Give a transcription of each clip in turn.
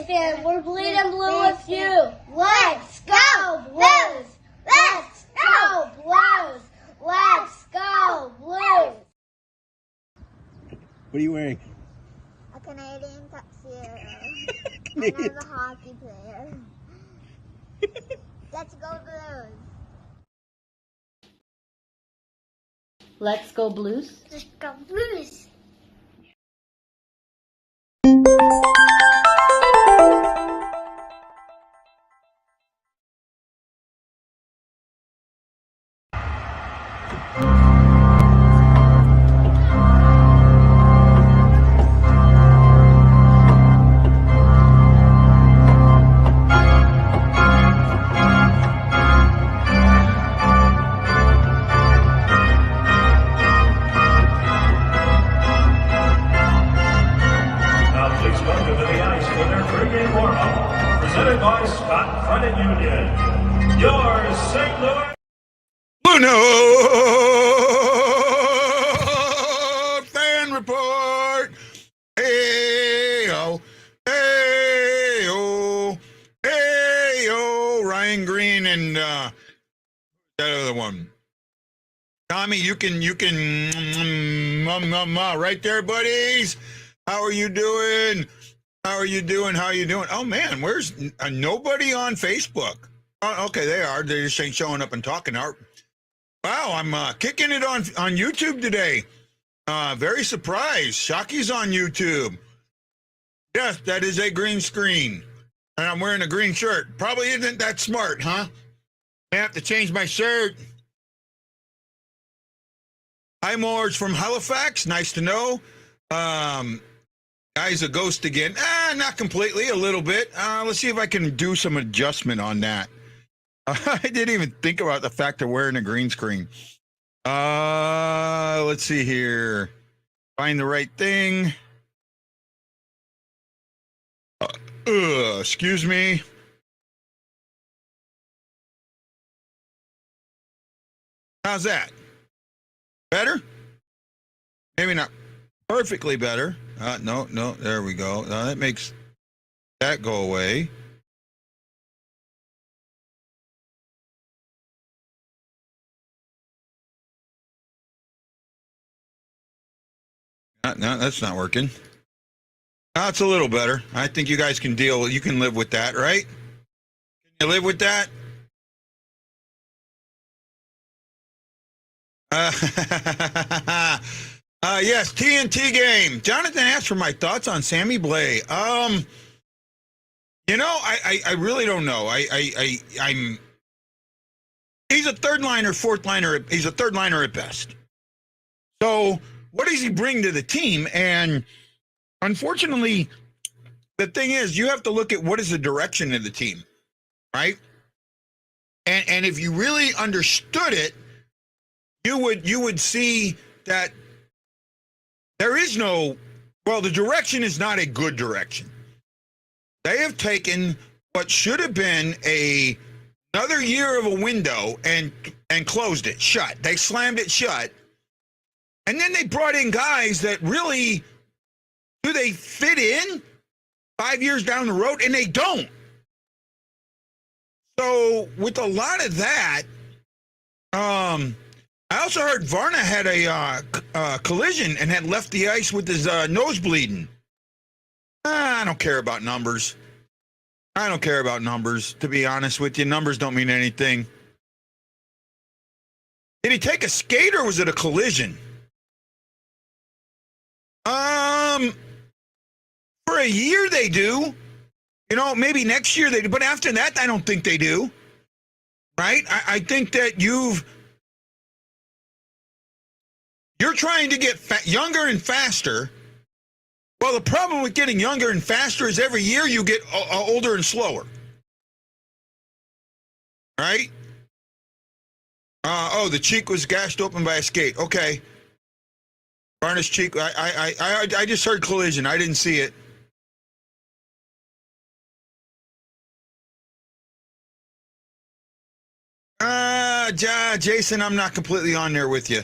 fan. We're bleeding blue with you. Let's go Blues! Let's go Blues! Let's go Blues! What are you wearing? A Canadian tuxedo. And I'm a hockey player. Let's go Blues! Let's go Blues. Let's go Blues! Presented by Scott Credit Union. Your St. Louis BlueNote fan report. Hey-o, hey-o, hey-o. Ryan Green and that other one. Tommy, you can right there, buddies. How are you doing? How are you doing? Oh, man, where's nobody on Facebook? Oh, okay, they are. They just ain't showing up and talking. Wow, I'm kicking it on YouTube today. Very surprised. Shocky's on YouTube. Yes, that is a green screen. And I'm wearing a green shirt. Probably isn't that smart, huh? I have to change my shirt. Hi, Moore's from Halifax. Nice to know. Guy's a ghost again. Not completely, a little bit. Let's see if I can do some adjustment on that. I didn't even think about the fact of wearing a green screen. Let's see here. Find the right thing. Excuse me. How's that? Better? Maybe not perfectly better. No, there we go. That makes that go away. No, that's not working. It's a little better. I think you guys can you can live with that, right? Can you live with that? Yes, TNT game. Jonathan asked for my thoughts on Sammy Blay. You know, I really don't know. I'm. He's a third liner, fourth liner. He's a third liner at best. So what does he bring to the team? And unfortunately, the thing is, you have to look at what is the direction of the team, right? And if you really understood it, you would see that there is no, well, the direction is not a good direction. They have taken what should have been another year of a window and closed it shut. They slammed it shut. And then they brought in guys that really, do they fit in 5 years down the road? And they don't. So with a lot of that, I also heard Varna had a collision and had left the ice with his nose bleeding. I don't care about numbers. I don't care about numbers, to be honest with you. Numbers don't mean anything. Did he take a skate or was it a collision? For a year they do. You know, maybe next year they do. But after that, I don't think they do. Right? I think that you're trying to get younger and faster. Well, the problem with getting younger and faster is every year you get older and slower. Right? Oh, the cheek was gashed open by a skate. Okay. Varna's cheek. I just heard collision. I didn't see it. Jason, I'm not completely on there with you.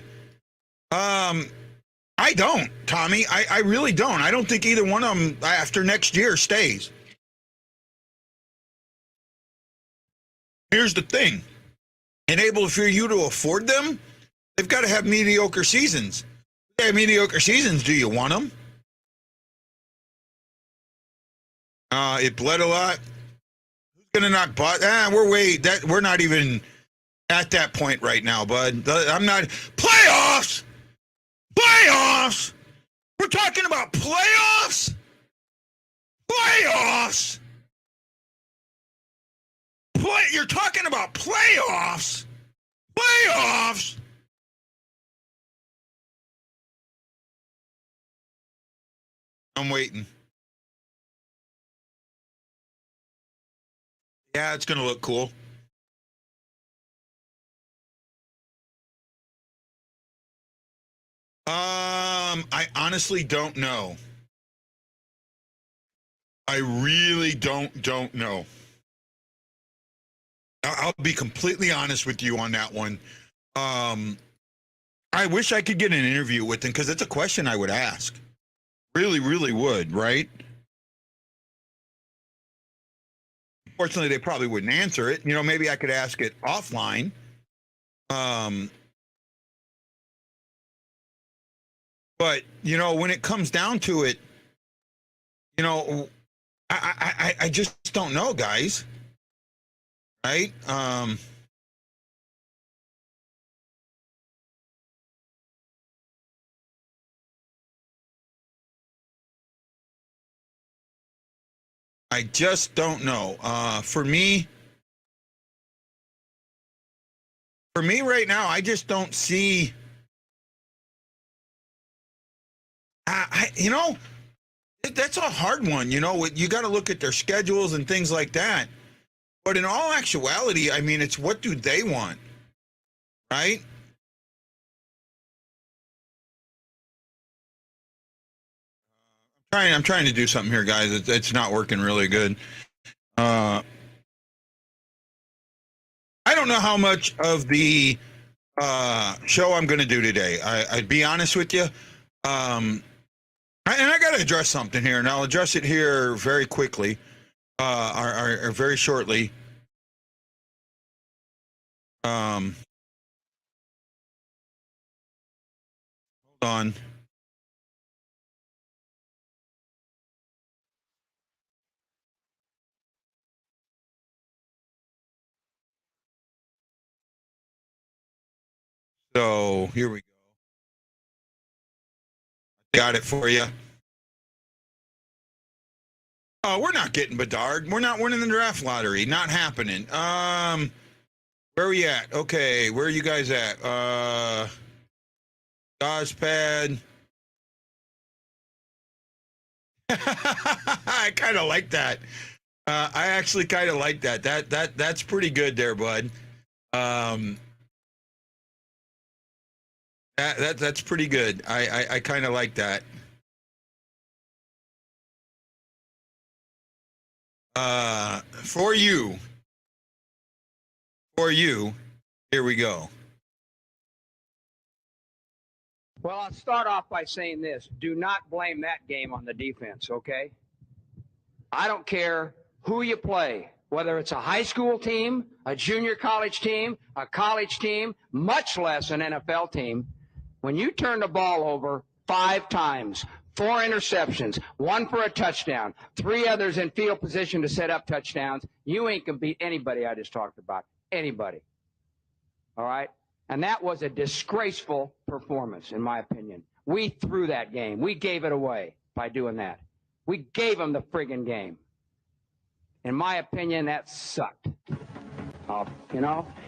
I don't, Tommy. I really don't. I don't think either one of them after next year stays. Here's the thing. Enable for you to afford them, they've got to have mediocre seasons. If they have mediocre seasons, do you want them? It bled a lot. Who's going to knock butt? We're not even at that point right now, bud. I'm not. Playoffs! Playoffs! We're talking about playoffs? Playoffs! You're talking about playoffs? Playoffs! I'm waiting. Yeah, it's going to look cool. I honestly don't know. I really don't know. I'll be completely honest with you on that one. I wish I could get an interview with him because it's a question I would ask. Really, really would, right? Fortunately, they probably wouldn't answer it. Maybe I could ask it offline. But, when it comes down to it, I just don't know, guys. Right? I just don't know. For me right now, I just don't see. That's a hard one. You got to look at their schedules and things like that. But in all actuality, I mean, it's what do they want, right? I'm trying to do something here, guys. It's not working really good. I don't know how much of the show I'm going to do today. I'd be honest with you. And I got to address something here, and I'll address it here very quickly, or very shortly. Hold on. So here we go. Got it for you. Oh, we're not getting Bedard. We're not winning the draft lottery. Not happening. Where are we at? Okay, where are you guys at? Dodgepad. I kind of like that. I actually kind of like that. That's pretty good there, bud. That's pretty good. I kind of like that. For you, here we go. Well, I'll start off by saying this. Do not blame that game on the defense, okay? I don't care who you play, whether it's a high school team, a junior college team, a college team, much less an NFL team. When you turn the ball over 5 times, 4 interceptions, 1 for a touchdown, 3 others in field position to set up touchdowns, you ain't going to beat anybody I just talked about. Anybody. All right? And that was a disgraceful performance, in my opinion. We threw that game. We gave it away by doing that. We gave them the friggin' game. In my opinion, that sucked.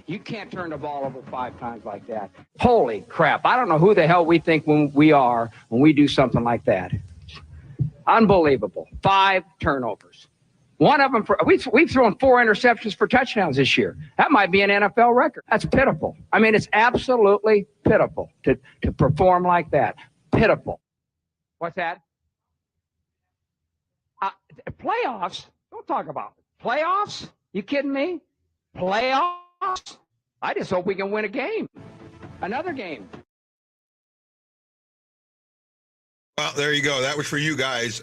You can't turn the ball over 5 times like that. Holy crap. I don't know who the hell we think we are when we do something like that. Unbelievable. 5 turnovers. One of them, we've thrown 4 interceptions for touchdowns this year. That might be an NFL record. That's pitiful. I mean, it's absolutely pitiful to perform like that. Pitiful. What's that? Playoffs? Don't talk about it. Playoffs? You kidding me? Playoffs? I just hope we can win a game. Another game. Well, there you go. That was for you guys.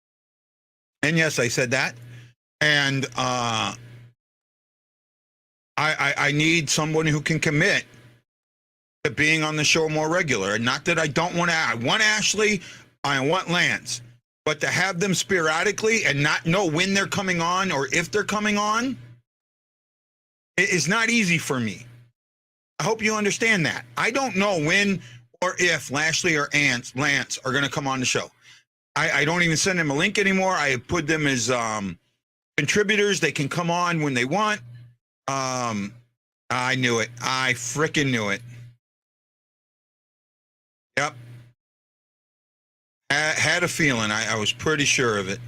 And yes, I said that. And I need someone who can commit to being on the show more regular. And not that I don't want to. I want Ashley. I want Lance. But to have them sporadically and not know when they're coming on or if they're coming on, it is not easy for me. I hope you understand that. I don't know when or if Lashley or Lance are going to come on the show. I don't even send them a link anymore. I have put them as contributors. They can come on when they want. I knew it. I frickin' knew it. Yep. Had a feeling. I was pretty sure of it.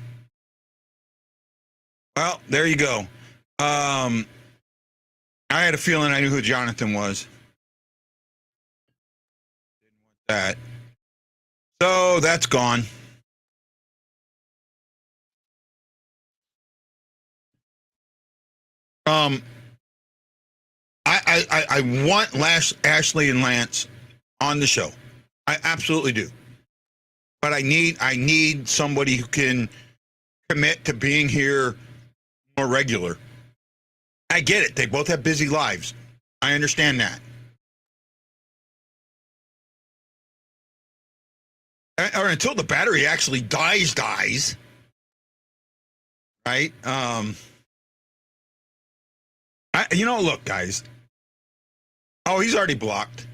Well, there you go. I had a feeling I knew who Jonathan was. That. So that's gone. I want Ashley and Lance on the show. I absolutely do. But I need somebody who can commit to being here more regular. I get it. They both have busy lives. I understand that. Or until the battery actually dies. Right? Look, guys. Oh, he's already blocked.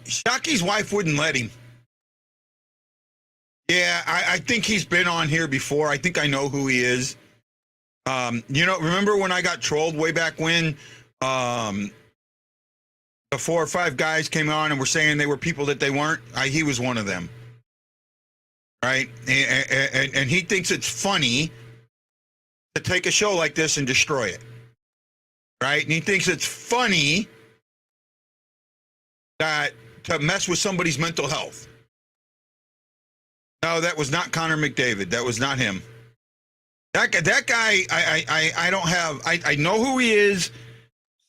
Shocky's wife wouldn't let him. Yeah, I think he's been on here before. I think I know who he is. Remember when I got trolled way back when? The 4 or 5 guys came on and were saying they were people that they weren't. He was one of them. Right? And he thinks it's funny to take a show like this and destroy it. Right? And he thinks it's funny to mess with somebody's mental health. No, that was not Connor McDavid. That was not him. That guy, I don't have. I know who he is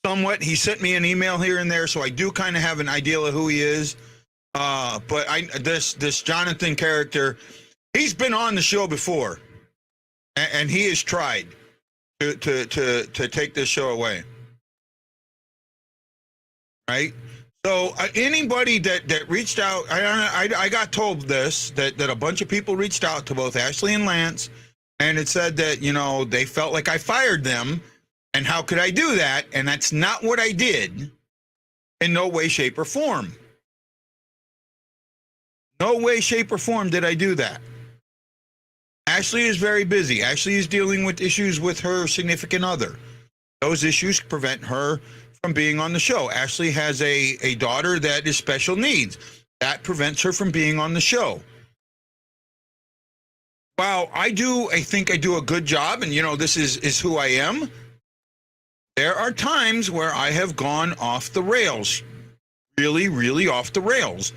somewhat. He sent me an email here and there, so I do kind of have an idea of who he is. But this Jonathan character, he's been on the show before, and he has tried to take this show away. Right? So anybody that reached out, I got told this, that a bunch of people reached out to both Ashley and Lance, and it said that, they felt like I fired them, and how could I do that? And that's not what I did in no way, shape, or form. No way, shape, or form did I do that. Ashley is very busy. Ashley is dealing with issues with her significant other. Those issues prevent her from being on the show. Ashley has a daughter that is special needs. That prevents her from being on the show. While I think I do a good job, and this is who I am, there are times where I have gone off the rails. Really, really off the rails.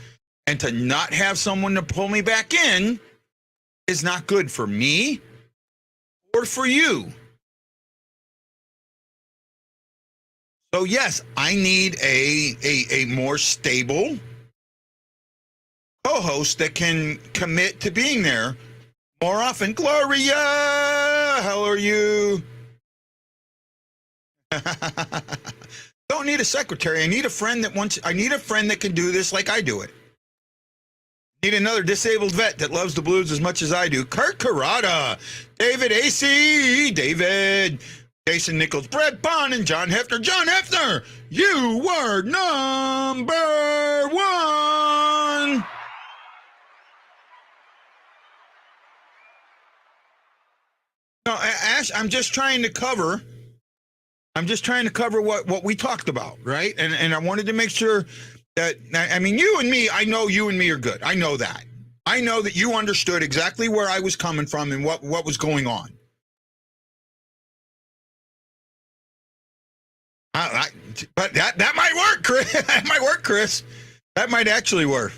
And to not have someone to pull me back in is not good for me or for you. So yes, I need a more stable co-host that can commit to being there more often. Gloria, how are you? Don't need a secretary. I need a friend that can do this like I do it. Need another disabled vet that loves the Blues as much as I do. Kurt Carrada, David AC, David, Jason Nichols, Brett Bond, and John Hefner. John Hefner, you were number 1. No, Ash, I'm just trying to cover what we talked about, right? And I wanted to make sure that, you and me, I know you and me are good. I know that. I know that you understood exactly where I was coming from and what was going on. But that might work, Chris. That might work, Chris. That might actually work.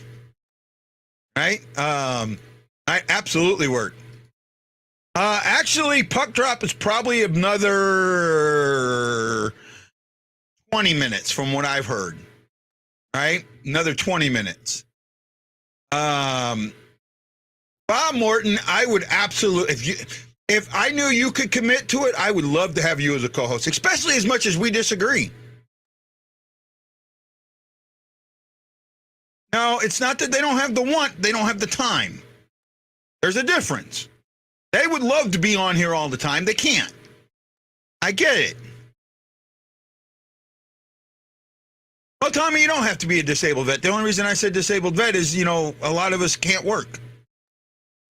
Right? I absolutely work. Actually, puck drop is probably another 20 minutes from what I've heard. Right? Another 20 minutes. Bob Morton, I would absolutely, if I knew you could commit to it, I would love to have you as a co-host, especially as much as we disagree. No, it's not that they don't have the want, they don't have the time. There's a difference. They would love to be on here all the time. They can't. I get it. Well, Tommy, you don't have to be a disabled vet. The only reason I said disabled vet is, a lot of us can't work.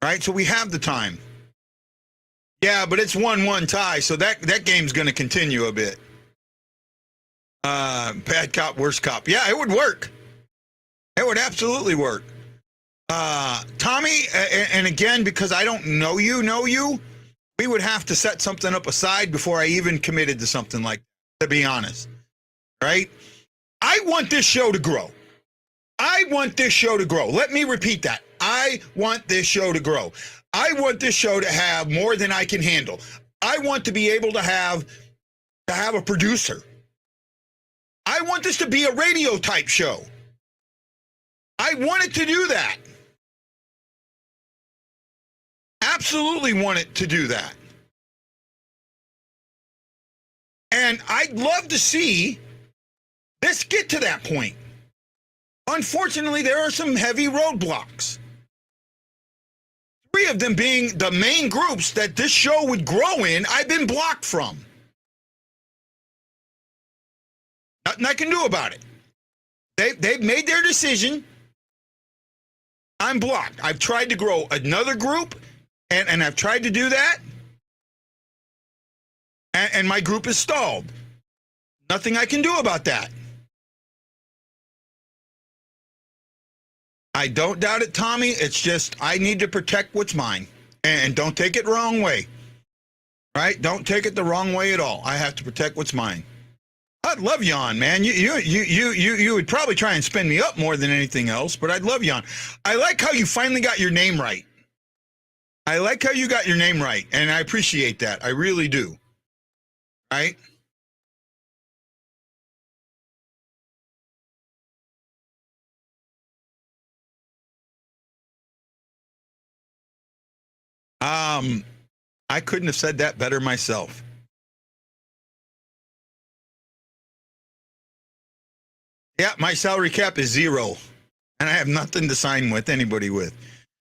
Right? So we have the time. Yeah, but it's 1-1 tie, so that game's going to continue a bit. Bad cop, worst cop. Yeah, it would work. It would absolutely work. Tommy, and again, because I don't know you, we would have to set something up aside before I even committed to something like that, to be honest. Right? I want this show to grow. I want this show to grow. Let me repeat that. I want this show to grow. I want this show to have more than I can handle. I want to be able to have a producer. I want this to be a radio type show. I wanted to do that. Absolutely want it to do that. And I'd love to see this get to that point. Unfortunately, there are some heavy roadblocks. 3 of them being the main groups that this show would grow in, I've been blocked from. Nothing I can do about it. They've made their decision. I'm blocked. I've tried to grow another group, and I've tried to do that, and my group is stalled. Nothing I can do about that. I don't doubt it, Tommy. It's just I need to protect what's mine, and don't take it the wrong way. Right? Don't take it the wrong way at all. I have to protect what's mine. I'd love you on, man. You would probably try and spin me up more than anything else, but I'd love you on. I like how you finally got your name right. I like how you got your name right, and I appreciate that. I really do. Right? I couldn't have said that better myself. Yeah, my salary cap is 0, and I have nothing to sign with anybody with.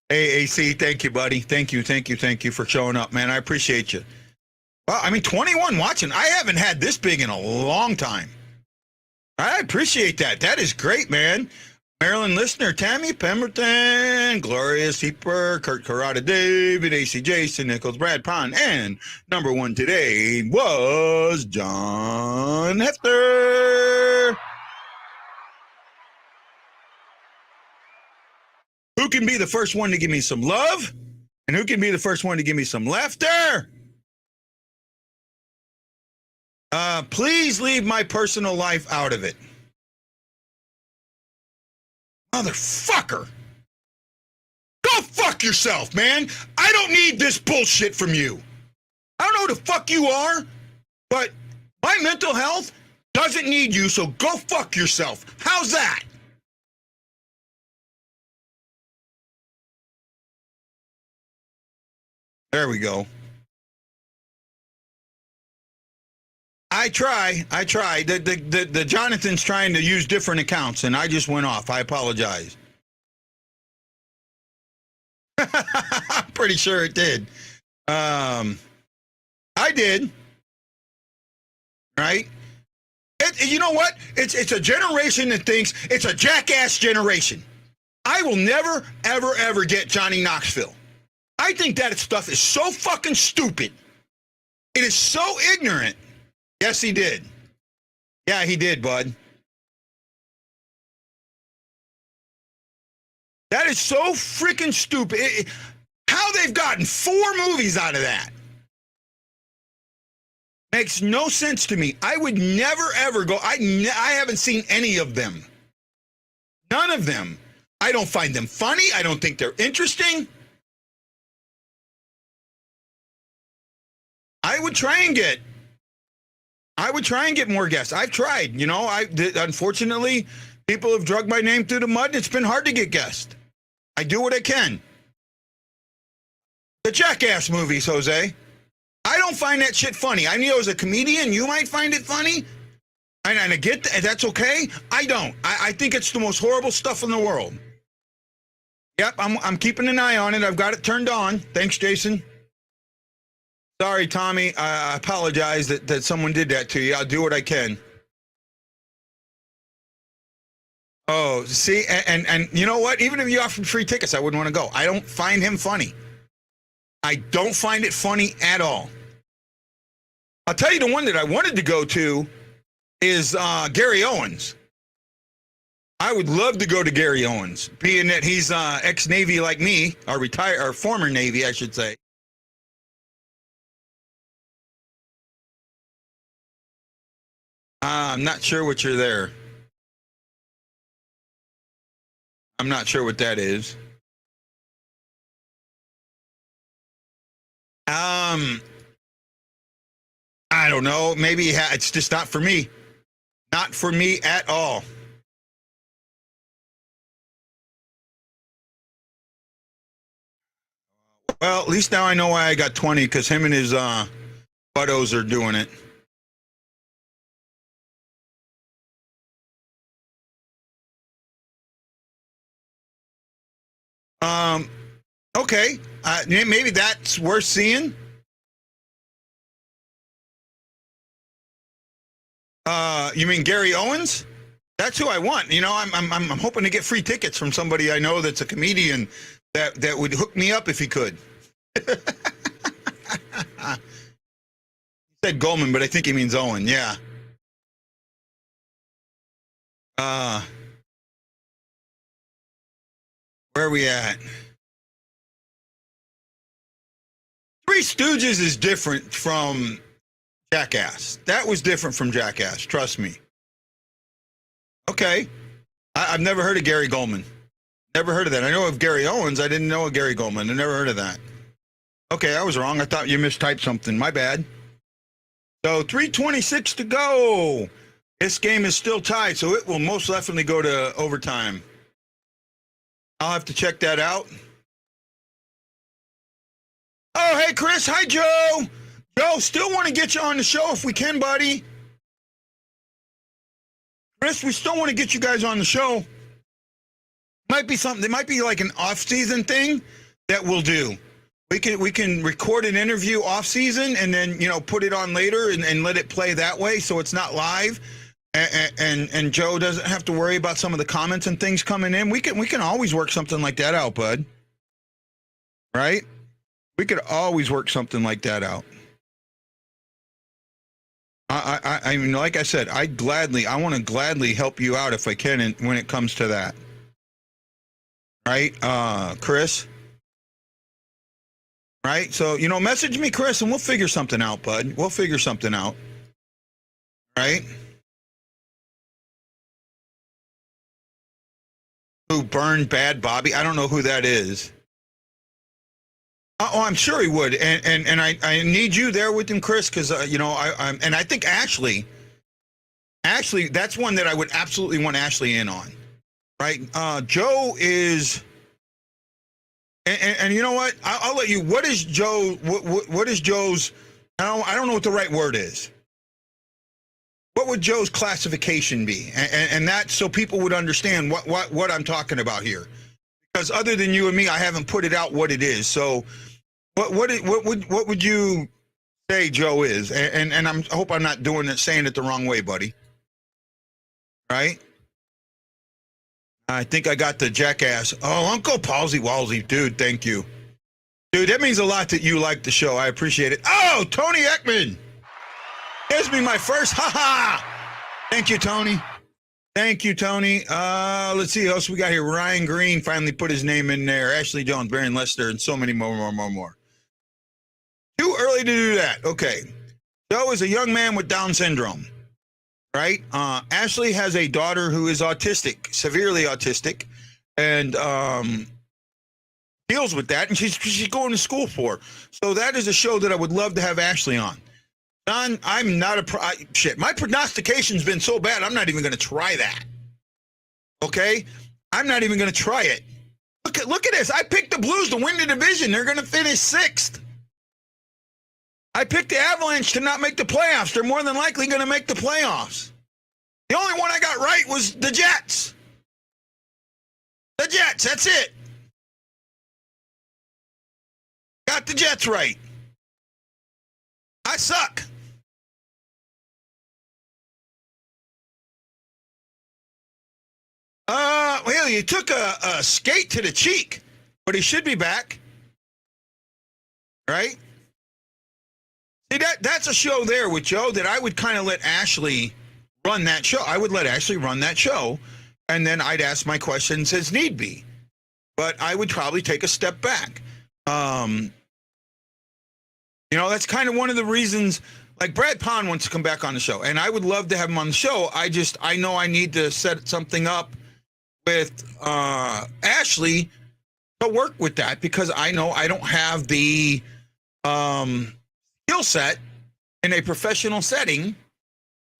Hey, AC, thank you, buddy. Thank you for showing up, man. I appreciate you. Well, 21 watching. I haven't had this big in a long time. I appreciate that. That is great, man. Maryland listener, Tammy Pemberton, Gloria Seeper, Kurt Carrata, David, AC Jason, Nichols, Brad Pond, and number 1 today was John Hefter. Who can be the first one to give me some love? And who can be the first one to give me some laughter? Please leave my personal life out of it. Motherfucker. Go fuck yourself, man. I don't need this bullshit from you. I don't know who the fuck you are, but my mental health doesn't need you, so go fuck yourself. How's that? There we go. I try. The Jonathan's trying to use different accounts, and I just went off. I apologize. I'm pretty sure it did. I did. Right? You know what? It's a generation that thinks it's a jackass generation. I will never, ever, ever get Johnny Knoxville. I think that stuff is so fucking stupid. It is so ignorant. Yes, he did. Yeah, he did, bud. That is so freaking stupid. How they've gotten 4 movies out of that makes no sense to me. I would never, ever go. I haven't seen any of them. None of them. I don't find them funny. I don't think they're interesting. I would try and get more guests. I've tried, unfortunately, people have dragged my name through the mud. It's been hard to get guests. I do what I can. The Jackass movies, Jose. I don't find that shit funny. I know as a comedian, you might find it funny. And I get that. That's okay. I don't. I think it's the most horrible stuff in the world. Yep, I'm keeping an eye on it. I've got it turned on. Thanks, Jason. Sorry, Tommy. I apologize that someone did that to you. I'll do what I can. Oh, see, and you know what? Even if you offered free tickets, I wouldn't want to go. I don't find him funny. I don't find it funny at all. I'll tell you the one that I wanted to go to is Gary Owens. I would love to go to Gary Owens, being that he's ex-Navy like me, or former Navy, I should say. I'm not sure what you're there. I'm not sure what that is. I don't know. Maybe it's just not for me. Not for me at all. Well, at least now I know why I got 20, because him and his buttos are doing it. Okay. Maybe that's worth seeing. You mean Gary Owens? That's who I want. You know, I'm hoping to get free tickets from somebody I know that's a comedian that would hook me up if he could. He said Goldman, but I think he means Owen. Yeah. Where are we at? Three Stooges is different from Jackass. That was different from Jackass. Trust me. Okay. I've never heard of Gary Goldman. Never heard of that. I know of Gary Owens. I didn't know of Gary Goldman. I never heard of that. Okay, I was wrong. I thought you mistyped something. My bad. So 3:26 to go. This game is still tied, so it will most definitely go to overtime. I'll have to check that out. Oh, hey, Chris. Hi, Joe. Joe, still want to get you on the show if we can, buddy. Chris, we still want to get you guys on the show. Might be something. It might be like an off-season thing that we'll do. We can record an interview off-season and then, you know, put it on later and let it play that way so it's not live. And Joe doesn't have to worry about some of the comments and things coming in. We can always work something like that out, bud. Right? We could always work something like that out. I mean, like I said, I want to gladly help you out if I can when it comes to that. Right? Chris? Right? So, you know, message me, Chris, and we'll figure something out, bud. We'll figure something out. Right? Who burned Bad Bobby? I don't know who that is. Oh, I'm sure he would, and I need you there with him, Chris, because you know and I think Ashley, that's one that I would absolutely want Ashley in on, right? Joe is, and you know what? I'll let you. What is Joe? What is Joe's? I don't know what the right word is. What would Joe's classification be? And that so people would understand what I'm talking about here, because other than you and me, I haven't put it out what it is. So. What would you say Joe is? And I hope I'm not saying it the wrong way, buddy. Right? I think I got the Jackass. Oh, Uncle Palsy Walsy, dude, thank you. Dude, that means a lot that you like the show. I appreciate it. Oh, Tony Ekman. Gives me my first. Ha-ha. Thank you, Tony. Thank you, Tony. Let's see who else we got here. Ryan Green finally put his name in there. Ashley Jones, Baron Lester, and so many more. Too early to do that. Okay. Joe is a young man with Down syndrome, right? Ashley has a daughter who is autistic, severely autistic, and deals with that, and she's going to school for. So that is a show that I would love to have Ashley on. Don, I'm not shit. My prognostication's been so bad, I'm not even going to try that. Okay? I'm not even going to try it. Look look at this. I picked the Blues to win the division. They're going to finish 6th. I picked the Avalanche to not make the playoffs. They're more than likely going to make the playoffs. The only one I got right was the Jets. The Jets, that's it. Got the Jets right. I suck. Well, he took a skate to the cheek, but he should be back. Right? See, that's a show there with Joe that I would kind of let Ashley run that show. I would let Ashley run that show, and then I'd ask my questions as need be. But I would probably take a step back. That's kind of one of the reasons, like Brad Pond wants to come back on the show, and I would love to have him on the show. I know I need to set something up with Ashley to work with that, because I know I don't have the skill set in a professional setting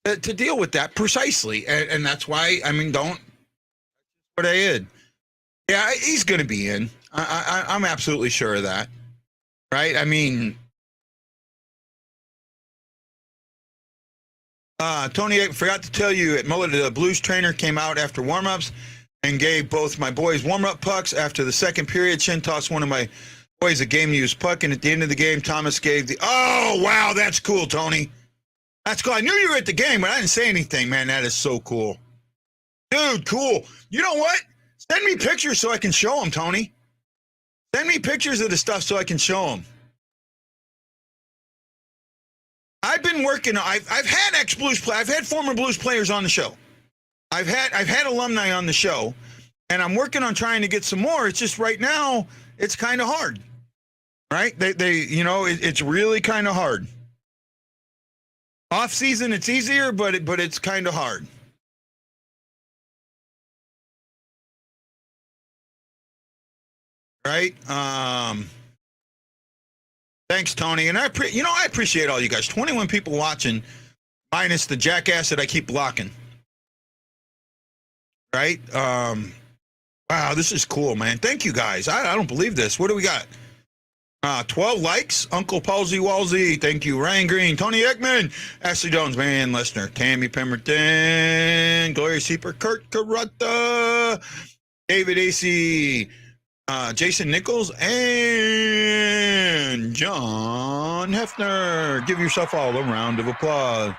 to deal with that precisely. And that's why, don't what I did. Yeah, he's going to be in. I'm absolutely sure of that. Right? Tony, I forgot to tell you, at Muller, the Blues trainer came out after warm-ups and gave both my boys warm-up pucks. After the second period, Shin tossed one of my boys a game-used puck, and at the end of the game, Thomas gave the... Oh, wow, that's cool, Tony. That's cool. I knew you were at the game, but I didn't say anything, man. That is so cool. Dude, cool. You know what? Send me pictures so I can show them, Tony. Send me pictures of the stuff so I can show them. I've been working. I've had ex-Blues play. I've had former Blues players on the show. I've had alumni on the show, and I'm working on trying to get some more. It's just right now it's kind of hard, right? It's really kind of hard. Off season it's easier, but it's kind of hard. Right? Thanks, Tony. And I appreciate all you guys. 21 people watching, minus the jackass that I keep blocking. Right? Wow, this is cool, man. Thank you, guys. I don't believe this. What do we got? 12 likes. Uncle Palsy Walsey. Thank you. Ryan Green. Tony Ekman. Ashley Jones. Marianne Lesnar. Tammy Pemberton. Gloria Sieper. Kurt Carruthers. David AC. Jason Nichols and John Hefner. Give yourself all a round of applause.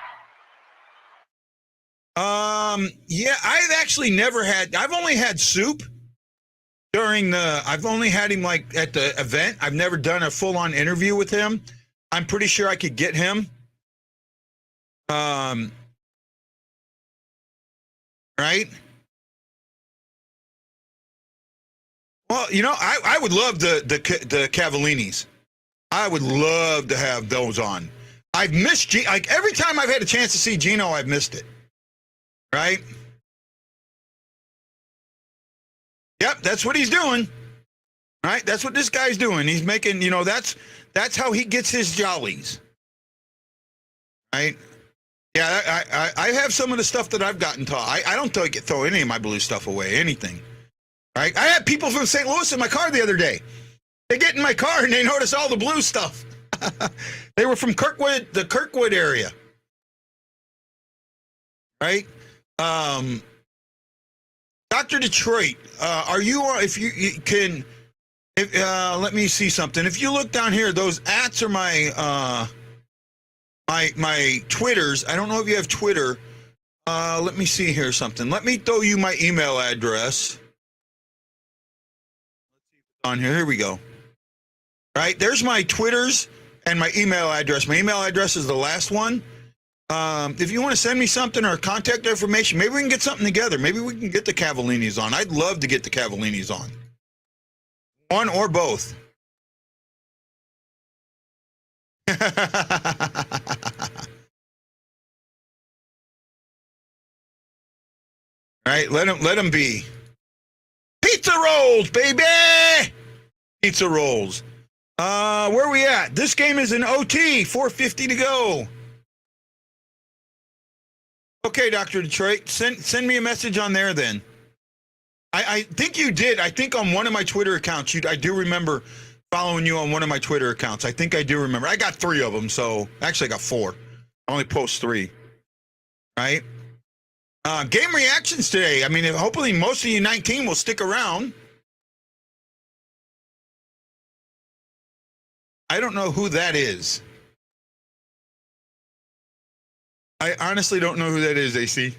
Yeah, I've actually never had, I've only had Soup I've only had him like at the event. I've never done a full-on interview with him. I'm pretty sure I could get him. Right? Well, I would love the Cavallini's. I would love to have those on. I've missed like every time I've had a chance to see Gino, I've missed it. Right? Yep, that's what he's doing. Right? That's what this guy's doing. He's making, that's how he gets his jollies. Right? Yeah, I have some of the stuff that I've gotten taught. I don't throw any of my Blue stuff away, anything. Right? I had people from St. Louis in my car the other day. They get in my car and they notice all the Blue stuff. They were from the Kirkwood area. Right? Dr. Detroit, are you, if you can, let me see something. If you look down here, those ats are my Twitters. I don't know if you have Twitter. Let me see here something. Let me throw you my email address. On here we go. Right, there's my Twitters and my email address. My email address is the last one. If you want to send me something or contact information, maybe we can get something together. Maybe we can get the Cavallini's on. I'd love to get the Cavallini's on. One or both. Right, let them be. Pizza rolls, baby! Pizza rolls. Where are we at? This game is in OT, 4:50 to go. Okay, Dr. Detroit, send me a message on there then. I think you did. I think on one of my Twitter accounts, I do remember following you on one of my Twitter accounts. I think I do remember. I got 3 of them, so actually I got 4. I only post 3. Right? Game reactions today. I mean, hopefully most of you 19 will stick around. I don't know who that is. I honestly don't know who that is, AC.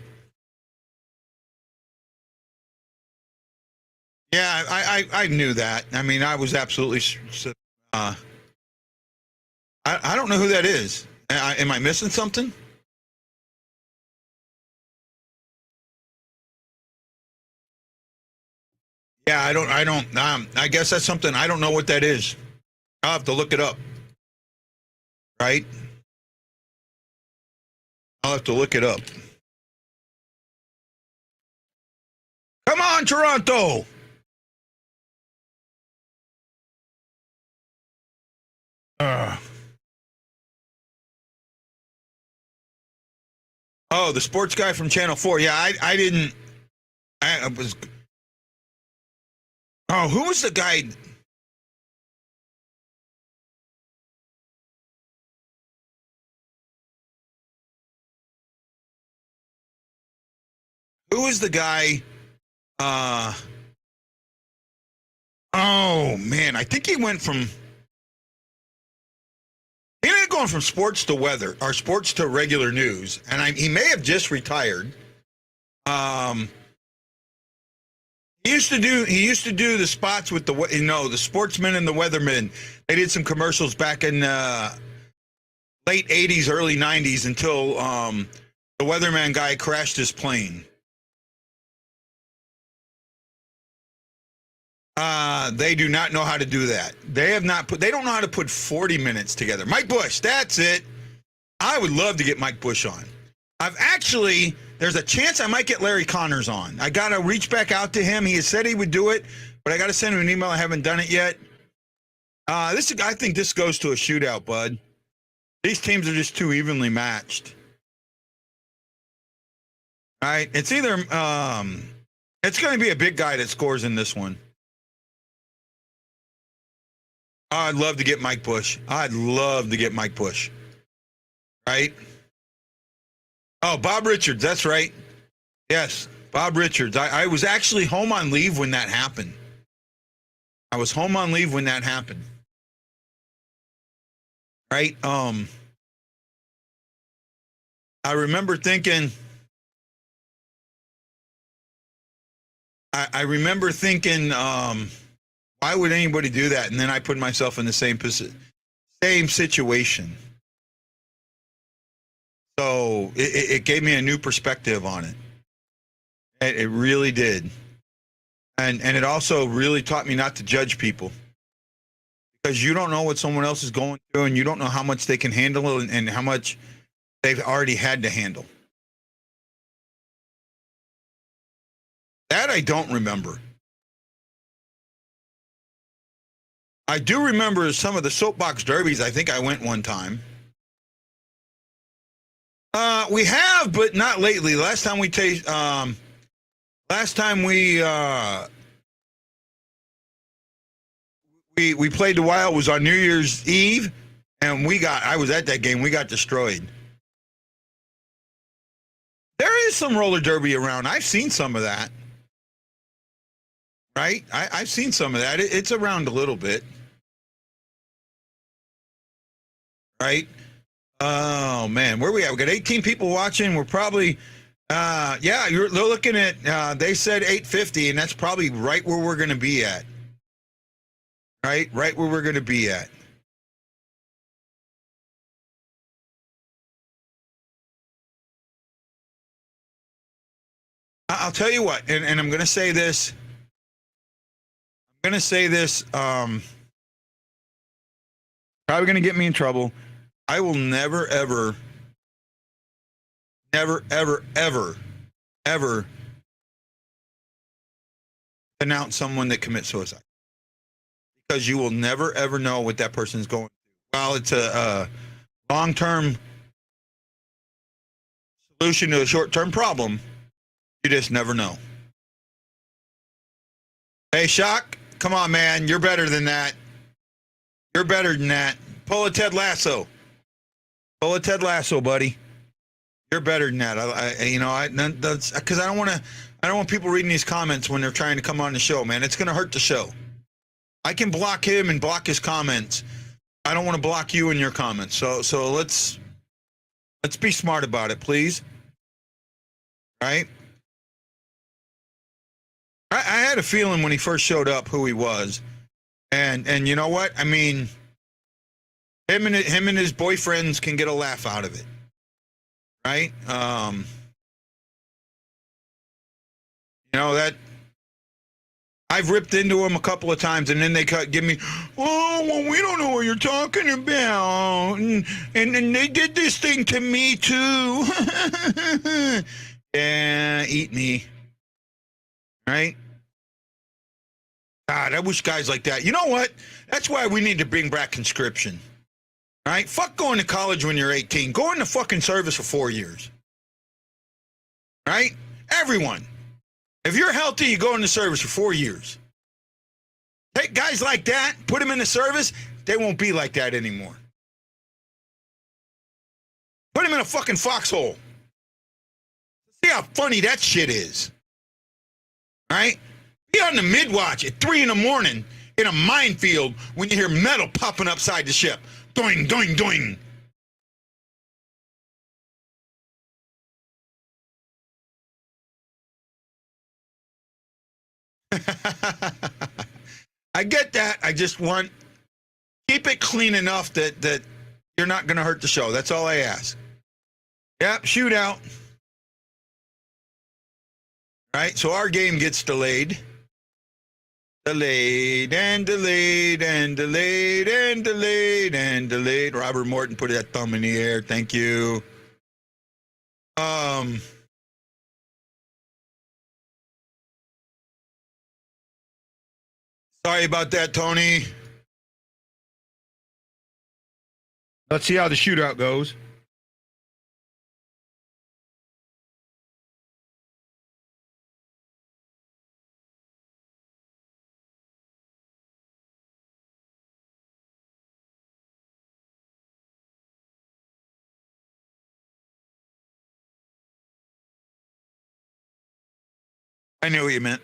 Yeah, I knew that. I mean, I was absolutely. I don't know who that is. Am I missing something? Yeah, I don't. I guess that's something. I don't know what that is. I'll have to look it up. Right? I'll have to look it up. Come on, Toronto. Oh, the sports guy from Channel 4. Yeah, I didn't. I was. Oh, who was the guy? Who was the guy? Oh man, I think he went from. He ended up going from sports to weather, or sports to regular news, and he may have just retired. He used to do the spots with the sportsmen and the weathermen. They did some commercials back in late '80s, early '90s until the weatherman guy crashed his plane. They do not know how to do that. They don't know how to put 40 minutes together. Mike Bush, that's it. I would love to get Mike Bush on. There's a chance I might get Larry Connors on. I got to reach back out to him. He has said he would do it, but I got to send him an email. I haven't done it yet. I think this goes to a shootout, bud. These teams are just too evenly matched. All right. It's either, it's going to be a big guy that scores in this one. I'd love to get Mike Bush. Right? Oh, Bob Richards. That's right. Yes, Bob Richards. I was actually home on leave when that happened. Right? I remember thinking, why would anybody do that? And then I put myself in the same situation. So it gave me a new perspective on it. It really did. And it also really taught me not to judge people. Because you don't know what someone else is going through, and you don't know how much they can handle and how much they've already had to handle. That I don't remember. I do remember some of the soapbox derbies. I think I went one time. We have, but not lately. Last time we played the Wild was on New Year's Eve, and I was at that game. We got destroyed. There is some roller derby around. I've seen some of that. Right? I've seen some of that. It's around a little bit. Right? Oh, man. Where we at? We got 18 people watching. We're probably, they're looking at, they said 850, and that's probably right where we're going to be at. Right where we're going to be at. I'll tell you what, and I'm going to say this. Probably going to get me in trouble. I will never, ever announce someone that commits suicide. Because you will never, ever know what that person's going through. While it's a long-term solution to a short-term problem, you just never know. Hey, Shock, come on, man. You're better than that. You're better than that. Pull a Ted Lasso. Pull a Ted Lasso, buddy. You're better than that. That's because I don't want people reading these comments when they're trying to come on the show, man. It's going to hurt the show. I can block him and block his comments. I don't want to block you and your comments. So let's be smart about it, please. Right? I had a feeling when he first showed up who he was, and you know what? I mean, him and his boyfriends can get a laugh out of it, right? That I've ripped into him a couple of times, and then they give me, oh, well, we don't know what you're talking about, and they did this thing to me too. Yeah, eat me. Right? God, I wish guys like that. You know what? That's why we need to bring back conscription. Right? Fuck going to college when you're 18. Go into fucking service for 4 years. Right? Everyone. If you're healthy, you go into service for 4 years. Take guys like that, put them in the service, they won't be like that anymore. Put them in a fucking foxhole. See how funny that shit is. Right? Be on the midwatch at 3 a.m. in a minefield when you hear metal popping upside the ship. Doing, doing, doing. I get that. I just want keep it clean enough that you're not going to hurt the show. That's all I ask. Yep, shootout. Right, so our game gets delayed. Delayed and delayed and delayed and delayed and delayed. Robert Morton put that thumb in the air. Thank you. Sorry about that, Tony. Let's see how the shootout goes. I knew what you meant.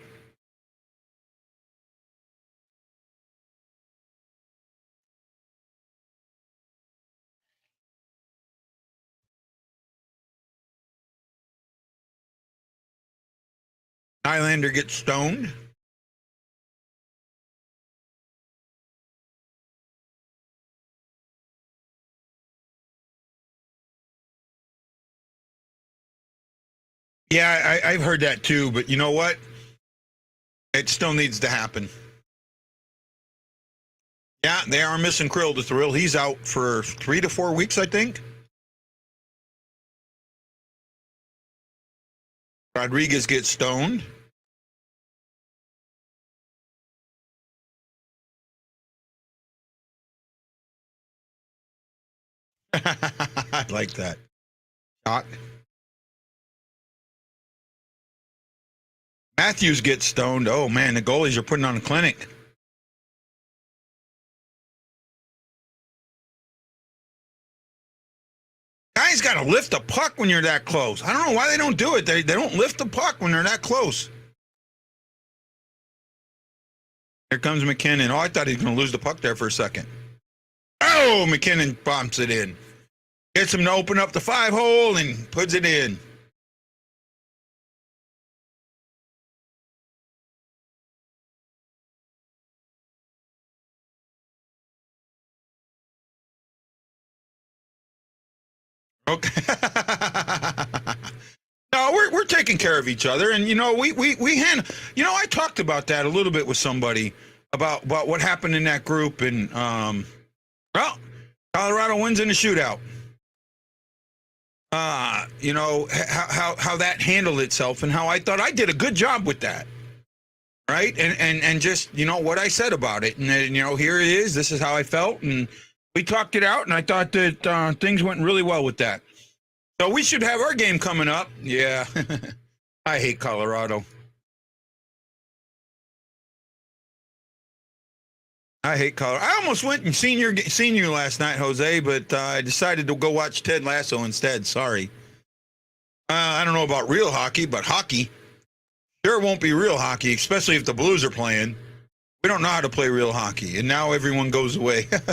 Highlander gets stoned. Yeah, I've heard that too, but you know what? It still needs to happen. Yeah, they are missing Krill the Thrill. He's out for 3 to 4 weeks, I think. Rodriguez gets stoned. I like that. Shock. Matthews gets stoned. Oh, man, the goalies are putting on a clinic. Guys got to lift the puck when you're that close. I don't know why they don't do it. They don't lift the puck when they're that close. Here comes McKinnon. Oh, I thought he was going to lose the puck there for a second. Oh, McKinnon bombs it in. Gets him to open up the 5-hole and puts it in. Okay. No, we're taking care of each other, and we hand. I talked about that a little bit with somebody about what happened in that group, and Colorado wins in the shootout. How that handled itself, and how I thought I did a good job with that, right? And just what I said about it, and here it is. This is how I felt, and we talked it out, and I thought that things went really well with that. So we should have our game coming up. Yeah. I hate Colorado. I hate color. I almost went and seen you last night, Jose, but I decided to go watch Ted Lasso instead. Sorry. I don't know about real hockey, but hockey sure won't be real hockey, especially if the Blues are playing. We don't know how to play real hockey, and now everyone goes away. Ted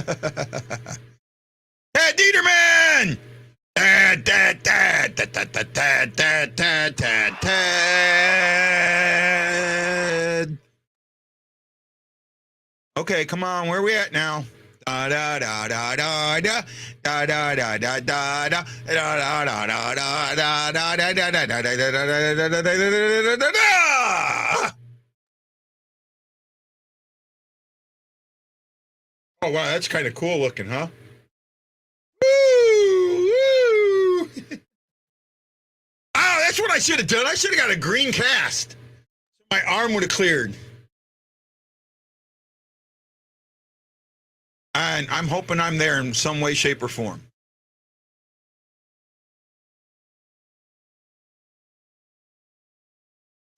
Dieterman! Ted, Ted, Ted, Ted, Ted, Ted, Ted, Ted, Ted, Ted. Okay, come on, where are we at now? Da da da da da da da da da da da da da da da da da da da. Oh wow, that's kind of cool looking, huh? Woo! Woo! Oh, that's what I should have done. I should have got a green cast. My arm would have cleared. And I'm hoping I'm there in some way, shape, or form.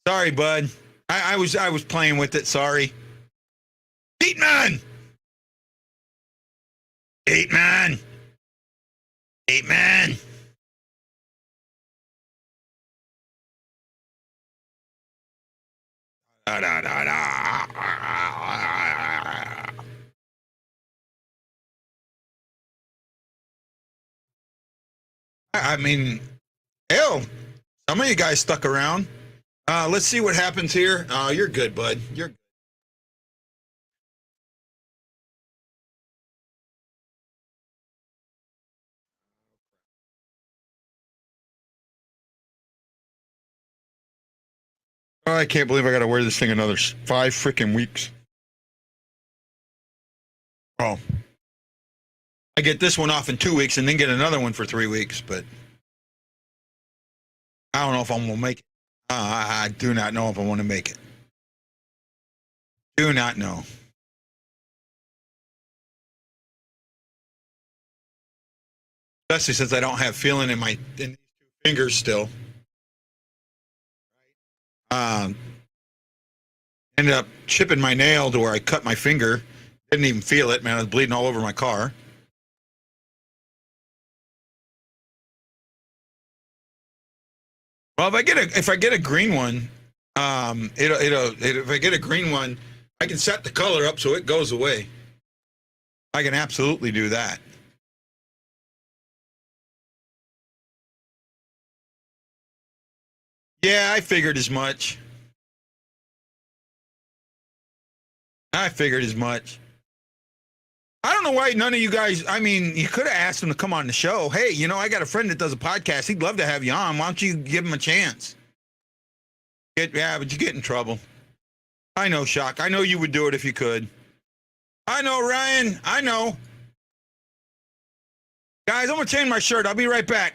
Sorry, bud. I was playing with it. Sorry. Eatman! Eatman! Eatman! Da, da, da, da. I mean, hell, some of you guys stuck around. Let's see what happens here. You're good, bud. You're. Oh, I can't believe I got to wear this thing another 5 freaking weeks. Oh, I get this one off in 2 weeks and then get another one for 3 weeks, but I don't know if I'm gonna make it. I do not know if I want to make it. Do not know. Especially since I don't have feeling in these 2 fingers still. Ended up chipping my nail to where I cut my finger. Didn't even feel it, man. I was bleeding all over my car. Well, if I get a green one, if I get a green one, I can set the color up so it goes away. I can absolutely do that. Yeah, I figured as much. I figured as much. I don't know why none of you guys, I mean, you could have asked him to come on the show. Hey, you know, I got a friend that does a podcast. He'd love to have you on. Why don't you give him a chance? Yeah, but you get in trouble. I know, Shock. I know you would do it if you could. I know, Ryan. I know. Guys, I'm going to change my shirt. I'll be right back.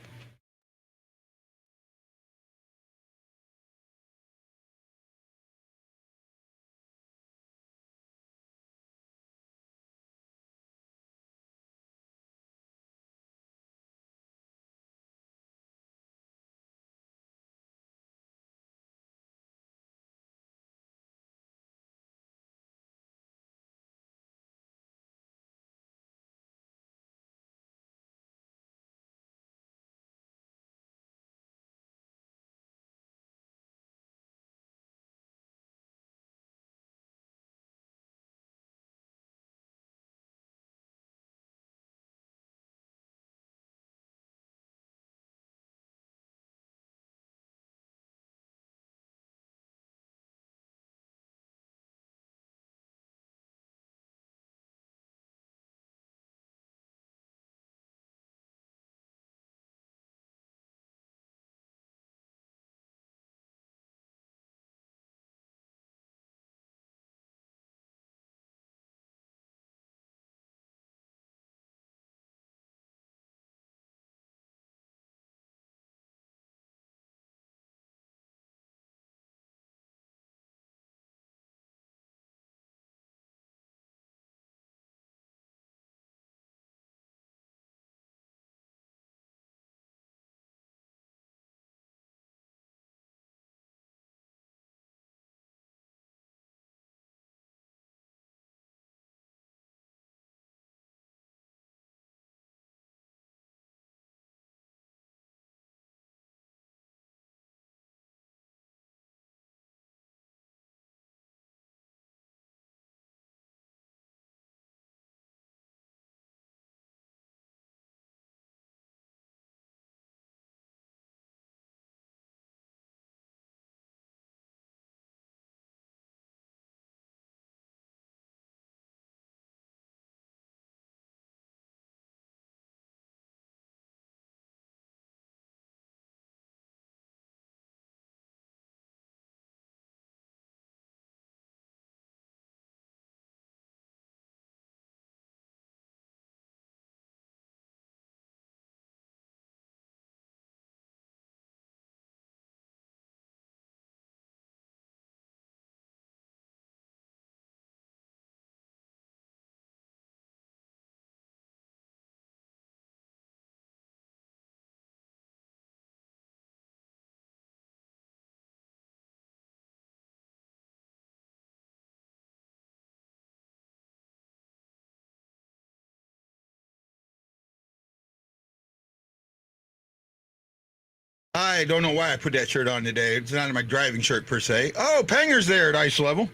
I don't know why I put that shirt on today. It's not my driving shirt per se. Oh, Panger's there at ice level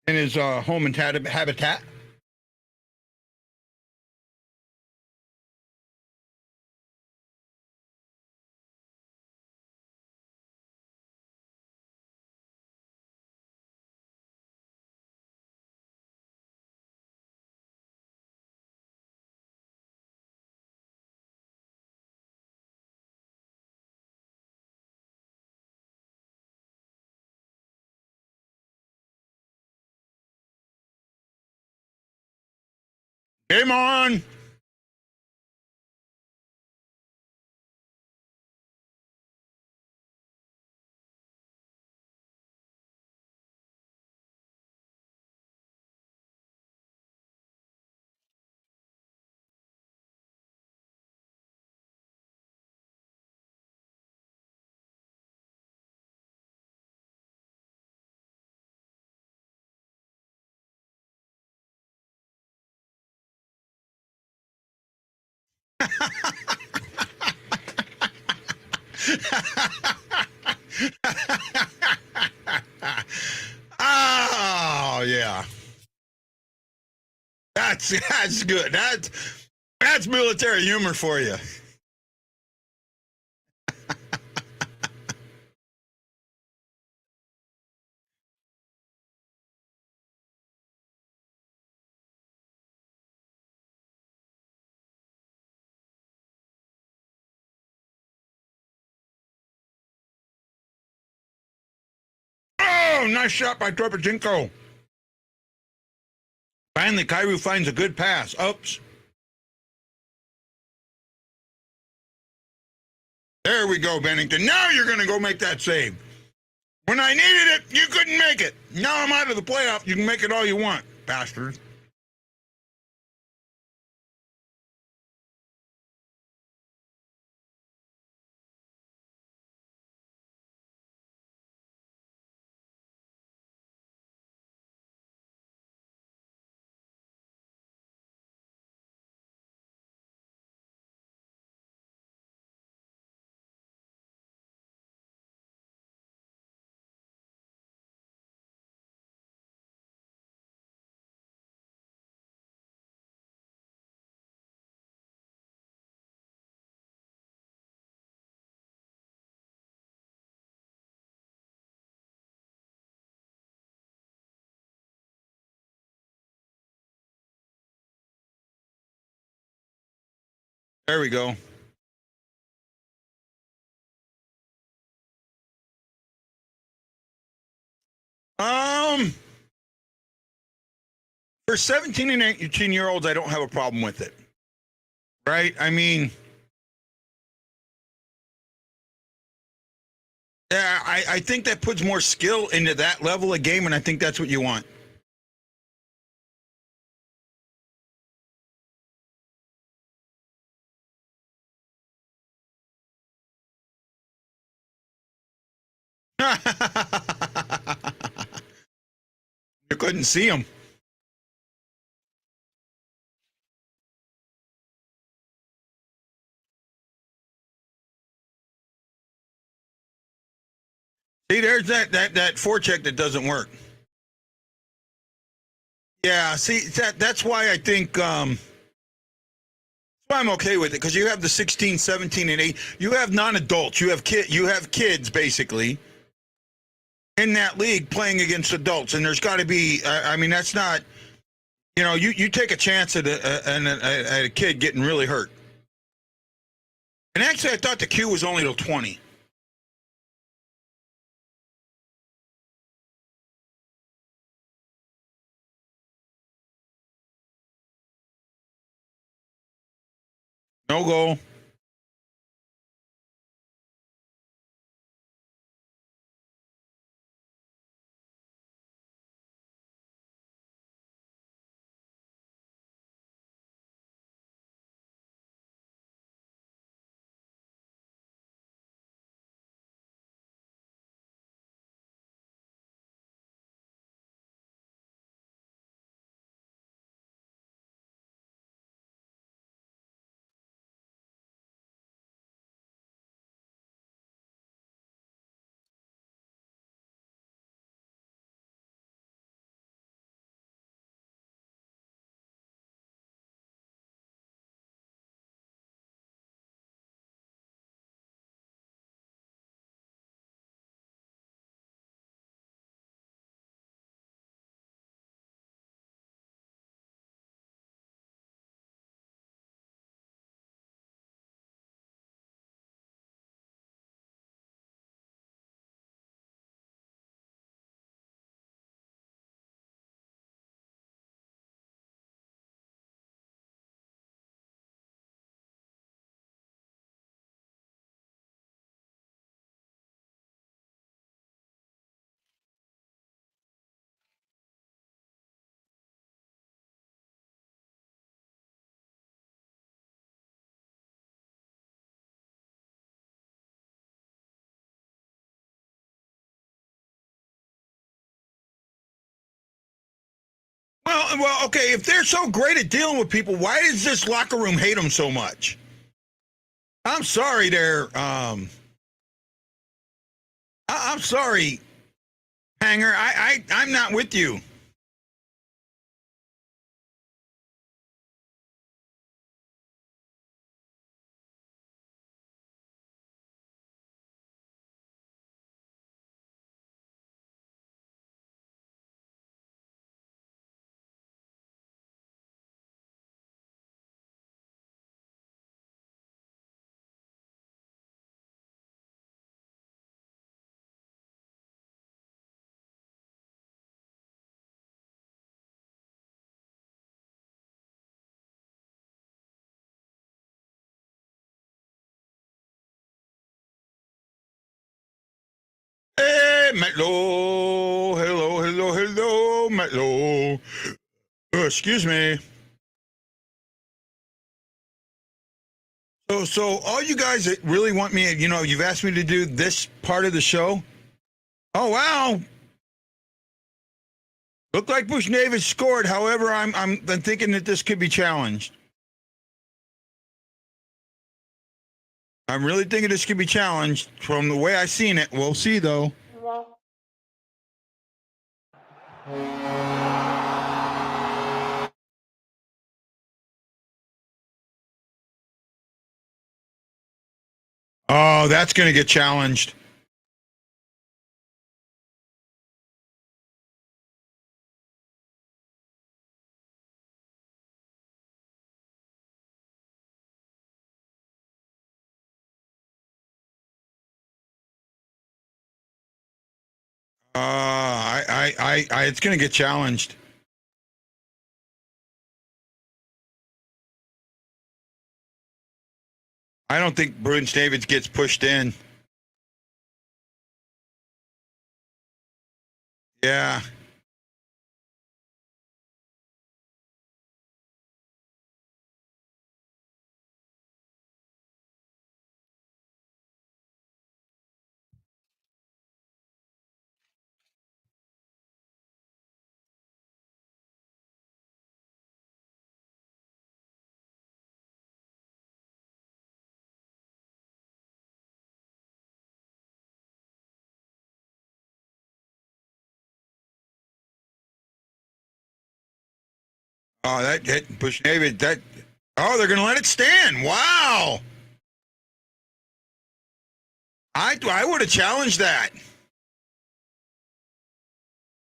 in his home and habitat. Game on. Oh yeah, that's good. That's military humor for you. Oh, nice shot by Torpachenko. Finally, Kyrou finds a good pass. Oops. There we go, Bennington. Now you're going to go make that save. When I needed it, you couldn't make it. Now I'm out of the playoff. You can make it all you want, bastard. There we go. For 17 and 18-year-olds, I don't have a problem with it. Right? I mean, yeah, I think that puts more skill into that level of game, and I think that's what you want. You couldn't see him. See, there's that forecheck that doesn't work. Yeah, see, that's why I think that's why I'm okay with it, because you have the 16, 17, and 8. You have non-adults. You have kids basically in that league playing against adults, and there's got to be. I mean, that's not. You know, you take a chance at a kid getting really hurt. And actually, I thought the queue was only till 20. No goal. Well, okay. If they're so great at dealing with people, why does this locker room hate them so much? I'm sorry, I'm sorry, Hanger. I'm not with you. Hey, Matlow. Hello, Matlow. Excuse me. So all you guys that really want me, you've asked me to do this part of the show. Oh wow! Looked like Bush Davis scored. However, I'm thinking that this could be challenged. I'm really thinking this could be challenged from the way I seen it. We'll see though. Oh, that's going to get challenged. It's going to get challenged. I don't think Bruce Davids gets pushed in. Yeah. Oh, that hit Bush David. They're going to let it stand. Wow. I would have challenged that.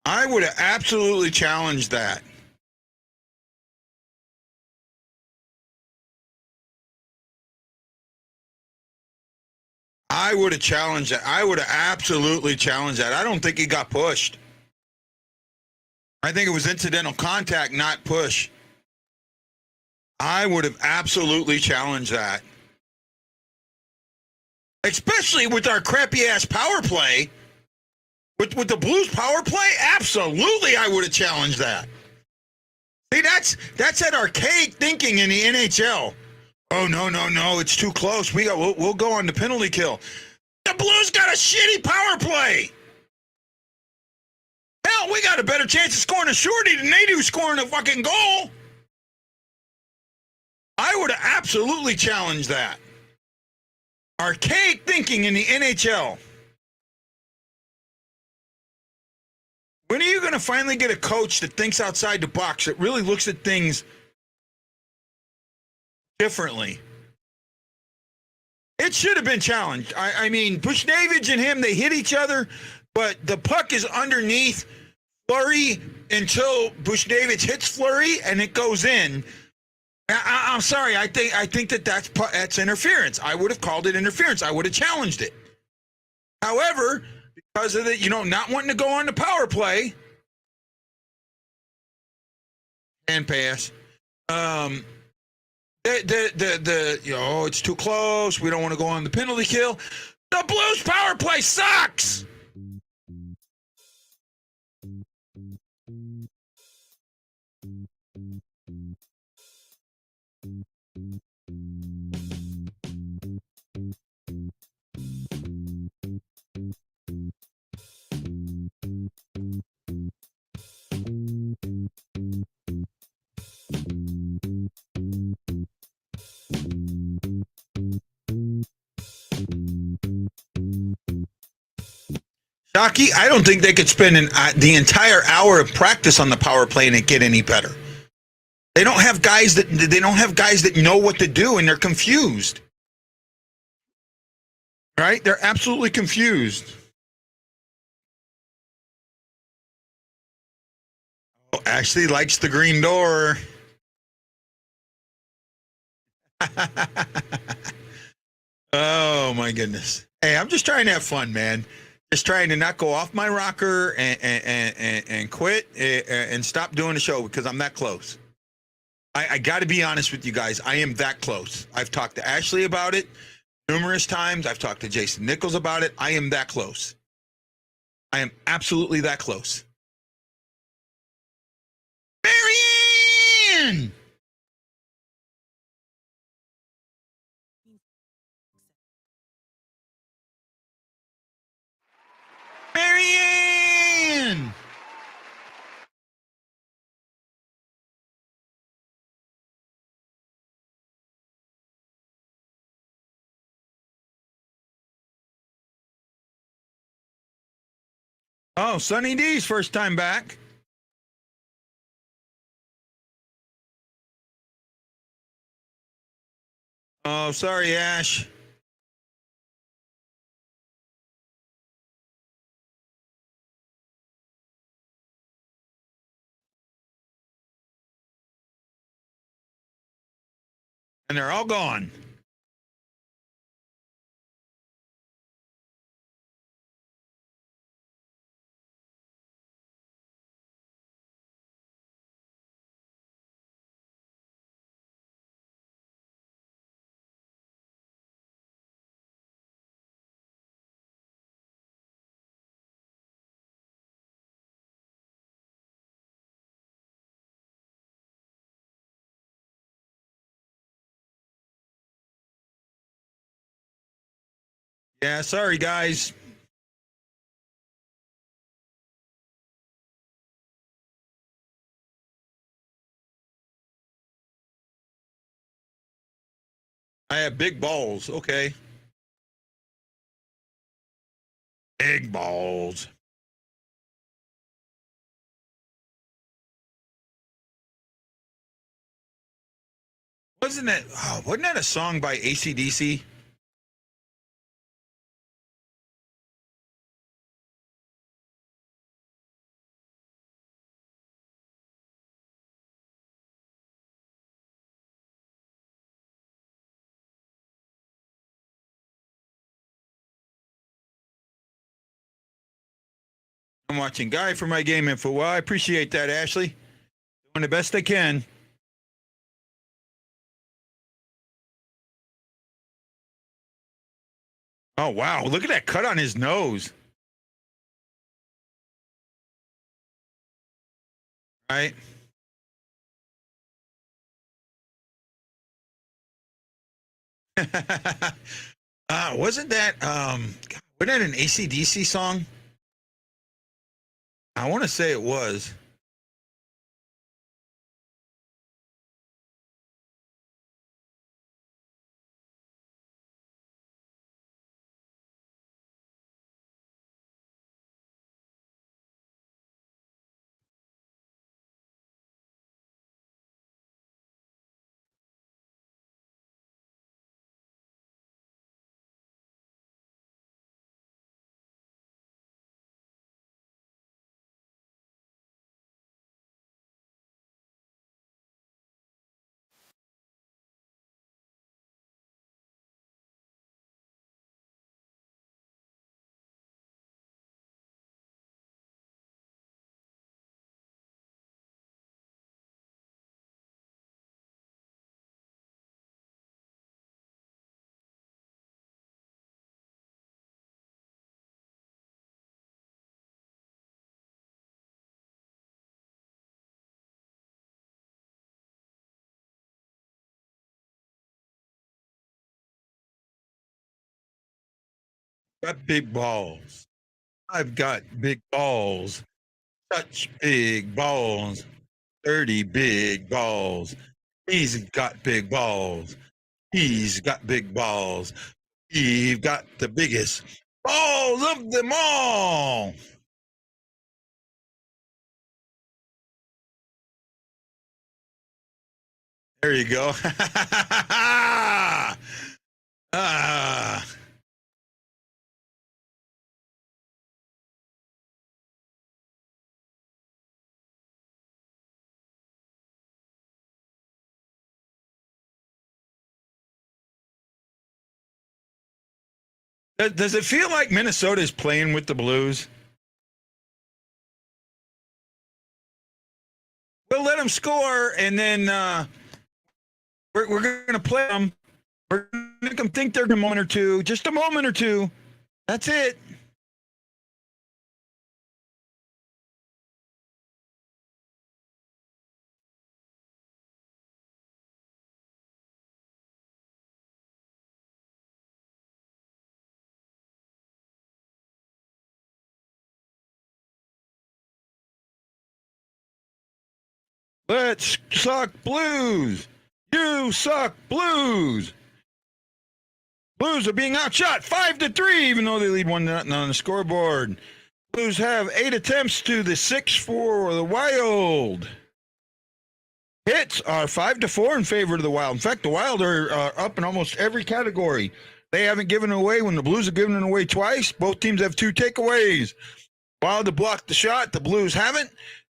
I would have absolutely challenged that. I would have challenged that. I would have absolutely challenged that. I don't think he got pushed. I think it was incidental contact, not push. I would have absolutely challenged that. Especially with our crappy ass power play. With the Blues power play, absolutely I would have challenged that. See, that's that archaic thinking in the NHL. Oh no, it's too close. We'll go on the penalty kill. The Blues got a shitty power play. Hell, we got a better chance of scoring a shorty than they do scoring a fucking goal. I would have absolutely challenged that. Archaic thinking in the NHL. When are you going to finally get a coach that thinks outside the box, that really looks at things differently? It should have been challenged. I mean, Bushnevich and him, they hit each other, but the puck is underneath Fleury until Bushnevich hits Fleury and it goes in. I'm sorry. I think that's interference. I would have called it interference. I would have challenged it. However, because of the not wanting to go on the power play and pass, it's too close. We don't want to go on the penalty kill. The Blues power play sucks. Shockey, I don't think they could spend the entire hour of practice on the power play and it get any better. They don't have guys that know what to do, and they're confused. Right? They're absolutely confused. Oh, Ashley likes the green door. Oh my goodness. Hey, I'm just trying to have fun, man. Just trying to not go off my rocker and quit and stop doing the show because I'm that close. I got to be honest with you guys. I am that close. I've talked to Ashley about it numerous times. I've talked to Jason Nichols about it. I am that close. I am absolutely that close. Marianne! Marianne! Oh, Sunny D's first time back. Oh, sorry, Ash. And they're all gone. Yeah, sorry, guys. I have big balls. Okay. Big balls. Wasn't that a song by AC/DC? I'm watching Guy for my game info. Well, I appreciate that, Ashley. Doing the best I can. Oh, wow. Look at that cut on his nose. Right? Wasn't that an AC/DC song? I want to say it was. Got big balls. I've got big balls. Such big balls. 30 big balls. He's got big balls. He's got big balls. He's got the biggest Balls of them all. There you go. Ah. Does it feel like Minnesota is playing with the Blues? We'll let them score, and then we're going to play them. We're going to make them think they're a moment or two, just a moment or two. That's it. Let's suck Blues. You suck Blues. Blues are being outshot 5-3, even though they lead 1-0 on the scoreboard. Blues have 8 attempts to the 6 for the Wild. Hits are 5-4 in favor of the Wild. In fact, the Wild are up in almost every category. They haven't given away when the Blues have given it away twice. Both teams have 2 takeaways. Wild have blocked the shot. The Blues haven't.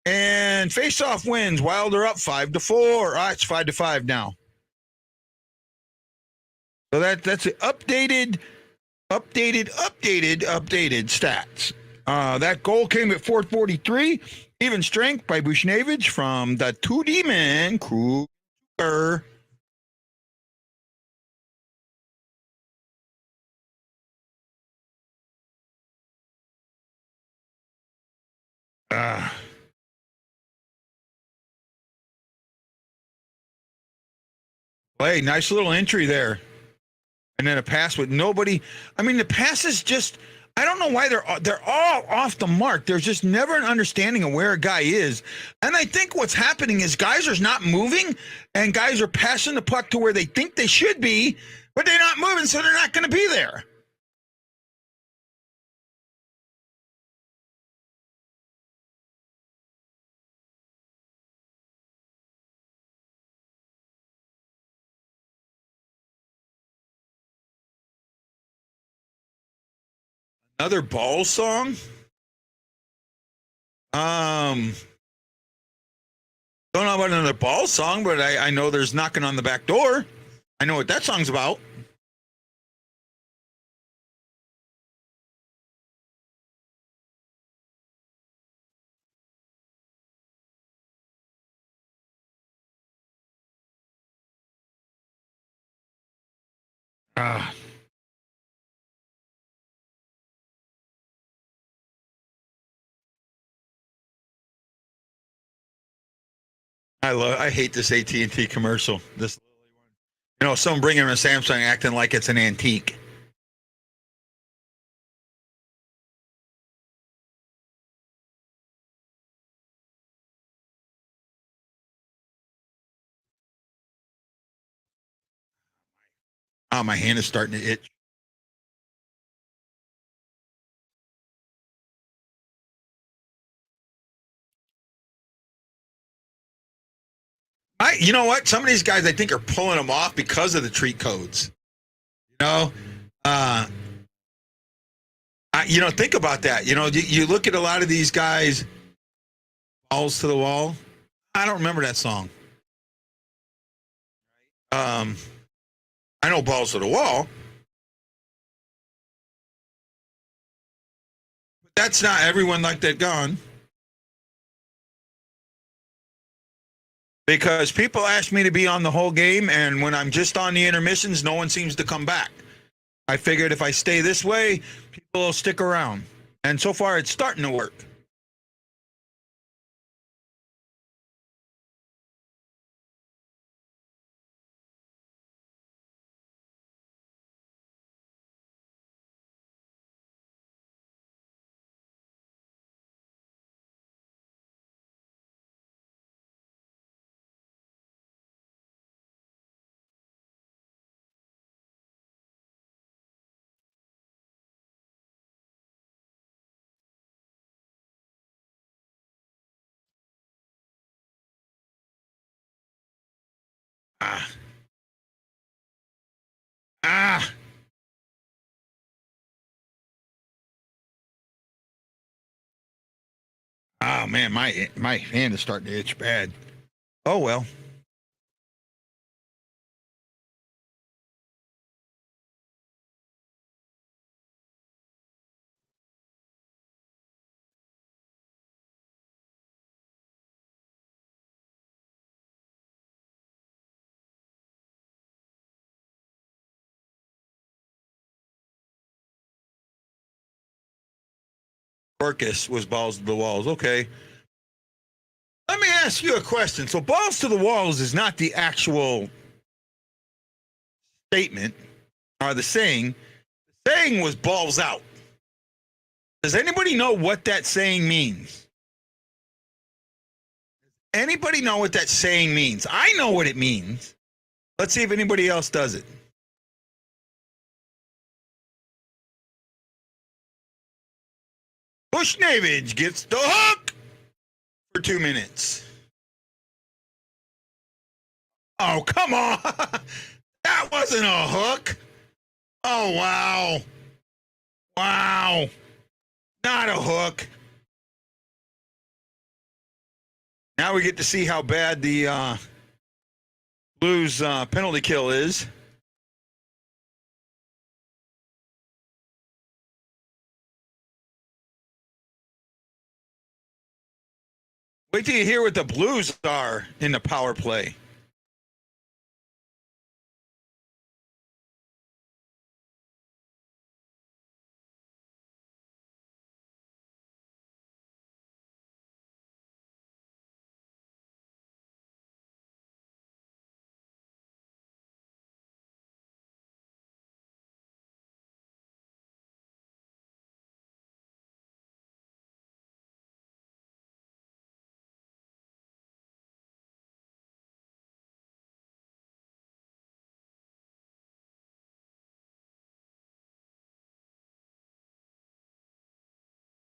And face-off wins. Wild are up 5-4. It's 5-5 now. So that's the updated stats. That goal came at 4:43. Even strength by Bushnevich from the 2D man, Kruger. Hey, nice little entry there. And then a pass with nobody. I mean, the passes just, I don't know why they're all off the mark. There's just never an understanding of where a guy is. And I think what's happening is guys are not moving, and guys are passing the puck to where they think they should be, but they're not moving, so they're not going to be there. Another ball song? Don't know about another ball song, but I know there's knocking on the back door. I know what that song's about. I hate this AT&T commercial. This, someone bringing in a Samsung acting like it's an antique. Oh, my hand is starting to itch. You know what? Some of these guys, I think, are pulling them off because of the treat codes. Think about that. You look at a lot of these guys, balls to the wall. I don't remember that song. I know balls to the wall. But that's not everyone like that gone. Because people ask me to be on the whole game, and when I'm just on the intermissions, no one seems to come back. I figured if I stay this way, people will stick around. And so far, it's starting to work. Oh man, my hand is starting to itch bad. Oh well. Orcus was balls to the walls. Okay. Let me ask you a question. So balls to the walls is not the actual statement or the saying. The saying was balls out. Does anybody know what that saying means? Anybody know what that saying means? I know what it means. Let's see if anybody else does it. Bushnavage gets the hook for 2 minutes. Oh, come on. That wasn't a hook. Oh, wow. Wow. Not a hook. Now we get to see how bad the Blues penalty kill is. Wait till you hear what the Blues are in the power play.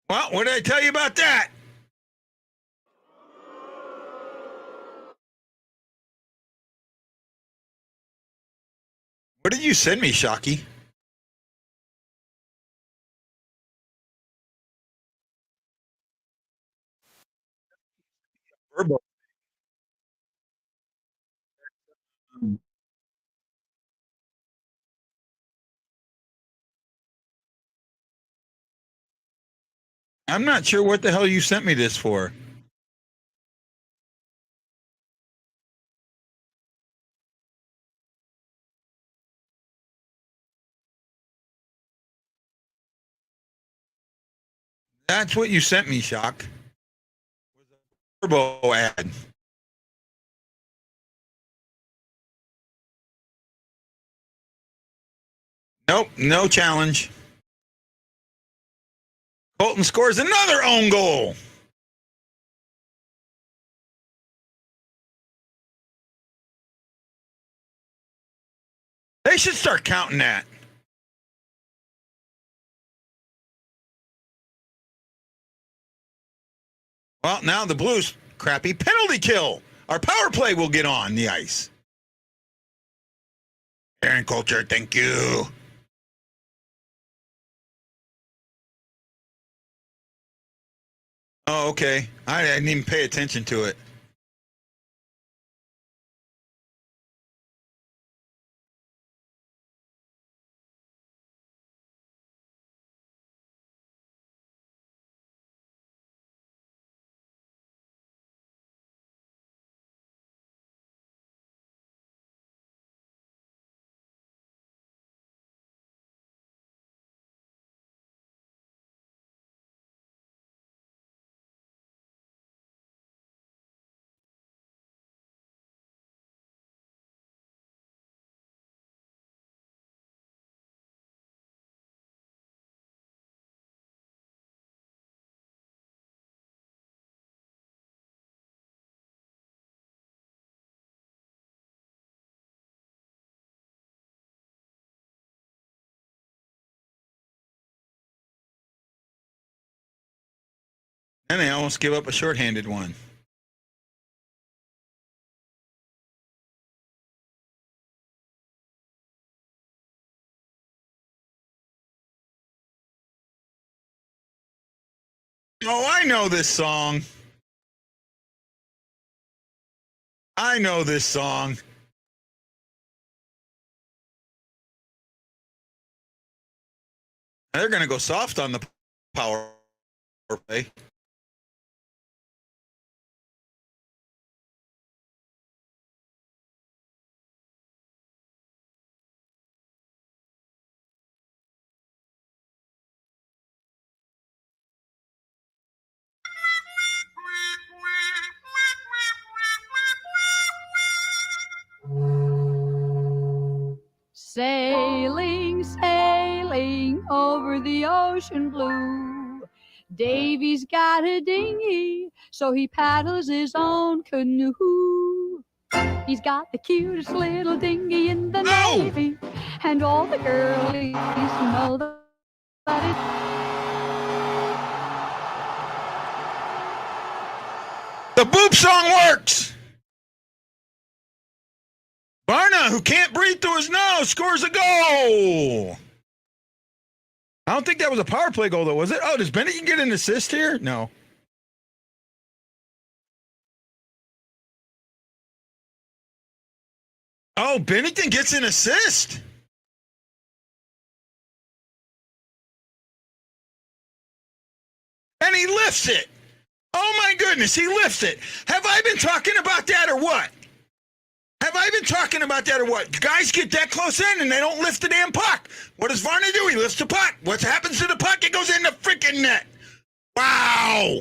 Well, what did I tell you about that? What did you send me, Shockey? Verbal. I'm not sure what the hell you sent me this for. That's what you sent me, Shock. Turbo ad. Nope, no challenge. Colton scores another own goal. They should start counting that. Well, now the Blues crappy penalty kill. Our power play will get on the ice. Aaron Coulter, thank you. Oh, okay. I didn't even pay attention to it. And they almost give up a shorthanded one. Oh, I know this song. I know this song. They're going to go soft on the power play. Sailing, sailing over the ocean blue. Davy's got a dinghy, so he paddles his own canoe. He's got the cutest little dinghy in the Navy, and all the girlies know that it's... The boop song works. Barna, who can't breathe through his nose, scores a goal. I don't think that was a power play goal, though, was it? Oh, does Bennett get an assist here? No. Oh, Bennington gets an assist. And he lifts it. Oh, my goodness, he lifts it. Have I been talking about that or what? Have I been talking about that or what? Guys get that close in and they don't lift the damn puck. What does Varney do? He lifts the puck. What happens to the puck? It goes in the freaking net. Wow.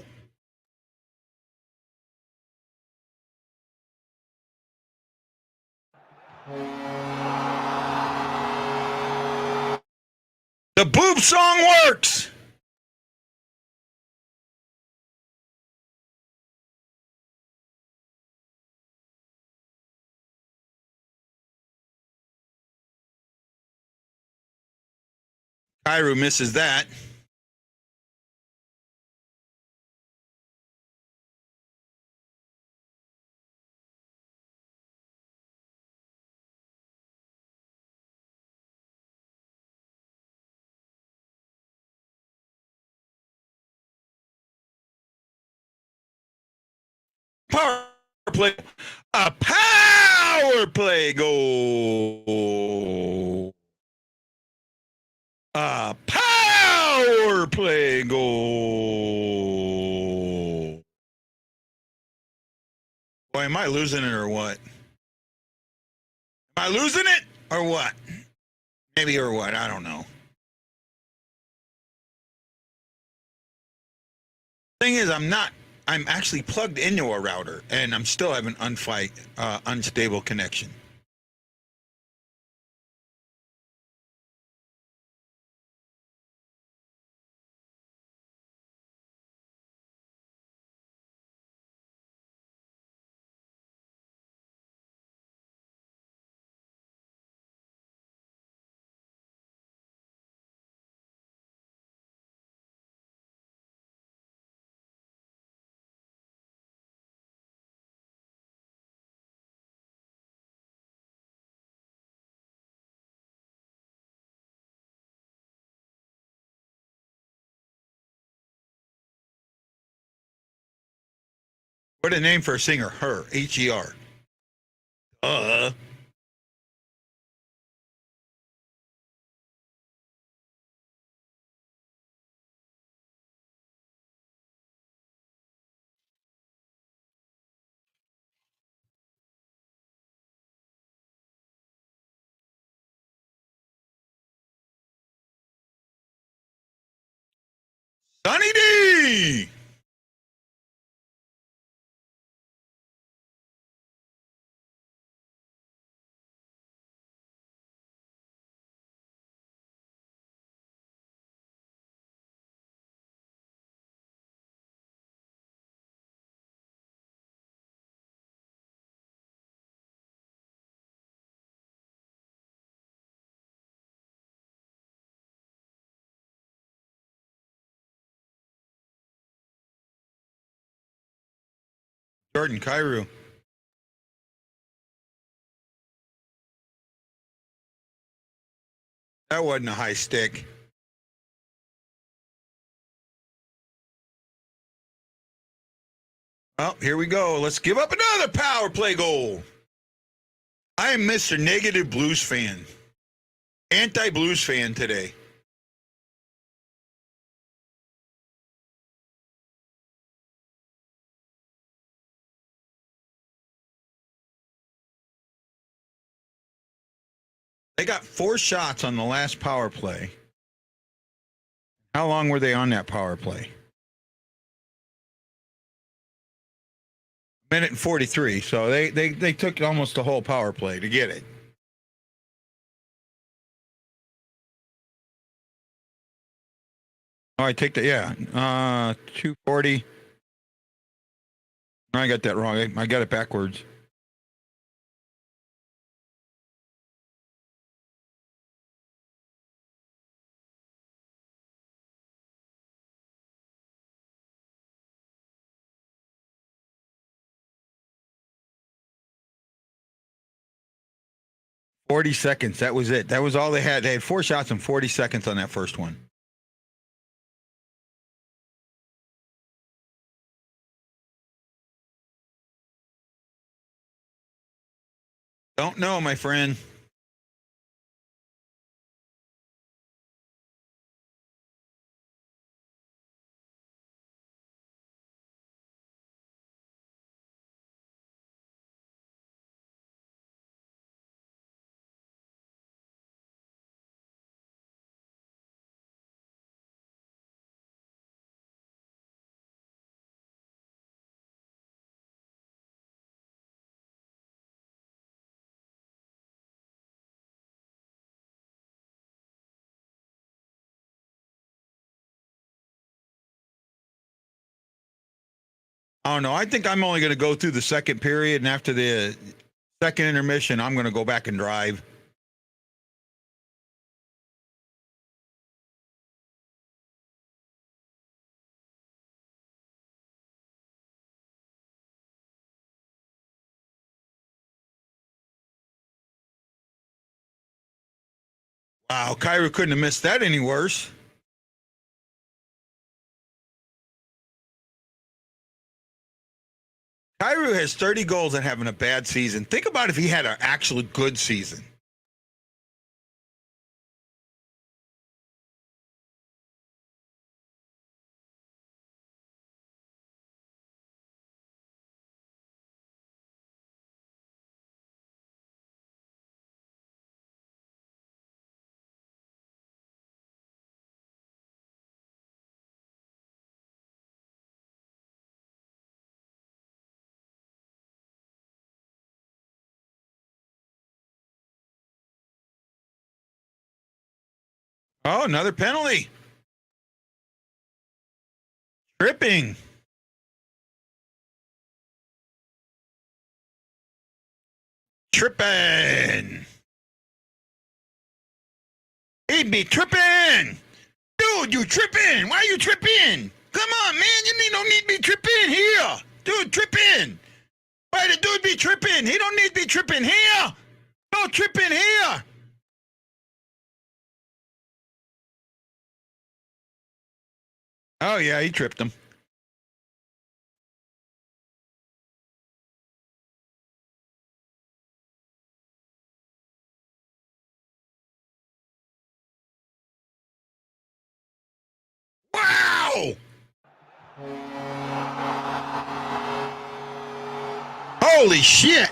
The boob song works. Cairo misses that. Power play. A power play goal. A power play goal. Boy, am I losing it or what? Am I losing it or what? Maybe or what? I don't know. Thing is, I'm actually plugged into a router and I'm still having unstable connection. What a name for a singer, Her, H-E-R. Sonny D! Jordan Cairo. That wasn't a high stick. Oh, here we go. Let's give up another power play goal. I am Mr. Negative Blues fan. Anti-Blues fan today. They got 4 shots on the last power play. How long were they on that power play? Minute and 43. So they took almost the whole power play to get it. Oh, I take that. Yeah. 240. I got that wrong. I got it backwards. $40 seconds. That was it. That was all they had. They had 4 shots and 40 seconds on that first one. Don't know, my friend. Oh no, I think I'm only going to go through the second period, and after the second intermission, I'm going to go back and drive. Wow, Cairo couldn't have missed that any worse. Cairo has 30 goals and having a bad season. Think about if he had an actually good season. Oh, another penalty. Tripping. Tripping. He'd be tripping. Dude, you tripping. Why are you tripping? Come on, man. Don't need to be tripping here. Dude, tripping. Why the dude be tripping? He don't need to be tripping here. No tripping here. Oh, yeah, he tripped him. Wow! Holy shit!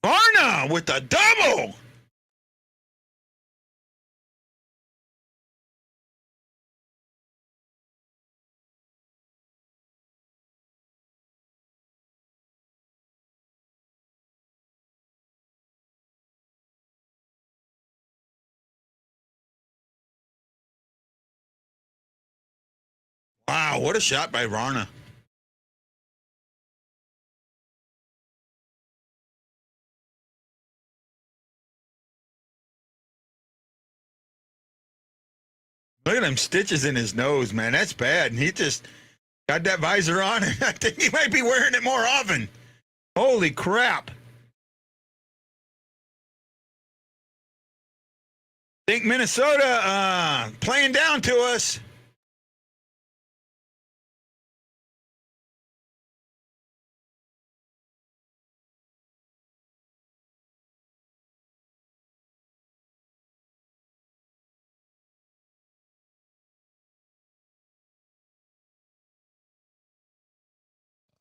Varna with a double! Wow, what a shot by Varna. Look at them stitches in his nose, man. That's bad. And he just got that visor on, and I think he might be wearing it more often. Holy crap. Think Minnesota playing down to us.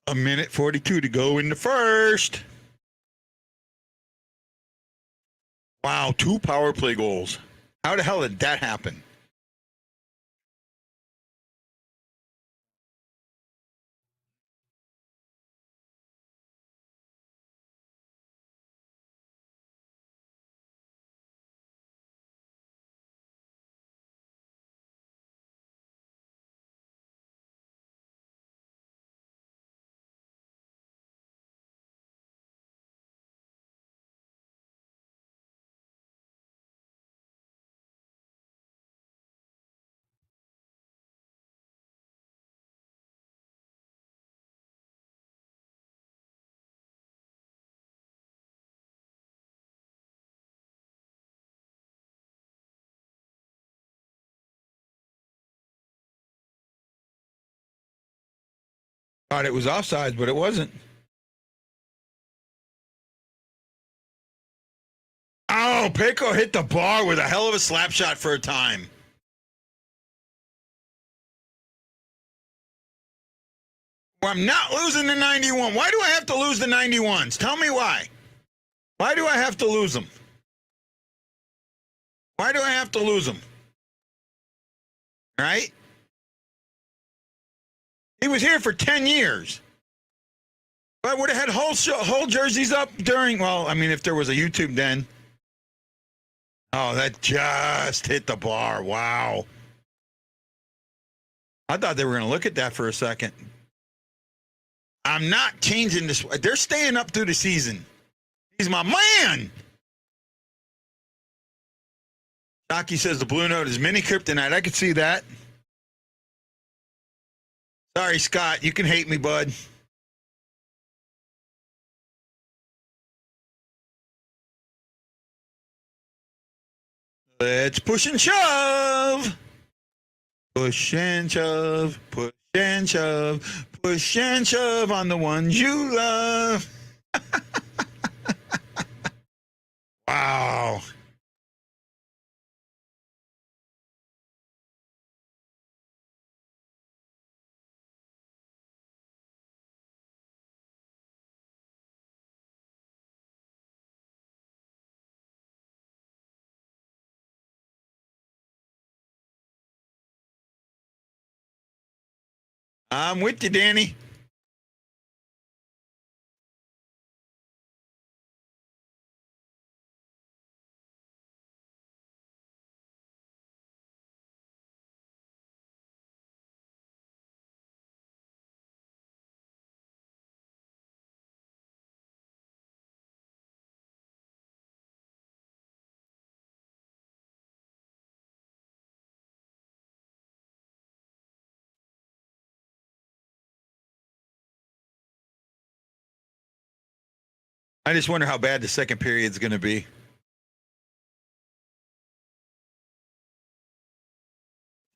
A minute 42 to go in the first. Wow, 2 power play goals. How the hell did that happen? Thought it was offsides, but it wasn't. Oh, Pico hit the bar with a hell of a slap shot for a time. Well, I'm not losing the 91. Why do I have to lose the 91s? Tell me why. Why do I have to lose them? Why do I have to lose them? Right? He was here for 10 years. I would have had whole jerseys up during, well, I mean, if there was a YouTube then. Oh, that just hit the bar. Wow. I thought they were going to look at that for a second. I'm not changing this. They're staying up through the season. He's my man. Docky says the Blue Note is mini kryptonite. I could see that. Sorry, Scott. You can hate me, bud. Let's push and shove. Push and shove. Push and shove. Push and shove on the ones you love. Wow. I'm with you, Danny. I just wonder how bad the second period's going to be.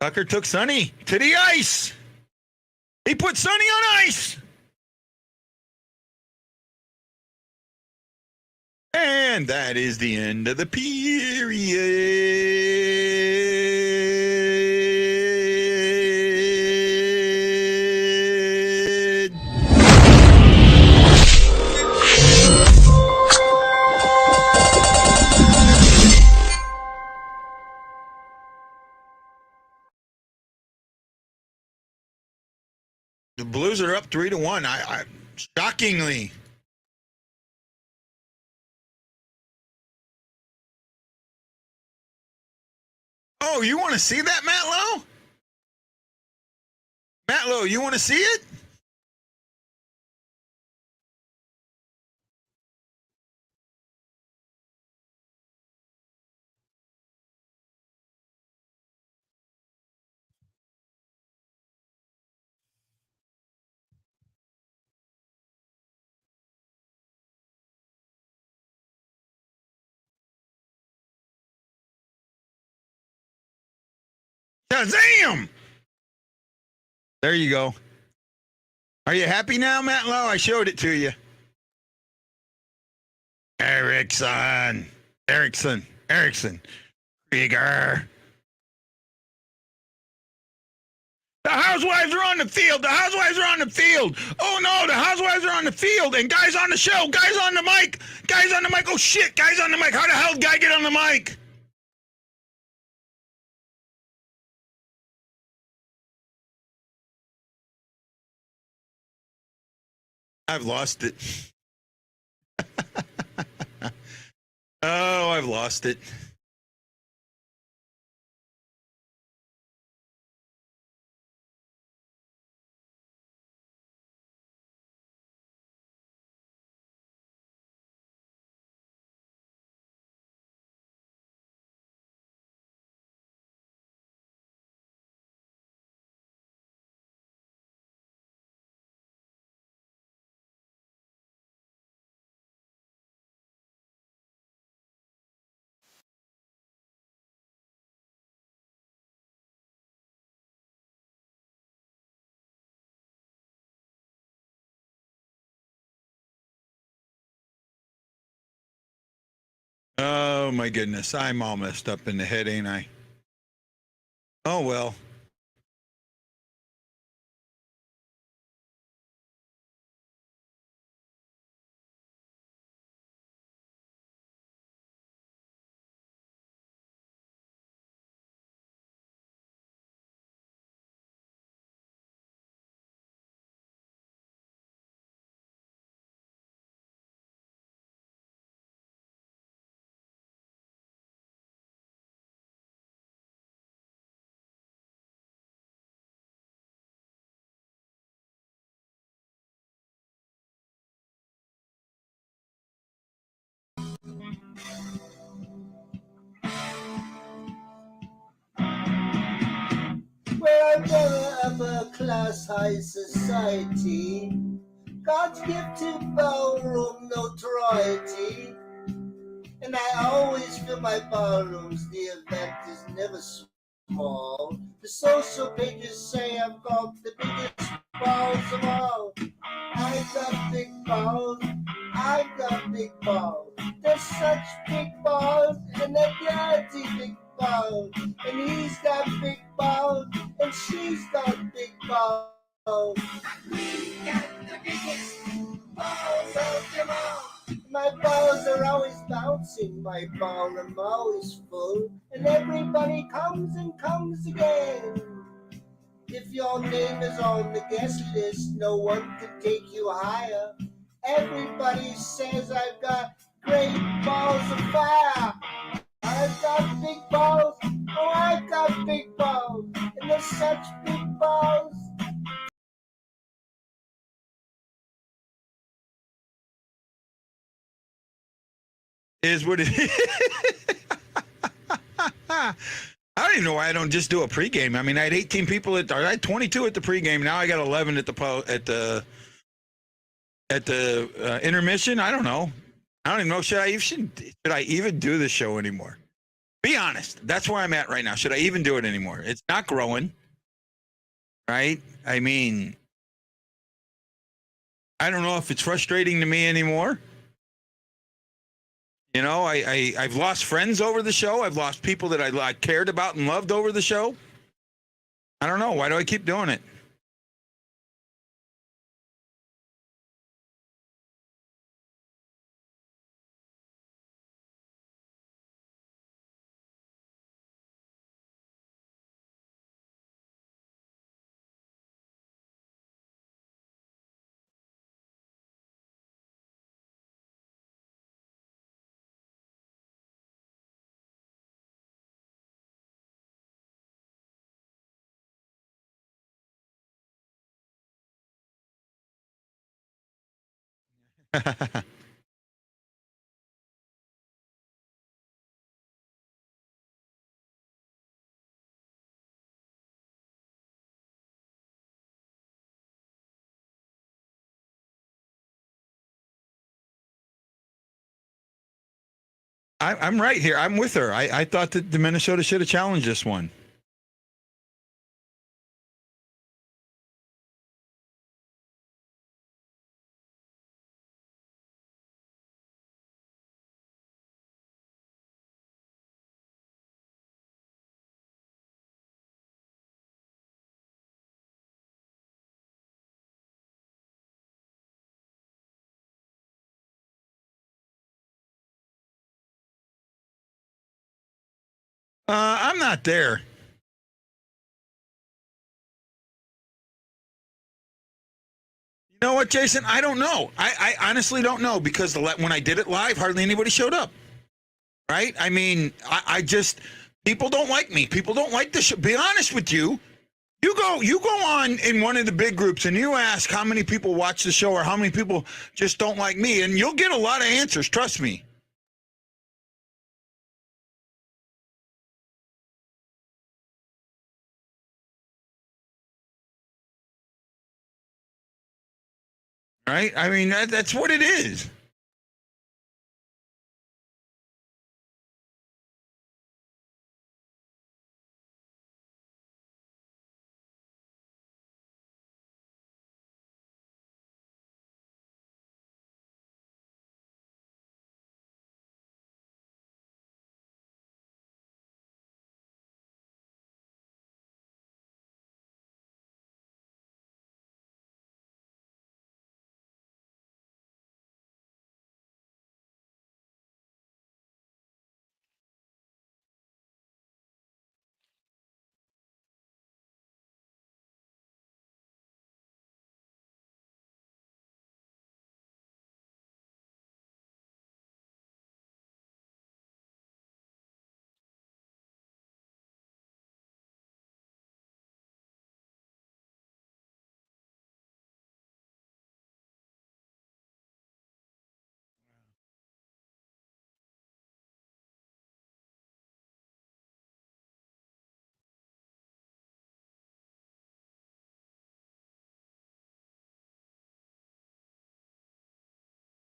Tucker took Sonny to the ice. He put Sonny on ice. And that is the end of the period. The Blues are up 3-1. I shockingly. Oh, you want to see that, Matt Lowe? Matt Lowe, you want to see it? Shazam! There you go. Are you happy now, Matt Lowe? I showed it to you. Erickson. Krieger. The Housewives are on the field. The Housewives are on the field. Oh, no, the Housewives are on the field. And guys on the show. Guys on the mic. Guys on the mic. Oh, shit, guys on the mic. How the hell did guy get on the mic? I've lost it. Oh, I've lost it. Oh, my goodness. I'm all messed up in the head, ain't I? Oh, well. We're a better upper class high society. God's gift to ballroom notoriety. And I always fill my ballrooms, the event is never small. The social pages say I've got the biggest balls of all. I've got big balls, I've got big balls. They're such big balls, and they're dirty big balls. And he's got big balls, and she's got big balls. We got the biggest balls of them all. My balls are always bouncing, my ballroom always full, and everybody comes and comes again. If your name is on the guest list, no one could take you higher. Everybody says I've got great balls of fire. I've got big balls, oh I've got big balls, and they're such big balls. Is what it is. I don't even know why I don't just do a pregame. I mean, I had 18 people I had 22 at the pregame. Now I got 11 at the intermission. I don't know. I don't even know. Should I even do the show anymore? Be honest. That's where I'm at right now. Should I even do it anymore? It's not growing, right? I mean, I don't know if it's frustrating to me anymore. You know, I've lost friends over the show. I've lost people that I cared about and loved over the show. I don't know. Why do I keep doing it? I'm right here. I'm with her. I thought that the Minnesota should have challenged this one. I'm not there. You know what, Jason? I don't know. I honestly don't know because when I did it live, hardly anybody showed up. Right? I mean, I just people don't like me. People don't like the show. Be honest with you. You go on in one of the big groups and you ask how many people watch the show or how many people just don't like me, and you'll get a lot of answers. Trust me. Right? I mean, that's what it is.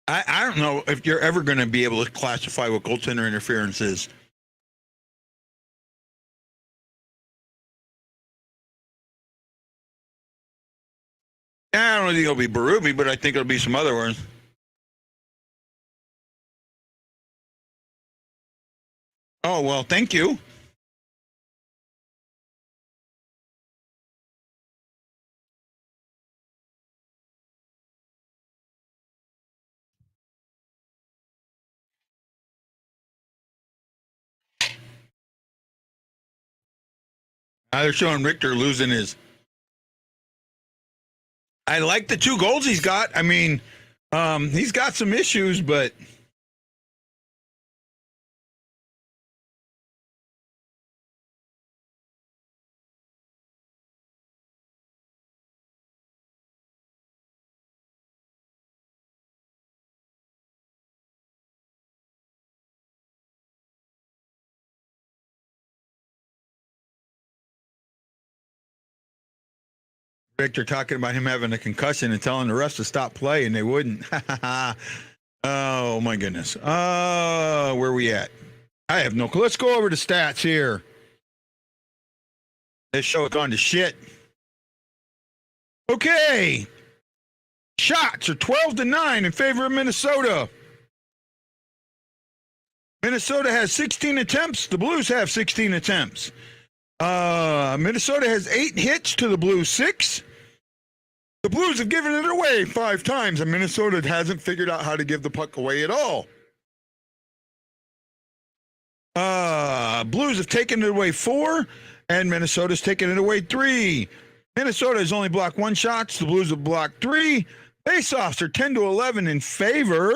I don't know if you're ever going to be able to classify what goaltender interference is. I don't think it'll be Berube, but I think it'll be some other words. Oh, well, thank you. They're showing Richter losing his. I like the 2 goals he's got. I mean, he's got some issues, but Richter talking about him having a concussion and telling the rest to stop play, and they wouldn't. Oh, my goodness. Where are we at? I have no clue. Let's go over the stats here. This show has gone to shit. Okay. Shots are 12-9 in favor of Minnesota. Minnesota has 16 attempts. The Blues have 16 attempts. Minnesota has 8 hits to the Blues 6. The Blues have given it away 5 times, and Minnesota hasn't figured out how to give the puck away at all. Blues have taken it away 4, and Minnesota's taken it away 3. Minnesota has only blocked 1 shots. The Blues have blocked 3. Faceoffs are 10-11 in favor,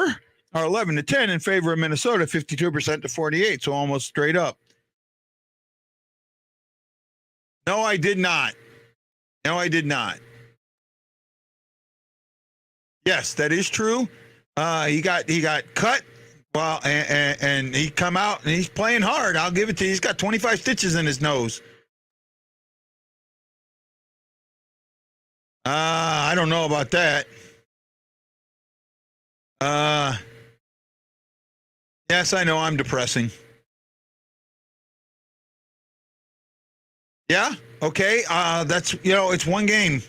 or 11-10 in favor of Minnesota, 52% to 48, so almost straight up. No, I did not. No, I did not. Yes, that is true. He got cut. Well, and he come out and he's playing hard. I'll give it to you. He's got 25 stitches in his nose. I don't know about that. Yes, I know I'm depressing. Yeah. Okay. That's it's one game.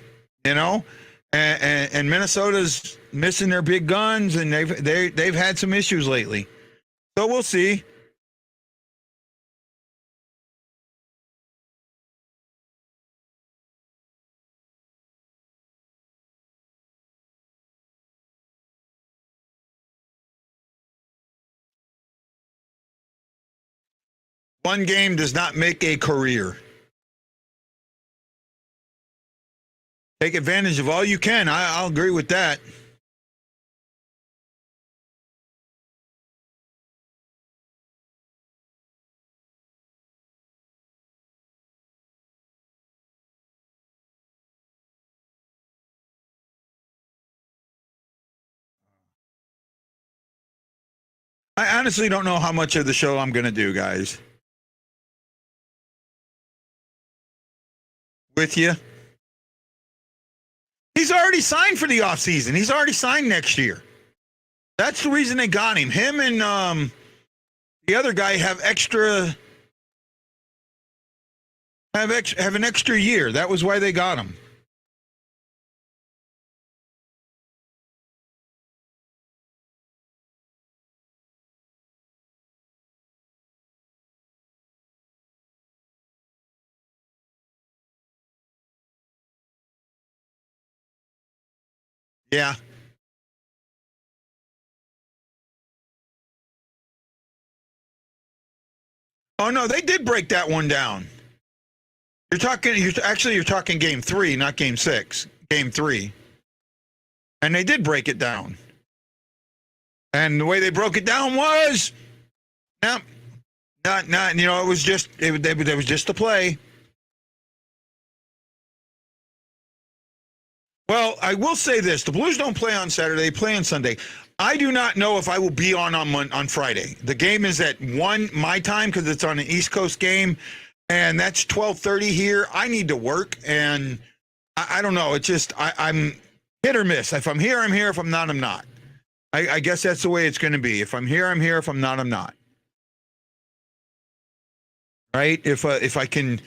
And Minnesota's missing their big guns, and they've had some issues lately. So we'll see. one game does not make a career. Take advantage of all you can. I'll agree with that. I honestly don't know how much of the show I'm going to do, guys. With you. He's already signed for the offseason. He's already signed next year. That's the reason they got him. Him and the other guy have an extra year. That was why they got him. Yeah. Oh no, they did break that one down. You're talking game 3, not game 6. Game 3. And they did break it down. And the way they broke it down was, no, not it was just it was just a play. Well, I will say this: the Blues don't play on Saturday; they play on Sunday. I do not know if I will be on Friday. The game is at 1 my time because it's on an East Coast game, and that's 12:30 here. I need to work, and I don't know. It's just I'm hit or miss. If I'm here, I'm here. If I'm not, I'm not. I guess that's the way it's going to be. If I'm here, I'm here. If I'm not, I'm not. Right? If I can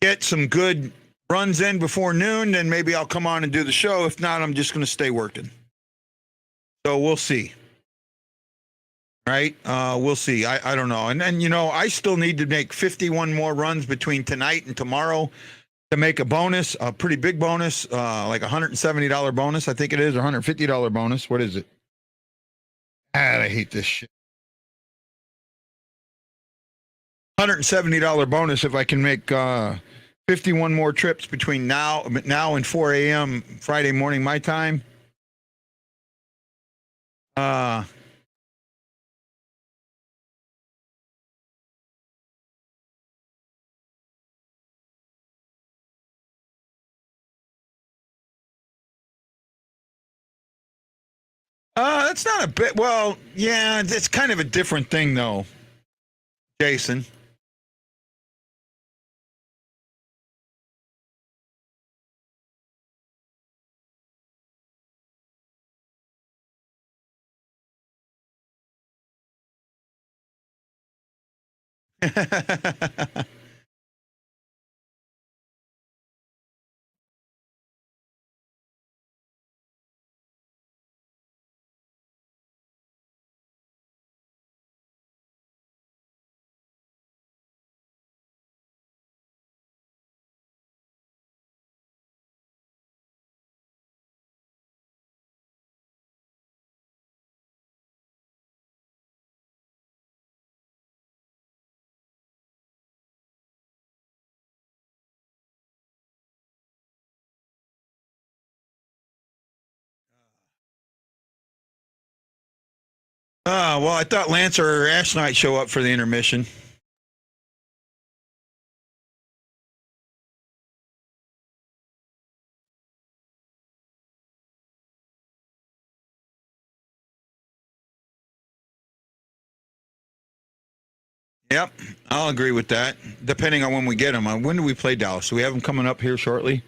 get some good runs in before noon, then maybe I'll come on and do the show. If not, I'm just going to stay working. So we'll see. Right? We'll see. I don't know. And then, I still need to make 51 more runs between tonight and tomorrow to make a bonus, a pretty big bonus, like a $170 bonus, I think it is, or $150 bonus. What is it? I hate this shit. $170 bonus if I can make 51 more trips between now and 4 a.m. Friday morning my time. That's not a bit. Well, yeah, it's kind of a different thing, though, Jason. Well, I thought Lance or Ash might show up for the intermission. Yep, I'll agree with that, depending on when we get them. When do we play Dallas? Do we have them coming up here shortly?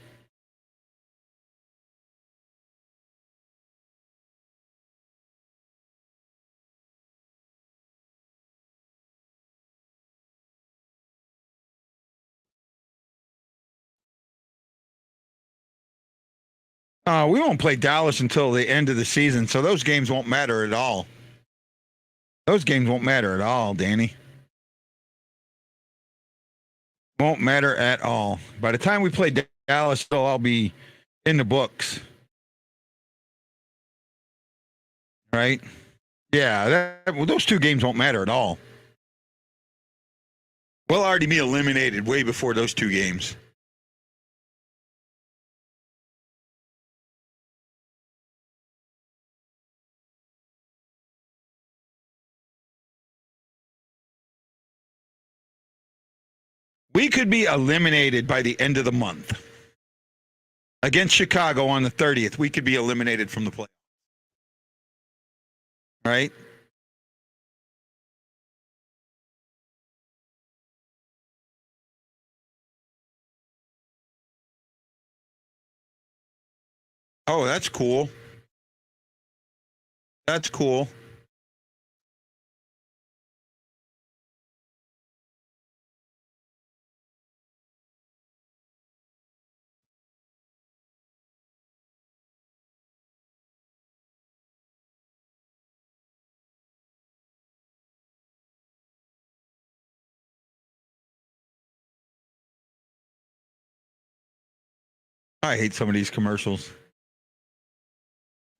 We won't play Dallas until the end of the season, so those games won't matter at all. Those games won't matter at all, Danny. Won't matter at all. By the time we play Dallas, they'll all be in the books. Right? Yeah, those two games won't matter at all. We'll already be eliminated way before those 2 games. We could be eliminated by the end of the month. Against Chicago on the 30th, we could be eliminated from the play. Right? Oh, that's cool. That's cool. I hate some of these commercials.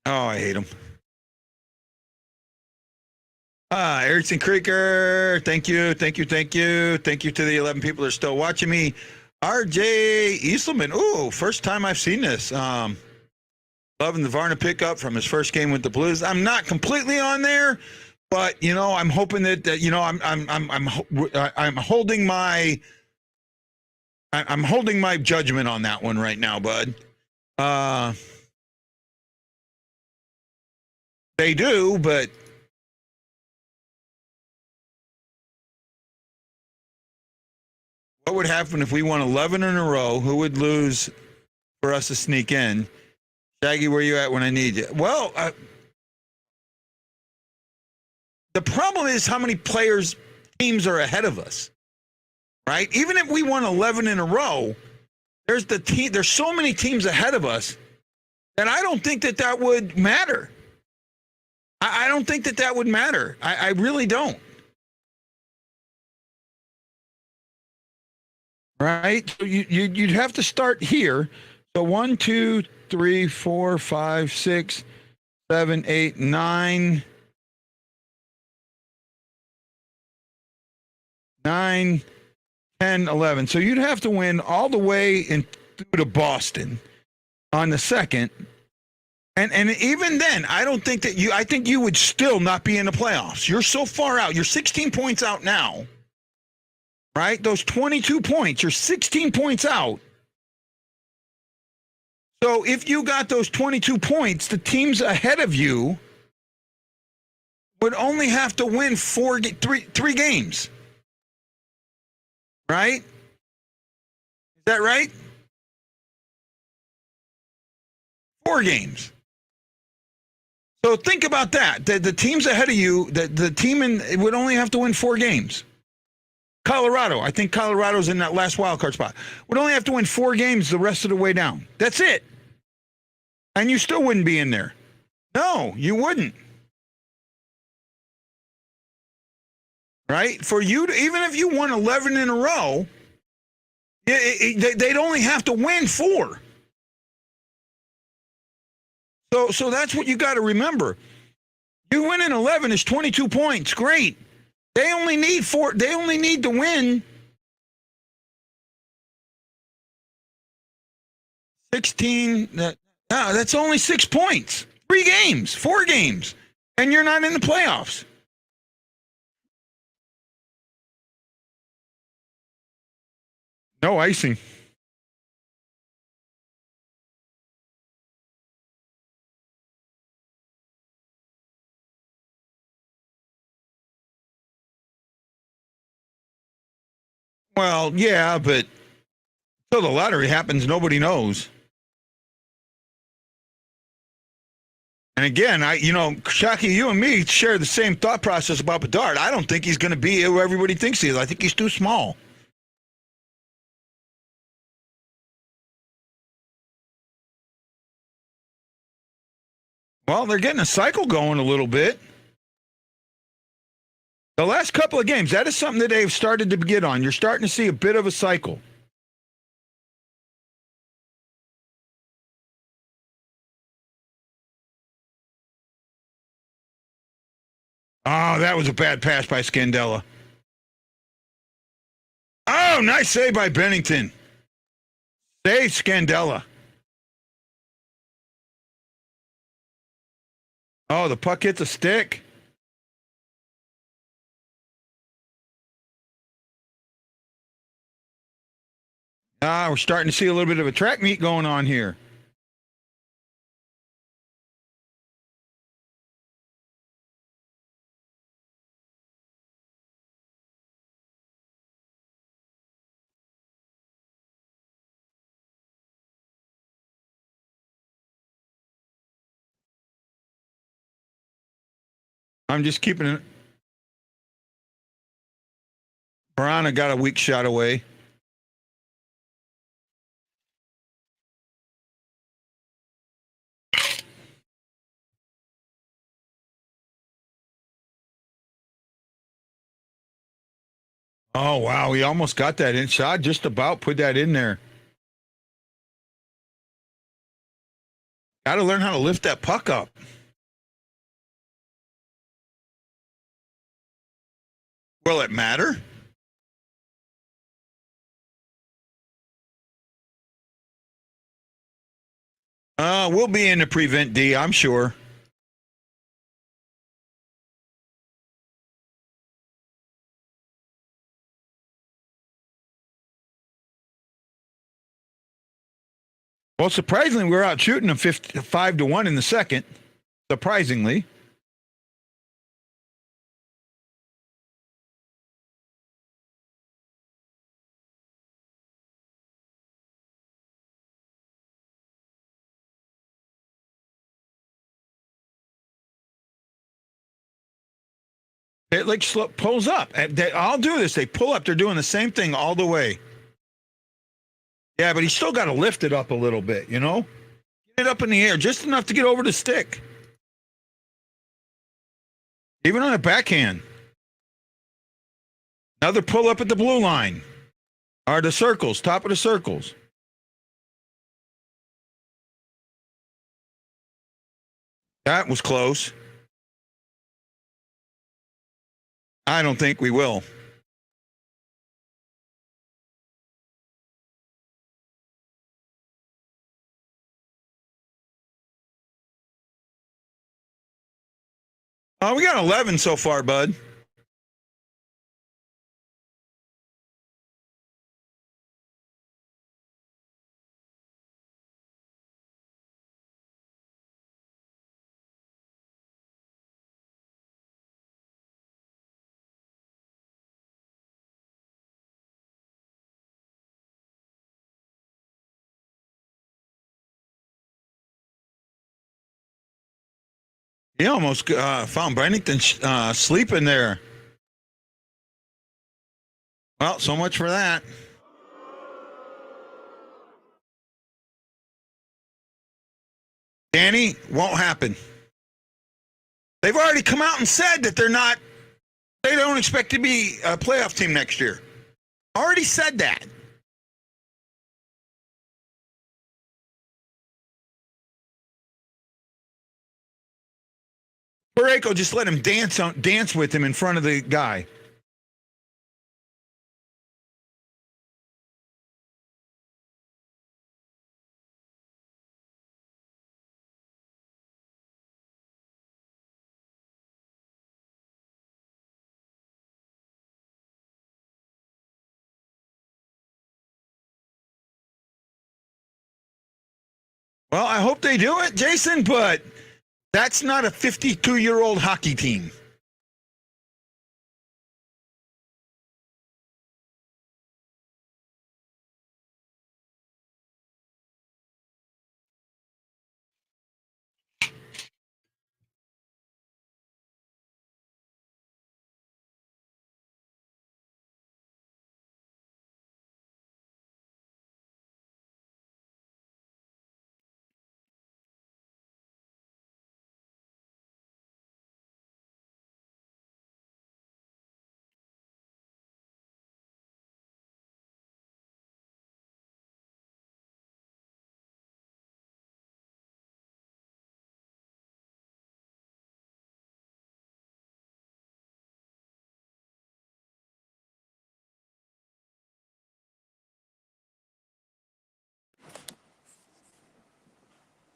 Oh, I hate them. Erickson Creeker, thank you. Thank you to the 11 people that are still watching me. RJ Easelman, first time I've seen this. Loving the Varna pickup from his first game with the Blues. I'm not completely on there, but I'm hoping that I'm holding my judgment on that one right now, bud. They do, but what would happen if we won 11 in a row? Who would lose for us to sneak in? Shaggy, where you at when I need you? Well, the problem is how many teams are ahead of us, right? Even if we won 11 in a row, there's so many teams ahead of us that I don't think that would matter. I don't think that would matter. I really don't. Right? So you'd have to start here. So 1, 2, 3, 4, 5, 6, 7, 8, 9. 9, 10, 11. So you'd have to win all the way through to Boston on the 2nd. And even then, I think you would still not be in the playoffs. You're so far out. You're 16 points out now. Right? Those 22 points, you're 16 points out. So if you got those 22 points, the teams ahead of you would only have to win three games. Right? Is that right? 4 games. So think about that. The teams ahead of you, the team would only have to win 4 games. Colorado, I think Colorado's in that last wild card spot. Would only have to win 4 games the rest of the way down. That's it. And you still wouldn't be in there. No, you wouldn't. Right? For you to, even if you won 11 in a row, they'd only have to win 4. So that's what you got to remember. You win in 11 is 22 points. Great. They only need 4. They only need to win 16. That's only 6 points. 3 games, 4 games, and you're not in the playoffs. No icing. Well, yeah, but until the lottery happens, nobody knows. And again, Shockey, you and me share the same thought process about Bedard. I don't think he's going to be who everybody thinks he is. I think he's too small. Well, they're getting a cycle going a little bit. The last couple of games, that is something that they've started to get on. You're starting to see a bit of a cycle. Oh, that was a bad pass by Scandella. Oh, nice save by Bennington. Save Scandella. Oh, the puck hits a stick. We're starting to see a little bit of a track meet going on here. I'm just keeping it. Piranha got a weak shot away. Oh, wow. He almost got that in shot. Just about put that in there. Got to learn how to lift that puck up. Will it matter? We'll be in the prevent D, I'm sure. Well, surprisingly, we're out shooting them 5-1 in the second. Surprisingly. It like pulls up. I'll do this. They pull up. They're doing the same thing all the way. Yeah, but he's still got to lift it up a little bit, you know? Get it up in the air, just enough to get over the stick. Even on a backhand. Another pull up at the blue line. Or the circles, top of the circles. That was close. I don't think we will. Oh, we got 11 so far, bud. He almost found Bennington sleeping there. Well, so much for that. Danny, won't happen. They've already come out and said that they don't expect to be a playoff team next year. Already said that. Borrego just let him dance with him in front of the guy. Well, I hope they do it, Jason, but that's not a 52-year-old hockey team.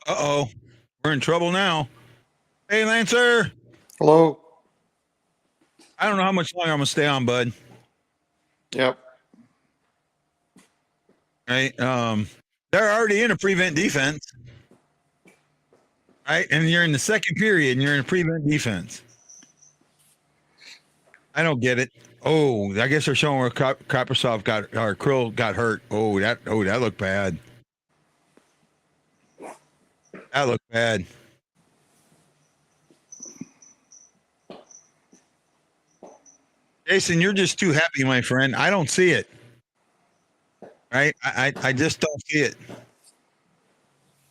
Uh-oh. We're in trouble now. Hey, Lancer. Hello. I don't know how much longer I'm going to stay on, bud. Yep. Right? They're already in a prevent defense. Right? And you're in the second period and you're in a prevent defense. I don't get it. Oh, I guess they're showing where Krill got hurt. Oh, that looked bad. That looked bad. Jason, you're just too happy, my friend. I don't see it. Right? I just don't see it.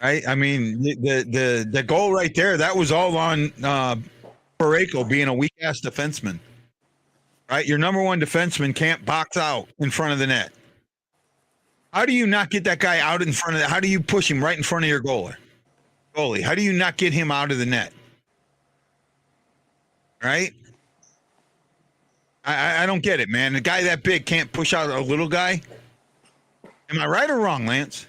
Right? I mean, the goal right there, that was all on Parayko being a weak ass defenseman. Right? Your number one defenseman can't box out in front of the net. How do you not get that guy out in front of that? How do you push him right in front of your goalie? How do you not get him out of the net? Right? I don't get it, man. A guy that big can't push out a little guy. Am I right or wrong, Lance?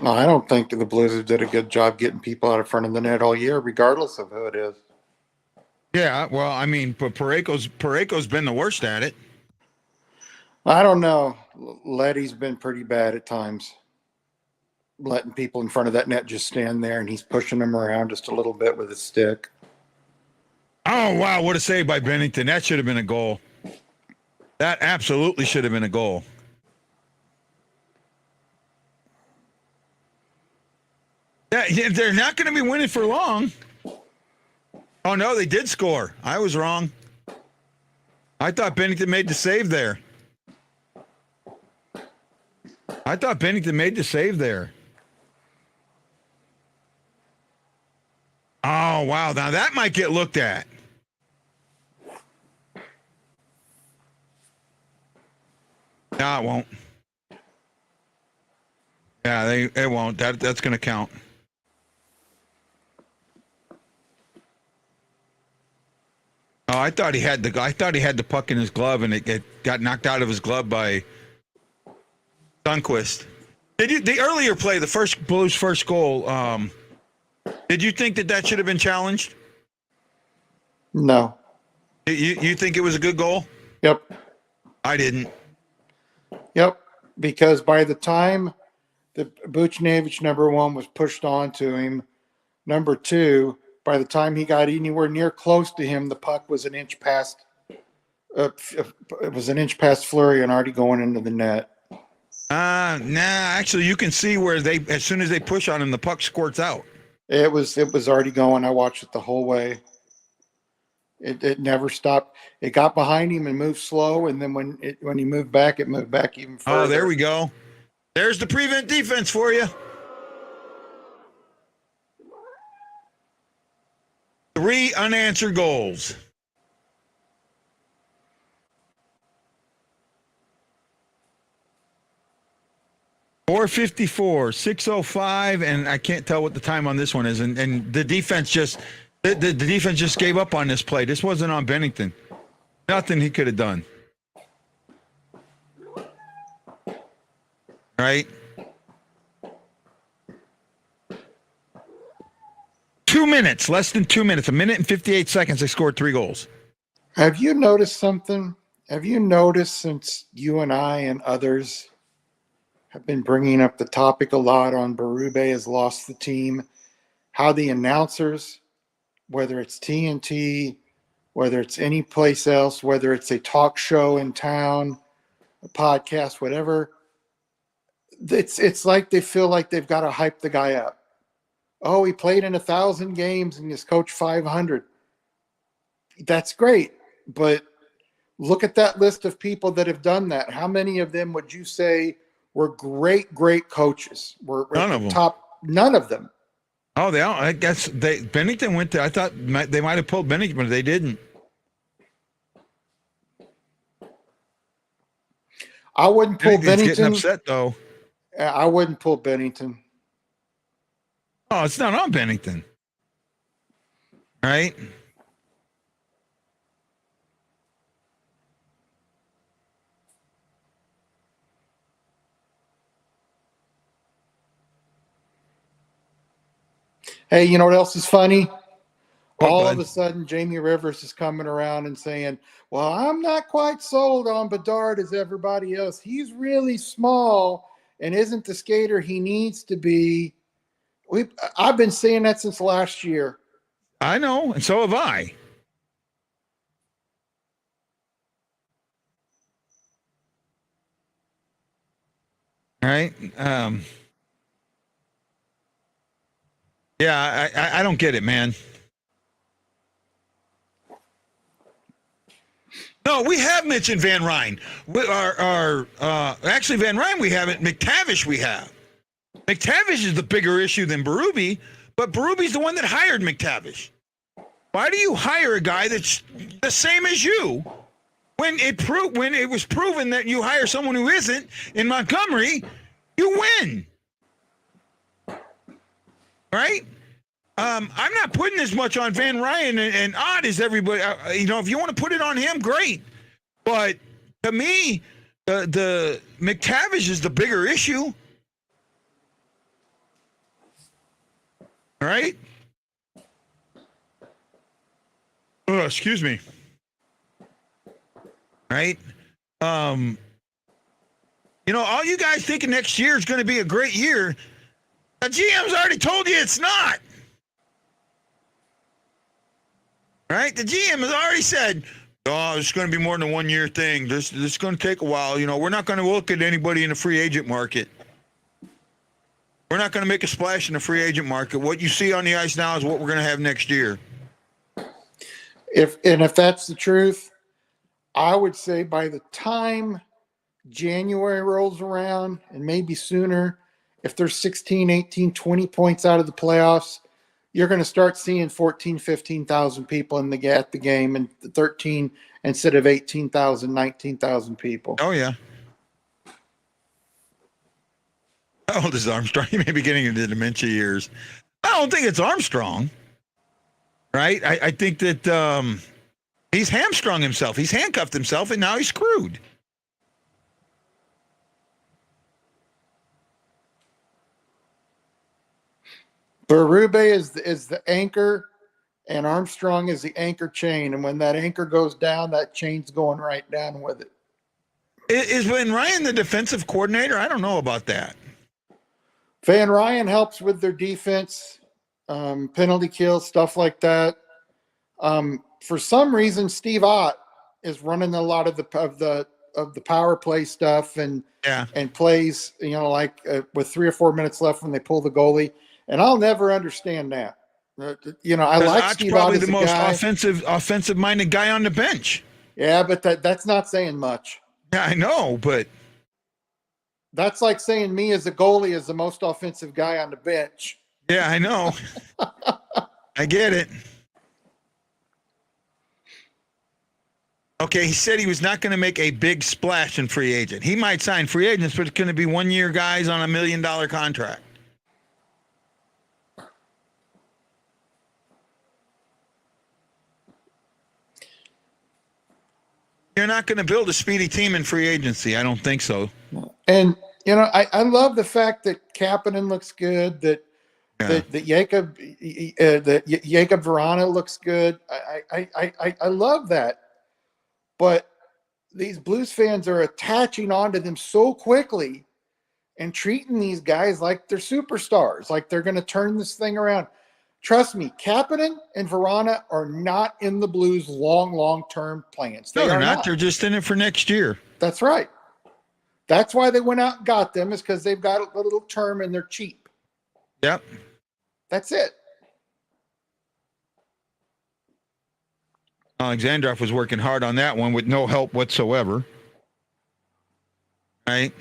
No, I don't think the Blues did a good job getting people out in front of the net all year, regardless of who it is. Yeah, well, I mean, but Parayko's been the worst at it. I don't know. Letty's been pretty bad at times, letting people in front of that net just stand there, and he's pushing them around just a little bit with his stick. Oh, wow, what a save by Bennington. That should have been a goal. That absolutely should have been a goal. They're not going to be winning for long. Oh, no, they did score. I was wrong. I thought Bennington made the save there. Oh, wow. Now that might get looked at. No, it won't. Yeah, it won't. That's going to count. Oh, I thought he had the puck in his glove, and it got knocked out of his glove by Sundqvist. The earlier play, the Blues' first goal? Did you think that should have been challenged? No. You think it was a good goal? Yep. I didn't. Yep. Because by the time the Buchnevich number one was pushed onto him, number two, by the time he got anywhere near close to him, the puck was an inch past. It was an inch past Fleury and already going into the net. Nah. Actually, you can see where as soon as they push on him, the puck squirts out. It was already going. I watched it the whole way. It never stopped. It got behind him and moved slow, and then when he moved back, it moved back even further. Oh, there we go. There's the prevent defense for you. 3 unanswered goals. .454, 6:05, and I can't tell what the time on this one is. And the defense just the defense just gave up on this play. This wasn't on Bennington. Nothing he could have done. Right? 2 minutes, less than 2 minutes, 1 minute and 58 seconds, they scored 3 goals. Have you noticed something? Have you noticed since you and I and others have been bringing up the topic a lot on Berube has lost the team, how the announcers, whether it's TNT, whether it's any place else, whether it's a talk show in town, a podcast, whatever, it's like they feel like they've got to hype the guy up. Oh, he played in 1,000 games and he's coached 500. That's great, but look at that list of people that have done that. How many of them would you say were great coaches? Were none of them. None of them. Oh, I guess Bennington went there. I thought they might have pulled Bennington, but they didn't. I wouldn't pull Bennington. Getting upset though. I wouldn't pull Bennington. Oh, it's not on Bennington, right? Hey, you know what else is funny? What, All bud? of a sudden, Jamie Rivers is coming around and saying, well, I'm not quite sold on Bedard as everybody else. He's really small and isn't the skater he needs to be. I've been saying that since last year. I know, and so have I. Right? Yeah, I don't get it, man. No, we have mentioned Van Ryn. Actually, Van Ryn we haven't. McTavish we have. McTavish is the bigger issue than Berube, but Berube's the one that hired McTavish. Why do you hire a guy that's the same as you when it was proven that you hire someone who isn't in Montgomery, you win? Right? I'm not putting as much on Van Ryn and Ott as everybody. If you want to put it on him, great. But to me, the McTavish is the bigger issue. Right? Oh, excuse me. Right? All you guys thinking next year is going to be a great year. The GM's already told you it's not. Right? The GM has already said, oh, it's going to be more than a 1 year thing. This is going to take a while. We're not going to look at anybody in the free agent market. We're not going to make a splash in the free agent market. What you see on the ice now is what we're going to have next year. If that's the truth, I would say by the time January rolls around, and maybe sooner, if there's 16, 18, 20 points out of the playoffs, you're going to start seeing 14, 15,000 people at the game, and 13 instead of 18,000, 19,000 people. Oh, yeah. How old is Armstrong? He may be getting into dementia years. I don't think it's Armstrong, right? I think that he's hamstrung himself. He's handcuffed himself, and now he's screwed. Berube is the anchor, and Armstrong is the anchor chain. And when that anchor goes down, that chain's going right down with it. Is Van Ryn the defensive coordinator? I don't know about that. Van Ryn helps with their defense, penalty kills, stuff like that. For some reason, Steve Ott is running a lot of the power play stuff and plays, with 3 or 4 minutes left when they pull the goalie. And I'll never understand that. I like Steve Ott probably as the most offensive minded guy on the bench. Yeah, but that's not saying much. Yeah, I know, but that's like saying me as a goalie is the most offensive guy on the bench. Yeah, I know. I get it. Okay, he said he was not going to make a big splash in free agent. He might sign free agents, but it's going to be 1 year guys on $1 million contract. You're not going to build a speedy team in free agency. I don't think so. And I love the fact that Kapanen looks good. That Jacob Verana looks good. I love that. But these Blues fans are attaching onto them so quickly and treating these guys like they're superstars, like they're going to turn this thing around. Trust me, Kapanen and Verana are not in the Blues' long-term plans. No, they're not. They're just in it for next year. That's right. That's why they went out and got them, is because they've got a little term and they're cheap. Yep. That's it. Alexandrov was working hard on that one with no help whatsoever. Right?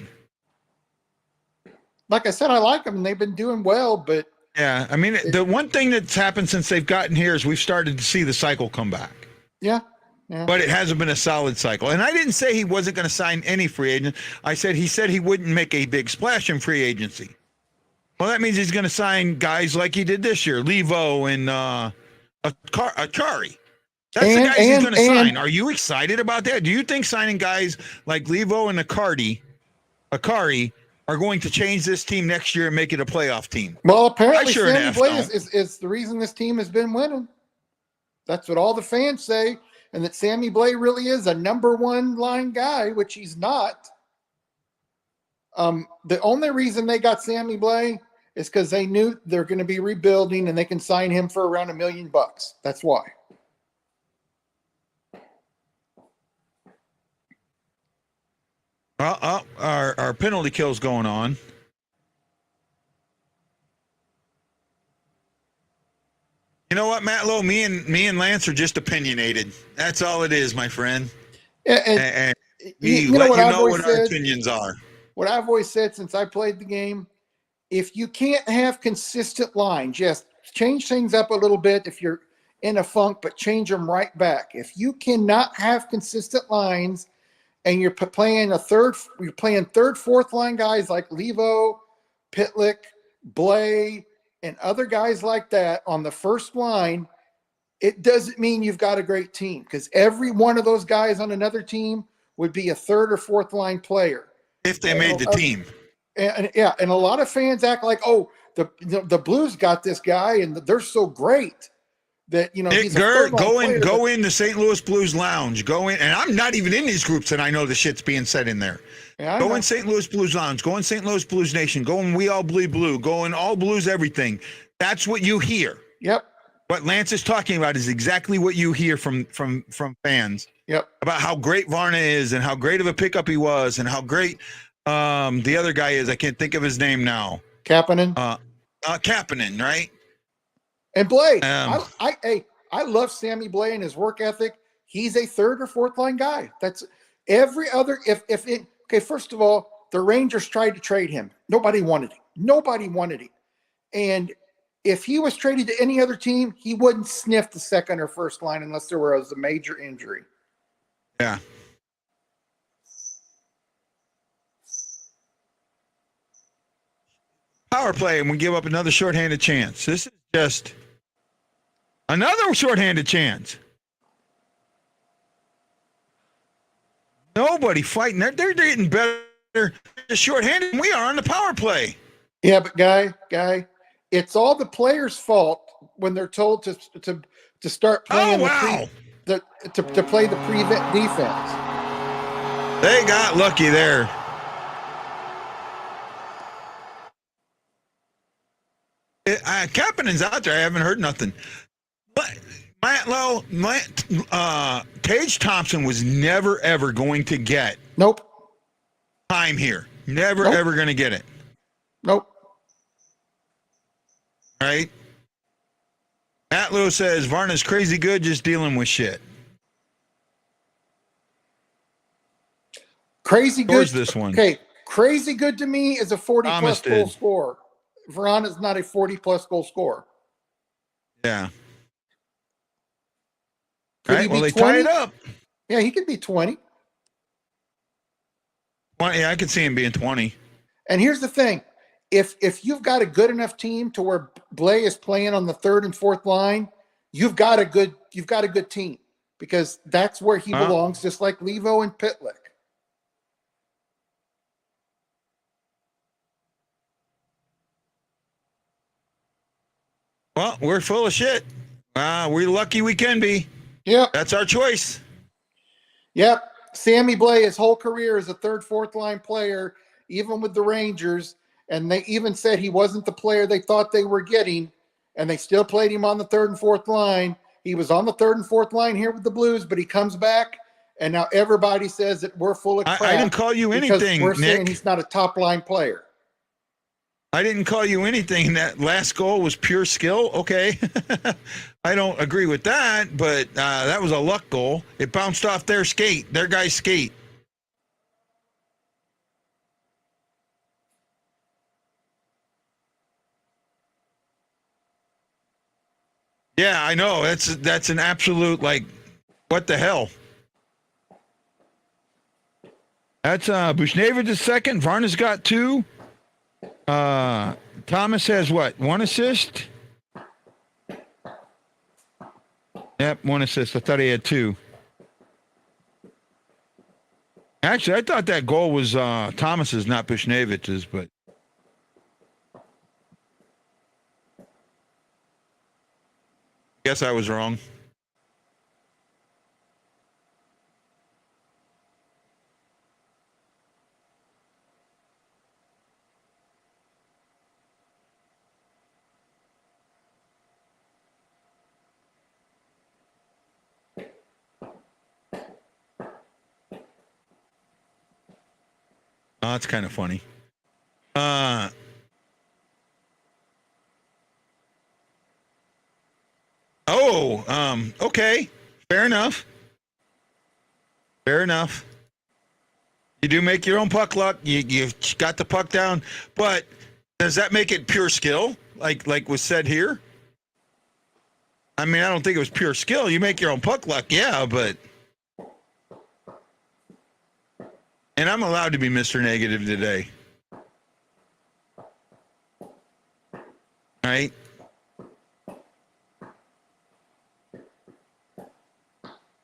Like I said, I like them, and they've been doing well, but... Yeah, I mean, the one thing that's happened since they've gotten here is we've started to see the cycle come back. Yeah. But it hasn't been a solid cycle. And I didn't say he wasn't going to sign any free agent. I said he said he wouldn't make a big splash in free agency. Well, that means he's going to sign guys like he did this year, Levo and Achari. That's the guys he's going to sign. Are you excited about that? Do you think signing guys like Levo and Akari are going to change this team next year and make it a playoff team. Well, apparently I sure Sammy enough Blay don't. is the reason this team has been winning. That's what all the fans say, and that Sammy Blay really is a number one line guy, which he's not. The only reason they got Sammy Blay is because they knew they're going to be rebuilding and they can sign him for around $1 million. That's why. Our penalty kill's going on. You know what, Matt Lowe? Me and Lance are just opinionated. That's all it is, my friend. And you know what I've always what our said? opinions are. What I've always said since I played the game, if you can't have consistent lines, just change things up a little bit if you're in a funk, but change them right back. If you cannot have consistent lines and you're playing third, fourth line guys like Levo, Pitlick, Blay, and other guys like that on the first line, it doesn't mean you've got a great team, because every one of those guys on another team would be a third or fourth line player. If they made the team. And a lot of fans act like, oh, the Blues got this guy and they're so great that, you know, Nick he's a Gert, third-line go in the St. Louis Blues Lounge. Go in, and I'm not even in these groups, and I know the shit's being said in there. Yeah, go in St. Louis Blues Lounge. Go in St. Louis Blues Nation. Go in We All Bleed Blue. Go in All Blues Everything. That's what you hear. Yep. What Lance is talking about is exactly what you hear from fans. Yep. About how great Varna is and how great of a pickup he was and how great the other guy is. I can't think of his name now. Kapanen. Kapanen, right? And Blay. I love Sammy Blay and his work ethic. He's a third or fourth line guy. That's every other. First of all, the Rangers tried to trade him. Nobody wanted him. And if he was traded to any other team, he wouldn't sniff the second or first line unless there was a major injury. Yeah. Power play, and we give up another shorthanded chance. This is just another shorthanded chance. Nobody fighting. They're getting better shorthanded than we are on the power play. Yeah, but guy, it's all the players' fault when they're told to start playing to play the prevent defense. They got lucky there. Kapanen's out there. I haven't heard nothing. But Matt Lowe, Tage Thompson was never, ever going to get time here. Never, ever going to get it. Nope. Right? Matt Lowe says Varna's crazy good, just dealing with shit. Crazy good. Where's this one? Okay, crazy good to me is a 40-plus goal scorer. Vrana's not a 40-plus goal scorer. Yeah. Could right, he well, be they 20? tie it up. Yeah, he could be 20. 20. Yeah, I could see him being 20. And here's the thing. If you've got a good enough team to where Blay is playing on the third and fourth line, you've got a good team, because that's where he belongs, just like Levo and Pitlick. Well, we're full of shit. We're lucky we can be. Yep. That's our choice. Yep. Sammy Blay, his whole career as a third, fourth line player, even with the Rangers, and they even said he wasn't the player they thought they were getting, and they still played him on the third and fourth line. He was on the third and fourth line here with the Blues, but he comes back, and now everybody says that we're full of crap. I didn't call you anything, we're Nick. saying he's not a top-line player. I didn't call you anything. That last goal was pure skill. Okay. I don't agree with that, but that was a luck goal. It bounced off their guy's skate. Yeah, I know. That's an absolute, like, what the hell? That's Bushnavid's second. Varna's got 2. Thomas has what? 1 assist? Yep, 1 assist. I thought he had 2. Actually, I thought that goal was Thomas's, not Bushnevich's, but guess I was wrong. Oh, that's kind of funny. Okay. Fair enough. Fair enough. You do make your own puck luck. You've got the puck down, but does that make it pure skill? Like was said here? I mean, I don't think it was pure skill. You make your own puck luck, yeah, but. And I'm allowed to be Mr. Negative today. Right?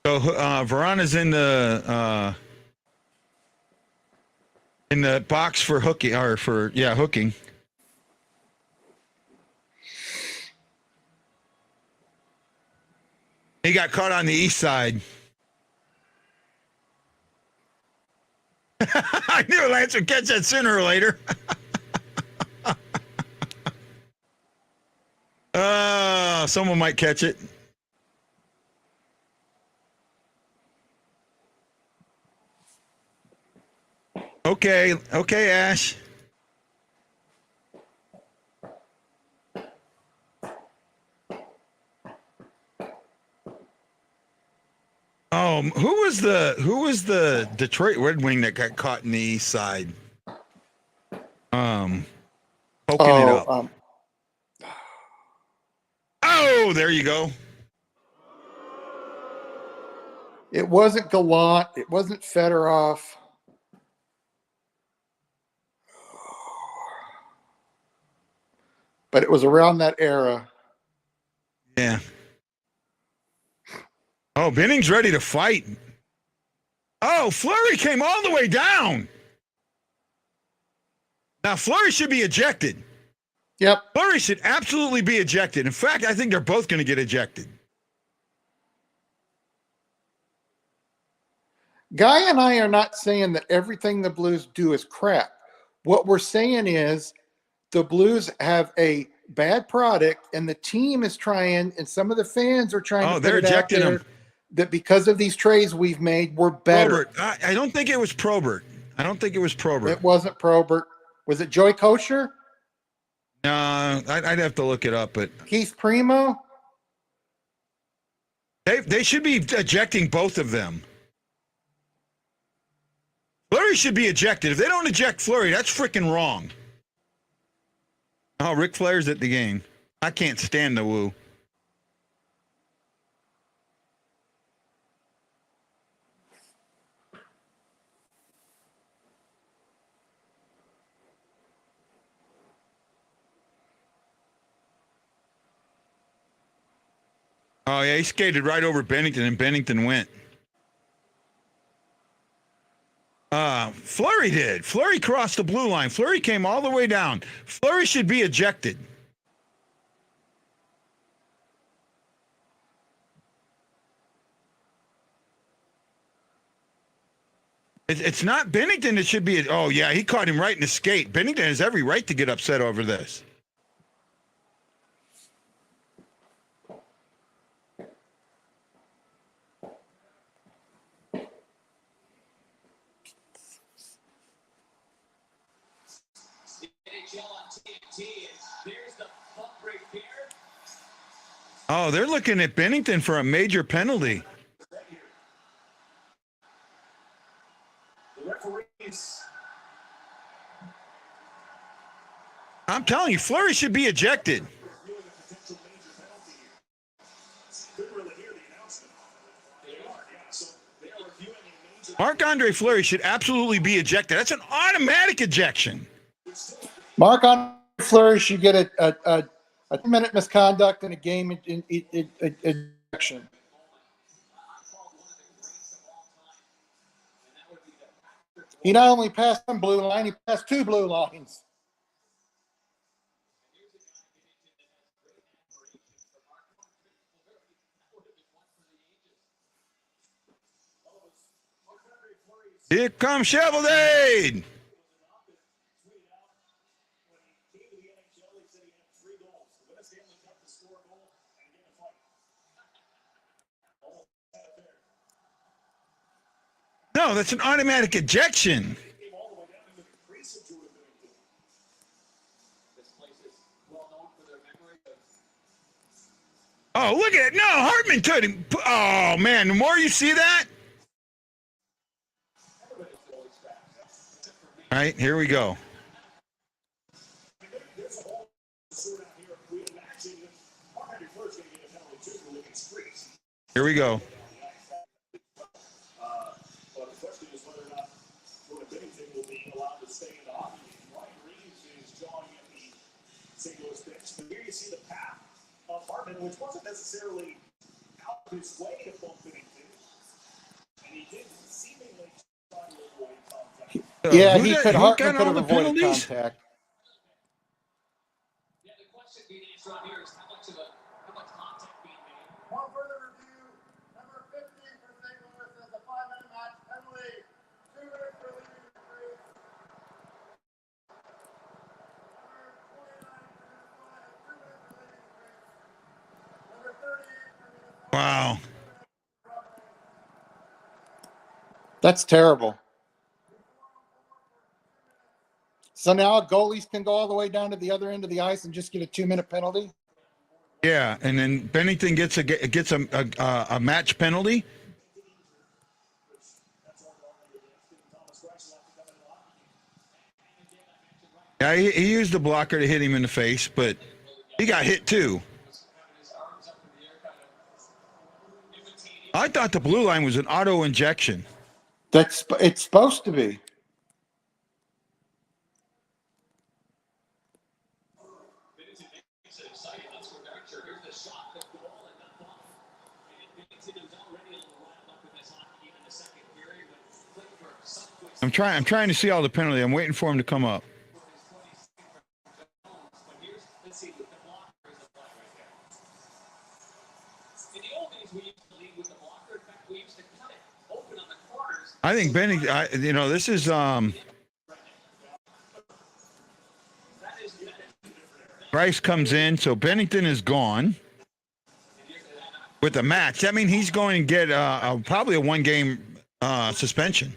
So Verana's in the box for hooking, hooking. He got caught on the east side. I knew Lance would catch that sooner or later. Someone might catch it. Okay, Ash. Oh, who was the Detroit Red Wing that got caught in the east side? Poking it up. Oh, there you go. It wasn't Gallant. It wasn't Fedorov. But it was around that era. Yeah. Oh, Benning's ready to fight. Oh, Fleury came all the way down. Now, Fleury should be ejected. Yep. Fleury should absolutely be ejected. In fact, I think they're both going to get ejected. Guy and I are not saying that everything the Blues do is crap. What we're saying is the Blues have a bad product, and the team is trying, and some of the fans are trying to they're put it out ejecting there him. That because of these trades we've made, we're better. Probert. I don't think it was Probert. It wasn't Probert. Was it Joey Kosher? No, I'd have to look it up, but Keith Primo? They should be ejecting both of them. Fleury should be ejected. If they don't eject Fleury, that's freaking wrong. Oh, Ric Flair's at the game. I can't stand the woo. Oh, yeah, he skated right over Bennington, and Bennington went. Fleury did. Fleury crossed the blue line. Fleury came all the way down. Fleury should be ejected. It's not Bennington that should be. Oh, yeah, he caught him right in the skate. Bennington has every right to get upset over this. Oh, they're looking at Bennington for a major penalty. I'm telling you, Fleury should be ejected. Marc-Andre Fleury should absolutely be ejected. That's an automatic ejection. Marc-Andre Fleury should get a 2-minute misconduct in a game ejection. He not only passed one blue line, he passed 2 blue lines. Here comes Cheveldae. No, that's an automatic ejection. Oh, look at it. No, Hartman took him. Oh, man, the more you see that. All right, here we go. Here we go. Here you see the path of Hartman, which wasn't necessarily out of his way to bump Bennington, and he did seemingly try to avoid contact. Yeah, got Hartman could all have the avoided penalties? contact. Yeah, the question being answered on here is how much contact being made. One further review, number 15 for St. Louis is a 5-minute match penalty. 2 minutes for leaving the crease. Number 29 for Minnesota, 2 minutes for leaving the crease. Number 38 for Minnesota. Wow. That's terrible. So now goalies can go all the way down to the other end of the ice and just get a 2-minute penalty? Yeah, and then Bennington gets a match penalty. Yeah, he used the blocker to hit him in the face, but he got hit too. I thought the blue line was an auto injection. It's supposed to be. I'm trying to see all the penalty. I'm waiting for him to come up. I think this is Bryce comes in, so Bennington is gone with a match. That means he's going to get probably a 1-game suspension.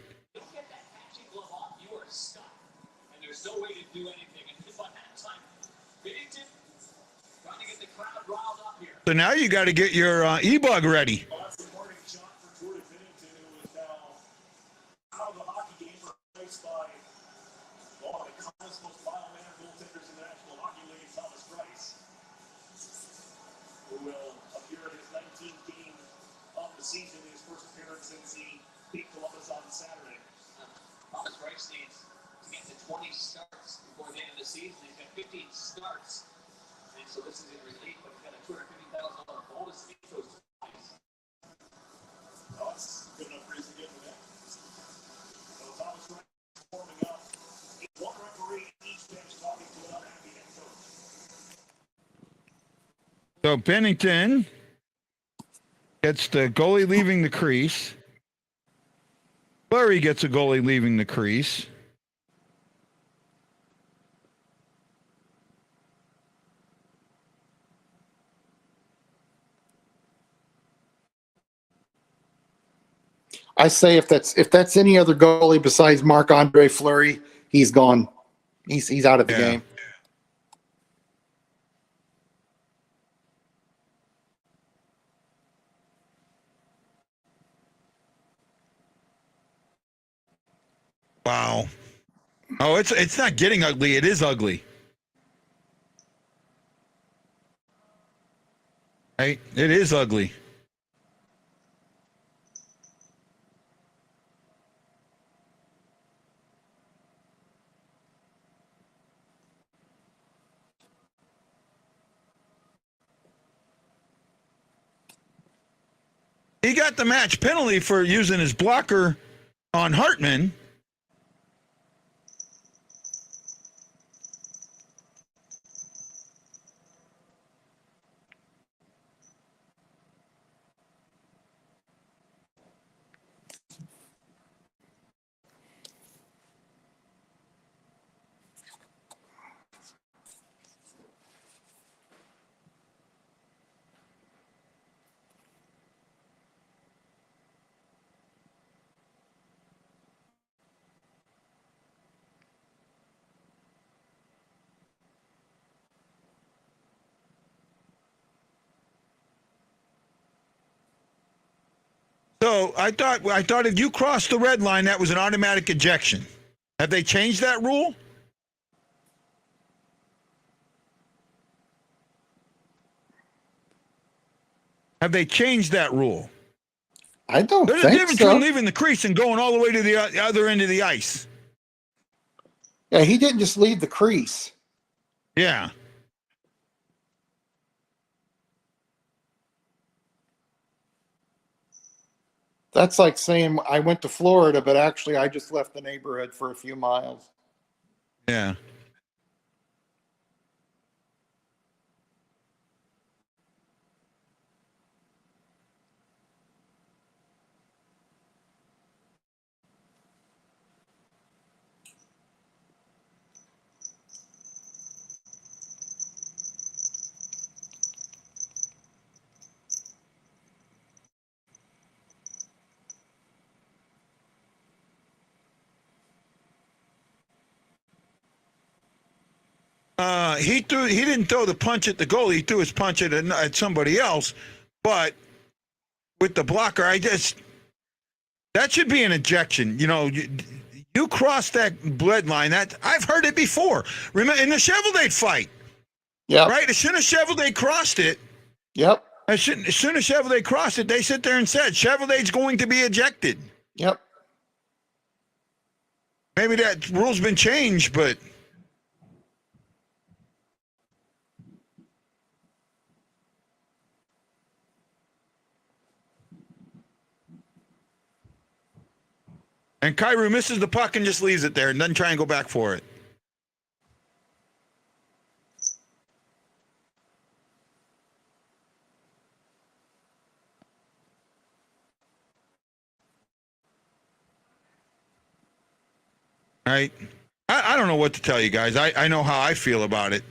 So now you got to get your e-bug ready. Season, his first appearance since he beat Columbus on Saturday. Thomas Bryce needs to get to 20 starts before the end of the season. He's got 15 starts, and so this is in relief, but he's got a $250,000 bonus if he goes to twice. Oh, it's good enough reason to get for that. So Thomas Bryce warming up. One referee each bench talking to an unhappy head coach. So Bennington gets the goalie leaving the crease. Fleury gets a goalie leaving the crease. I say if that's any other goalie besides Marc-Andre Fleury, he's gone. He's out of the game. Wow. Oh, it's not getting ugly. It is ugly. Right? It is ugly. He got the match penalty for using his blocker on Hartman. So I thought if you crossed the red line, that was an automatic ejection. Have they changed that rule? Have they changed that rule? I don't There's a think difference so. between leaving the crease and going all the way to the other end of the ice. Yeah, he didn't just leave the crease. Yeah. That's like saying I went to Florida, but actually I just left the neighborhood for a few miles. Yeah. He didn't throw the punch at the goalie. He threw his punch at somebody else. But with the blocker, that should be an ejection. You know, you cross that blood line. That I've heard it before. Remember in the Chevrolet fight? Yeah. Right. As soon as Chevrolet crossed it. Yep. As soon as Chevrolet crossed it, they sit there and said Chevrolet's going to be ejected. Yep. Maybe that rule's been changed, but. And Kyrou misses the puck and just leaves it there and doesn't try and go back for it. Right? I don't know what to tell you guys. I know how I feel about it.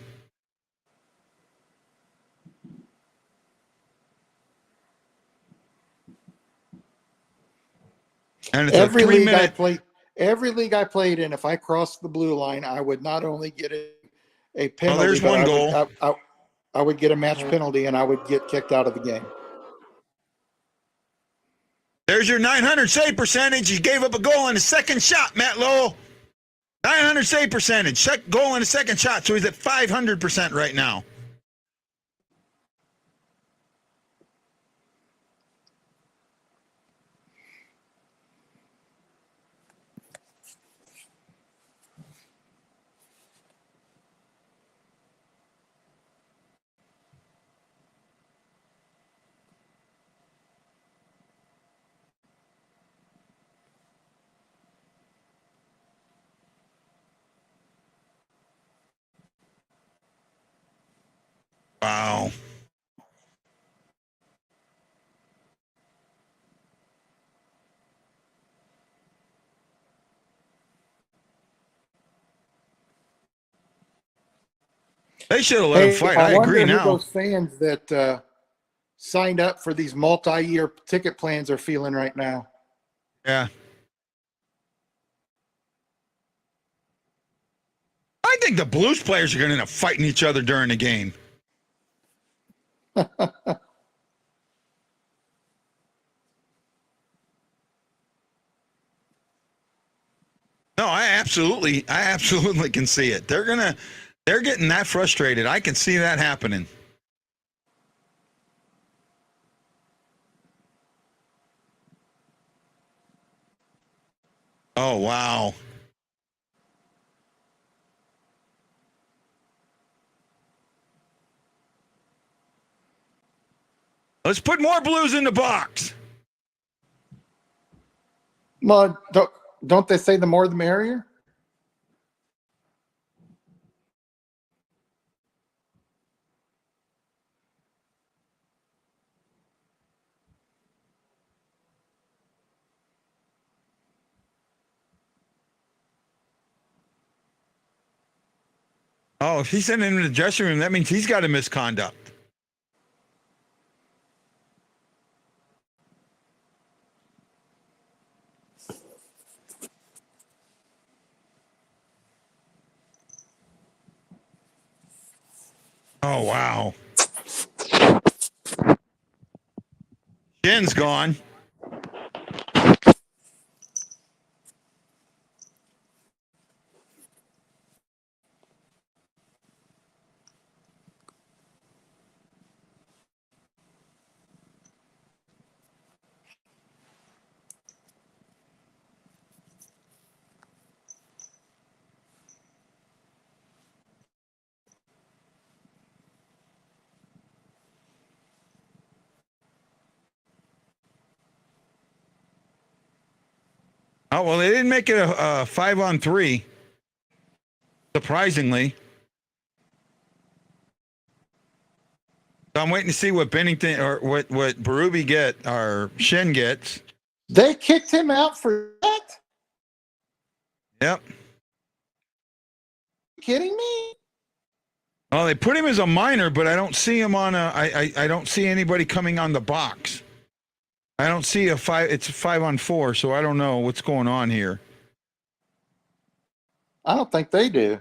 And it's every a 3 league minute. Every league I played in, if I crossed the blue line, I would not only get a penalty, there's but one goal. I would get a match penalty and I would get kicked out of the game. There's your 900 save percentage. He gave up a goal on his second shot, Matt Lowell. 900 save percentage. Goal on his second shot, so he's at 500% right now. Wow. They should have let him fight. I agree now. Who those fans that signed up for these multi-year ticket plans are feeling right now. Yeah. I think the Blues players are going to end up fighting each other during the game. No, I absolutely can see it. They're getting that frustrated. I can see that happening. Oh, wow. Let's put more Blues in the box. Well, don't they say the more the merrier? Oh, if he's sending him to the dressing room, that means he's got a misconduct. Oh, wow. Shin's gone. Oh, well, they didn't make it a 5-on-3, surprisingly. So I'm waiting to see what Bennington or what Berube or Shen gets. They kicked him out for that? Yep. You kidding me? Well, they put him as a minor, but I don't see him on I don't see anybody coming on the box. I don't see a 5. It's a 5-on-4, so I don't know what's going on here. I don't think they do.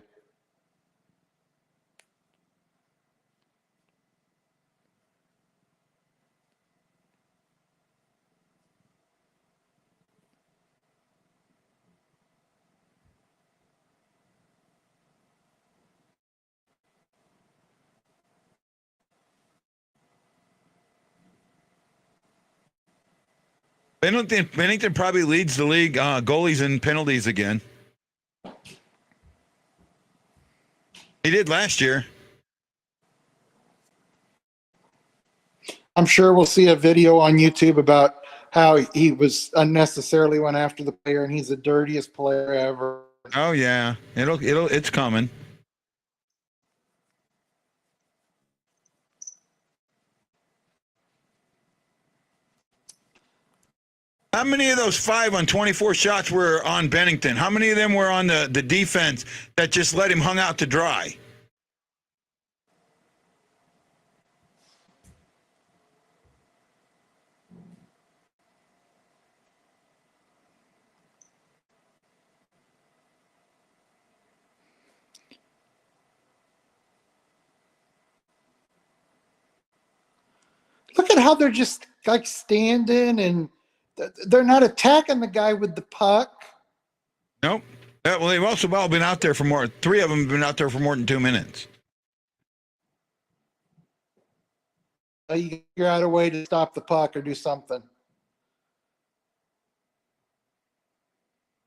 Bennington probably leads the league goalies and penalties again. He did last year. I'm sure we'll see a video on YouTube about how he was unnecessarily went after the player, and he's the dirtiest player ever. Oh yeah, it's coming. How many of those 5-on-24 shots were on Bennington? How many of them were on the defense that just let him hung out to dry? Look at how they're just like standing, and they're not attacking the guy with the puck. Nope. Well, they've also all been out there for more. 3 of them have been out there for more than 2 minutes. You figure out a way to stop the puck or do something.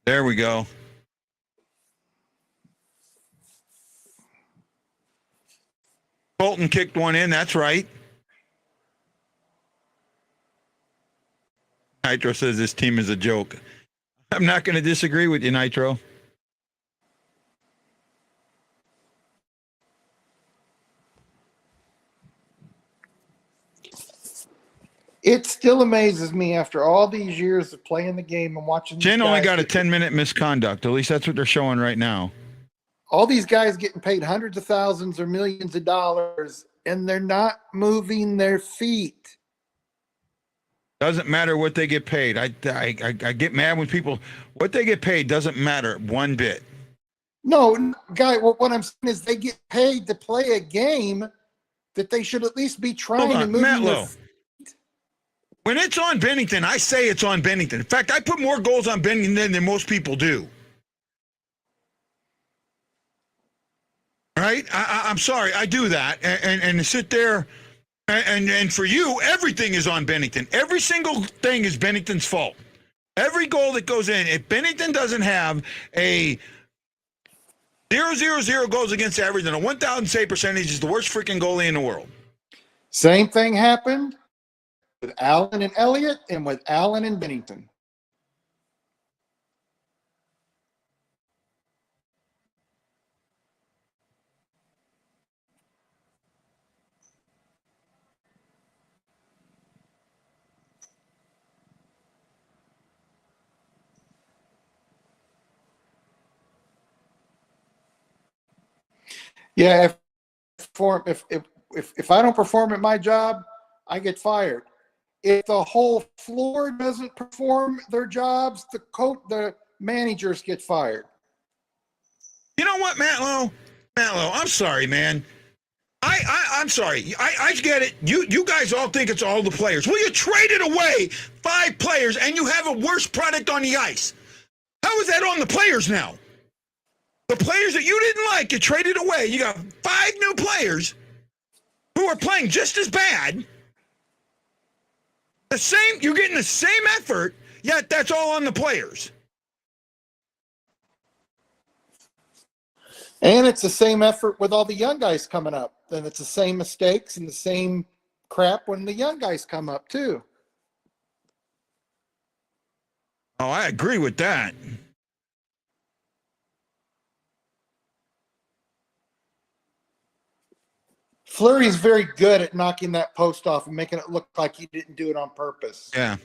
There we go. Bolton kicked one in. That's right. Nitro says this team is a joke. I'm not going to disagree with you, Nitro. It still amazes me after all these years of playing the game and watching. Jen only got a 10-minute misconduct. At least that's what they're showing right now. All these guys getting paid hundreds of thousands or millions of dollars, and they're not moving their feet. Doesn't matter what they get paid. I get mad when people, what they get paid doesn't matter one bit. No, guy, what I'm saying is they get paid to play a game that they should at least be trying to move their feet. When it's on Bennington, I say it's on Bennington. In fact, I put more goals on Bennington than most people do. Right? I'm sorry, I do that. And to sit there, and for you, everything is on Bennington. Every single thing is Bennington's fault. Every goal that goes in, if Bennington doesn't have a 0.000 goals against average and a 1,000 save percentage, is the worst freaking goalie in the world. Same thing happened with Allen and Elliott and with Allen and Bennington. Yeah, if I don't perform at my job, I get fired. If the whole floor doesn't perform their jobs, the managers get fired. You know what, Matlow, I'm sorry, man. I'm sorry. I get it. You guys all think it's all the players. Well, you traded away 5 players, and you have a worse product on the ice. How is that on the players now? The players that you didn't like, you traded away. You got 5 new players who are playing just as bad. You're getting the same effort, yet that's all on the players. And it's the same effort with all the young guys coming up. Then it's the same mistakes and the same crap when the young guys come up too. Oh, I agree with that. Fleury's very good at knocking that post off and making it look like he didn't do it on purpose. Yeah.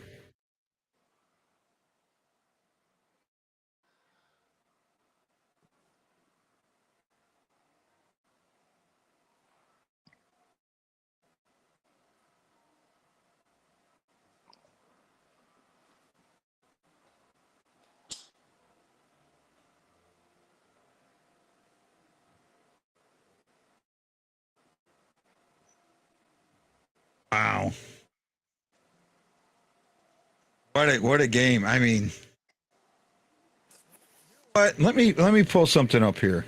Wow. What a game. I mean, but let me pull something up here.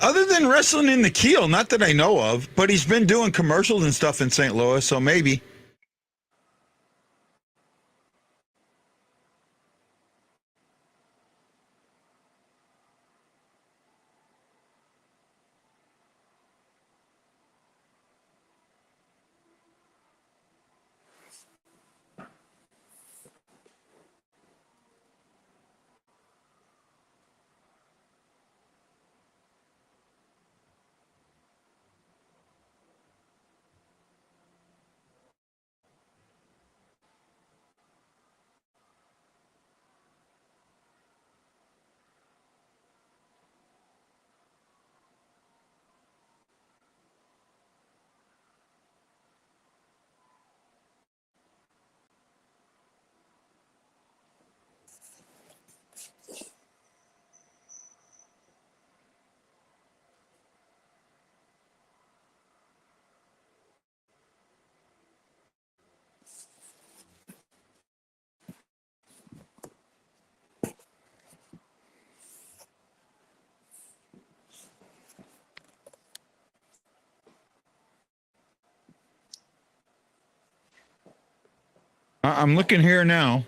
Other than wrestling in the Keel, not that I know of, but he's been doing commercials and stuff in St. Louis, so maybe. I'm looking here now.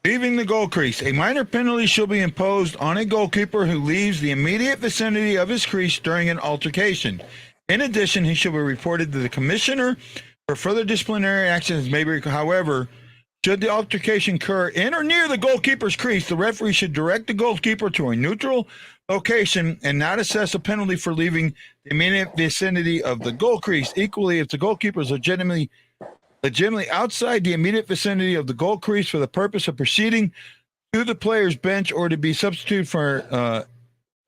Leaving the goal crease. A minor penalty shall be imposed on a goalkeeper who leaves the immediate vicinity of his crease during an altercation. In addition, he shall be reported to the commissioner for further disciplinary actions may be. However, should the altercation occur in or near the goalkeeper's crease, the referee should direct the goalkeeper to a neutral location and not assess a penalty for leaving the immediate vicinity of the goal crease. Equally, if the goalkeeper is legitimately outside the immediate vicinity of the goal crease for the purpose of proceeding to the player's bench or to be substituted for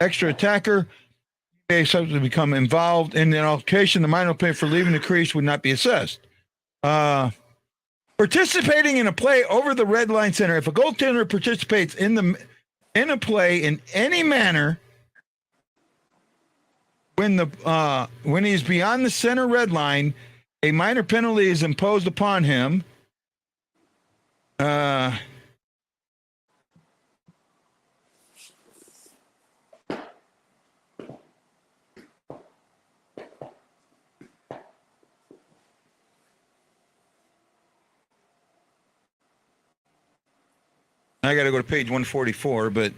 extra attacker, may subsequently become involved in an altercation. The minor penalty for leaving the crease would not be assessed. Participating in a play over the red line center. If a goaltender participates in a play in any manner when he's beyond the center red line, a minor penalty is imposed upon him. I got to go to page 144, but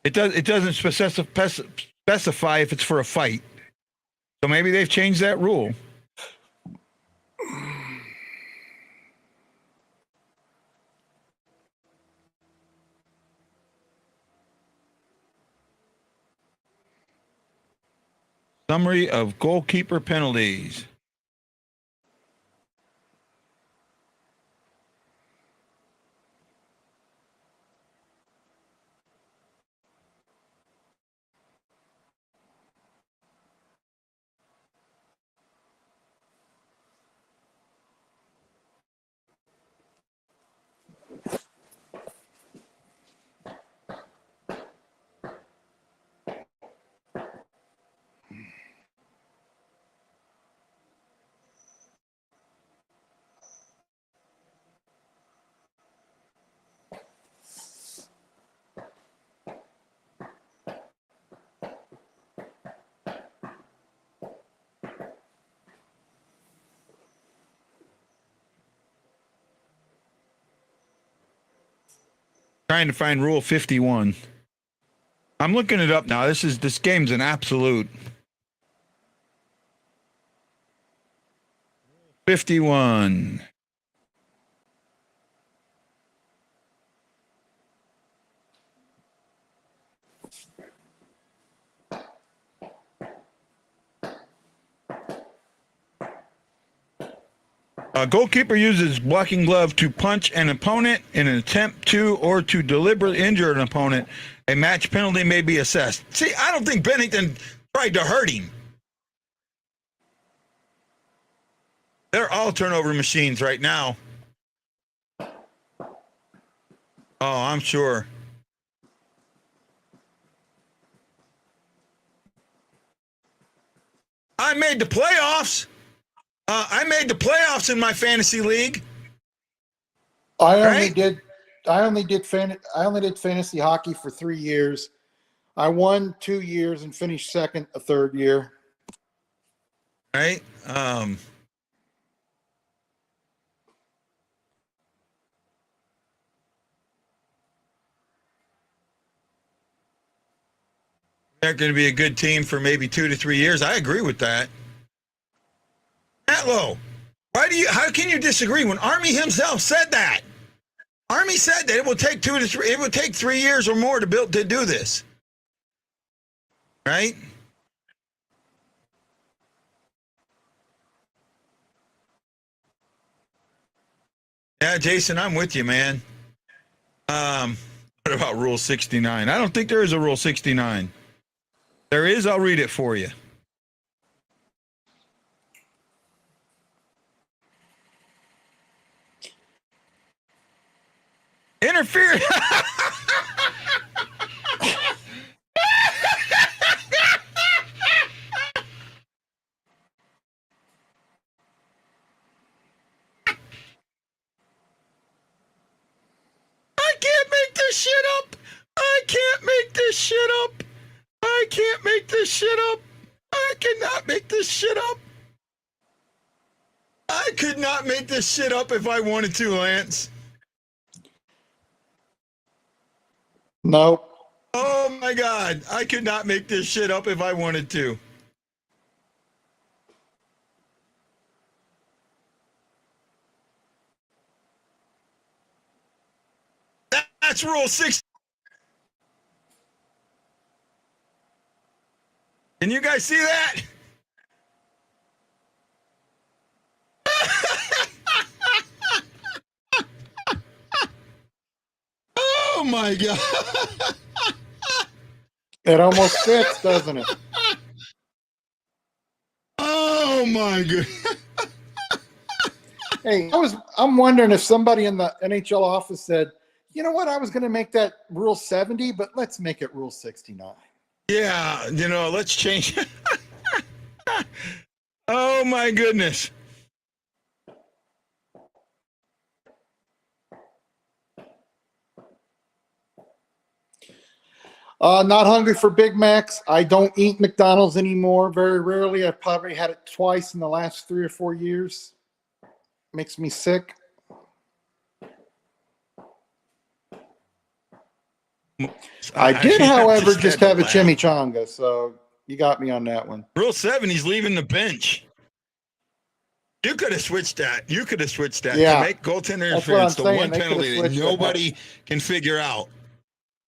it doesn't specify if it's for a fight. So maybe they've changed that rule. Summary of goalkeeper penalties. Trying to find Rule 51. I'm looking it up now. This game's an absolute 51. A goalkeeper uses blocking glove to punch an opponent in an attempt to or to deliberately injure an opponent. A match penalty may be assessed. See, I don't think Bennington tried to hurt him. They're all turnover machines right now. Oh, I'm sure. I made the playoffs. I made the playoffs in my fantasy league. I only did fantasy hockey for 3 years. I won 2 years and finished second a third year. Right? They're going to be a good team for maybe 2 to 3 years. I agree with that. Atlow, how can you disagree when Army himself said that? Army said that it will take 2 to 3, it would take 3 years or more to do this. Right? Yeah, Jason, I'm with you, man. What about Rule 69? I don't think there is a Rule 69. There is, I'll read it for you. Interfere. I can't make this shit up. I can't make this shit up. I can't make this shit up. I cannot make this shit up. I could not make this shit up if I wanted to, Lance. Nope. Oh my God. I could not make this shit up if I wanted to. That's Rule 6. Can you guys see that? Oh my God. It almost fits, doesn't it? Oh my God. Hey, I'm wondering if somebody in the NHL office said, you know what, I was going to make that Rule 70, but let's make it Rule 69. Yeah, let's change. Oh my goodness. Not hungry for Big Macs. I don't eat McDonald's anymore. Very rarely. I've probably had it twice in the last 3 or 4 years. Makes me sick. I did, however, just have a chimichanga, so you got me on that one. Rule 7, he's leaving the bench. You could have switched that. Yeah. To make goaltender interference the one penalty that nobody can figure out.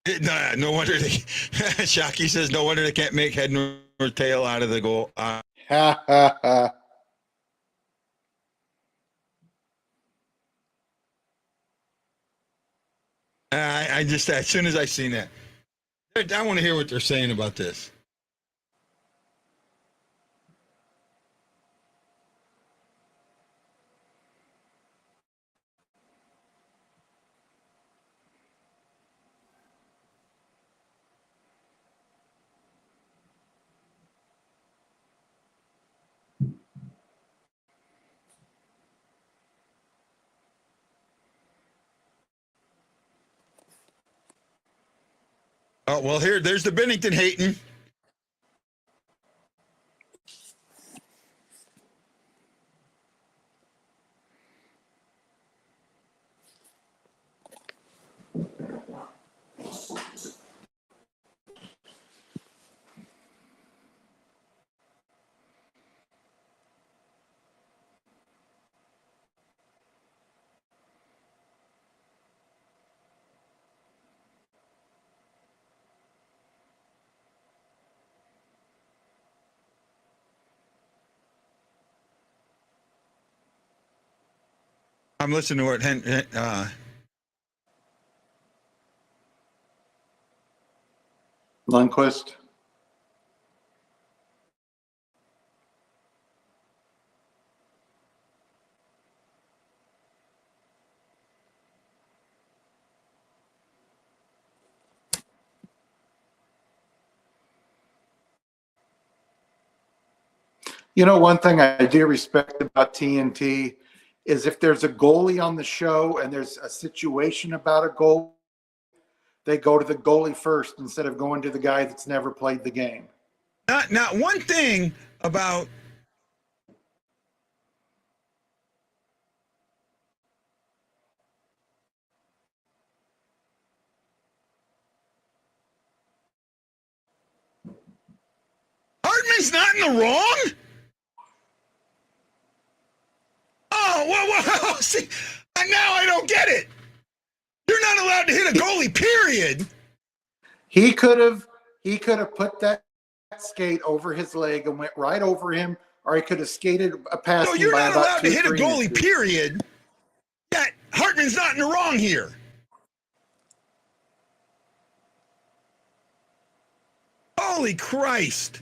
No wonder Shockey says no wonder they can't make head nor tail out of the goal. Ha ha ha. I just, as soon as I seen that, I want to hear what they're saying about this. Oh, well, there's the Bennington hating. I'm listening to what Lundquist. You know, one thing I do respect about TNT is if there's a goalie on the show and there's a situation about a goal, they go to the goalie first instead of going to the guy that's never played the game. not one thing about Hartman's not in the wrong. Oh, well, see, now I don't get it. You're not allowed to hit a goalie, period. He could have put that skate over his leg and went right over him, or he could have skated past So him you're by not about allowed to hit a 2-3 goalie, inches. period. Yet Hartman's not in the wrong here. Holy Christ.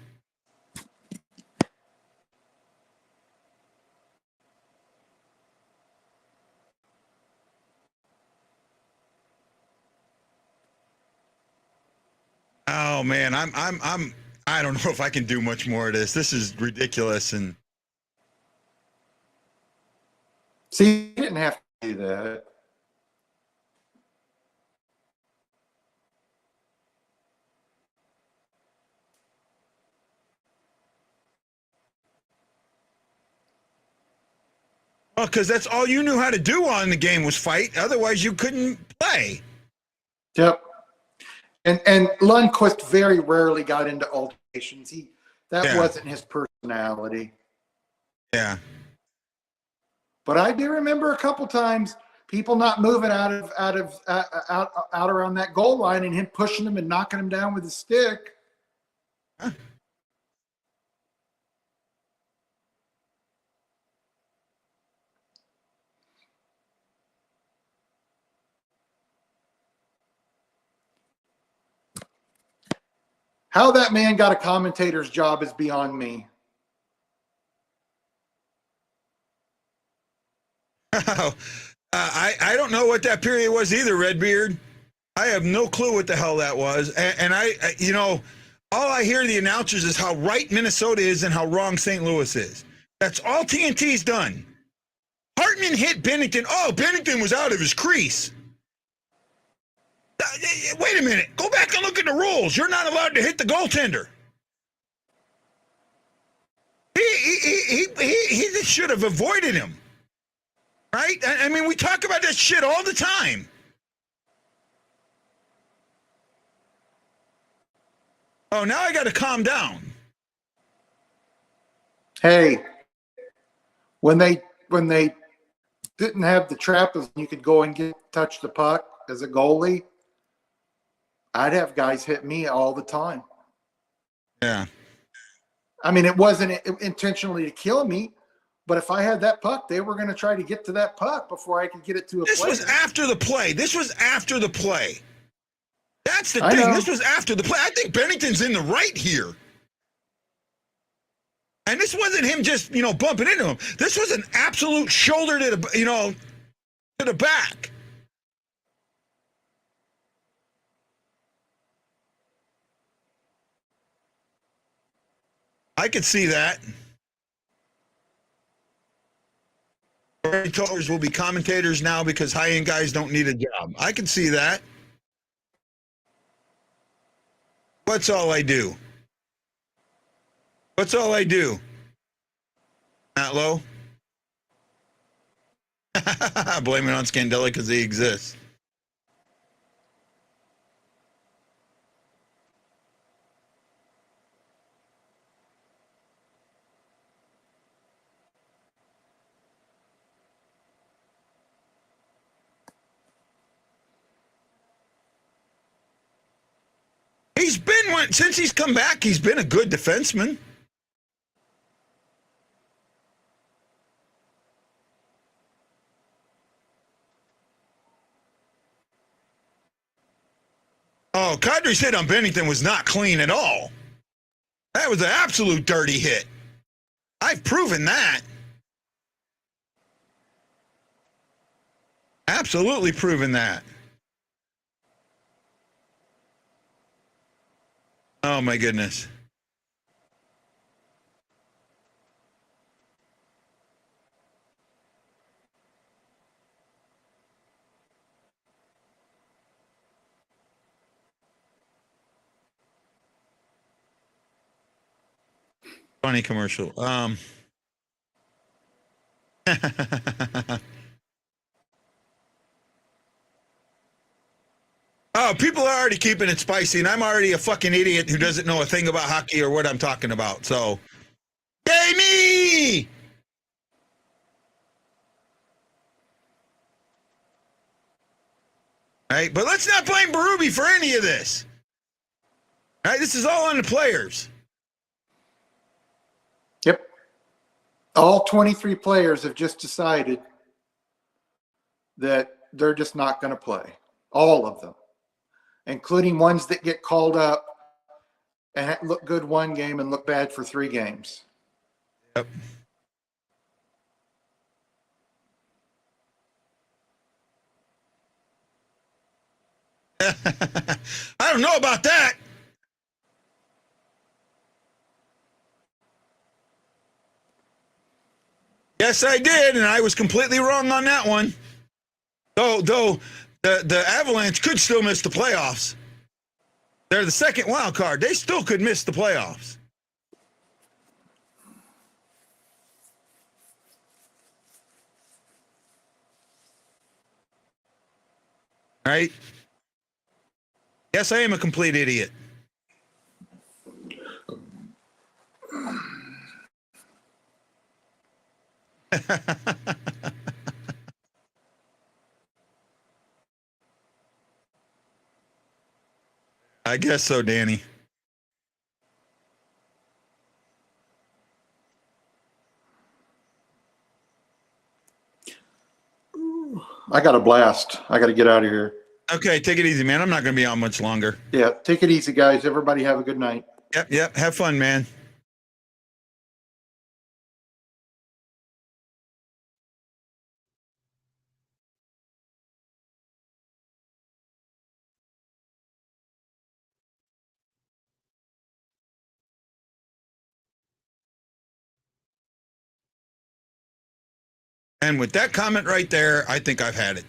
Oh man, I don't know if I can do much more of this. This is ridiculous. And See, he didn't have to do that. well, because that's all you knew how to do on the game was fight. Otherwise, you couldn't play. Yep. And Lundqvist very rarely got into altercations. That wasn't his personality. Yeah. But I do remember a couple times people not moving out around that goal line and him pushing them and knocking them down with a stick. Huh. How that man got a commentator's job is beyond me. I don't know what that period was either, Redbeard. I have no clue what the hell that was. And I you know, all I hear the announcers is how right Minnesota is and how wrong St. Louis is. That's all TNT's done. Hartman hit Bennington. Oh, Bennington was out of his crease. Wait a minute. Go back and look at the rules. You're not allowed to hit the goaltender. He should have avoided him. Right? I mean, we talk about that shit all the time. Oh, now I got to calm down. Hey, when they didn't have the trappers, you could go and touch the puck as a goalie. I'd have guys hit me all the time. Yeah. I mean, it wasn't intentionally to kill me, but if I had that puck, they were going to try to get to that puck before I could get it to a player. This was after the play. That's the thing. Know. This was after the play. I think Bennington's in the right here. And this wasn't him just, bumping into him. This was an absolute shoulder to the, to the back. I could see that. Toters will be commentators now because high-end guys don't need a job. I can see that. What's all I do? Matt Lowe? Blame it on Scandella because he exists. He's been one since he's come back. He's been a good defenseman. Oh, Kadri's hit on Bennington was not clean at all. That was an absolute dirty hit. I've proven that. Absolutely proven that. Oh, my goodness. Funny commercial. Oh, people are already keeping it spicy, and I'm already a fucking idiot who doesn't know a thing about hockey or what I'm talking about. So, yay me! Right, but let's not blame Berube for any of this. Right, this is all on the players. Yep. All 23 players have just decided that they're just not going to play. All of them, including ones that get called up and look good one game and look bad for 3 games. Yep. I don't know about that. Yes, I did, and I was completely wrong on that one. Though the Avalanche could still miss the playoffs. They're the second wild card. They still could miss the playoffs. Right? Yes, I am a complete idiot. I guess so, Danny. I got a blast. I got to get out of here. Okay, take it easy, man. I'm not going to be on much longer. Yeah, take it easy, guys. Everybody have a good night. Yep. Have fun, man. And with that comment right there, I think I've had it.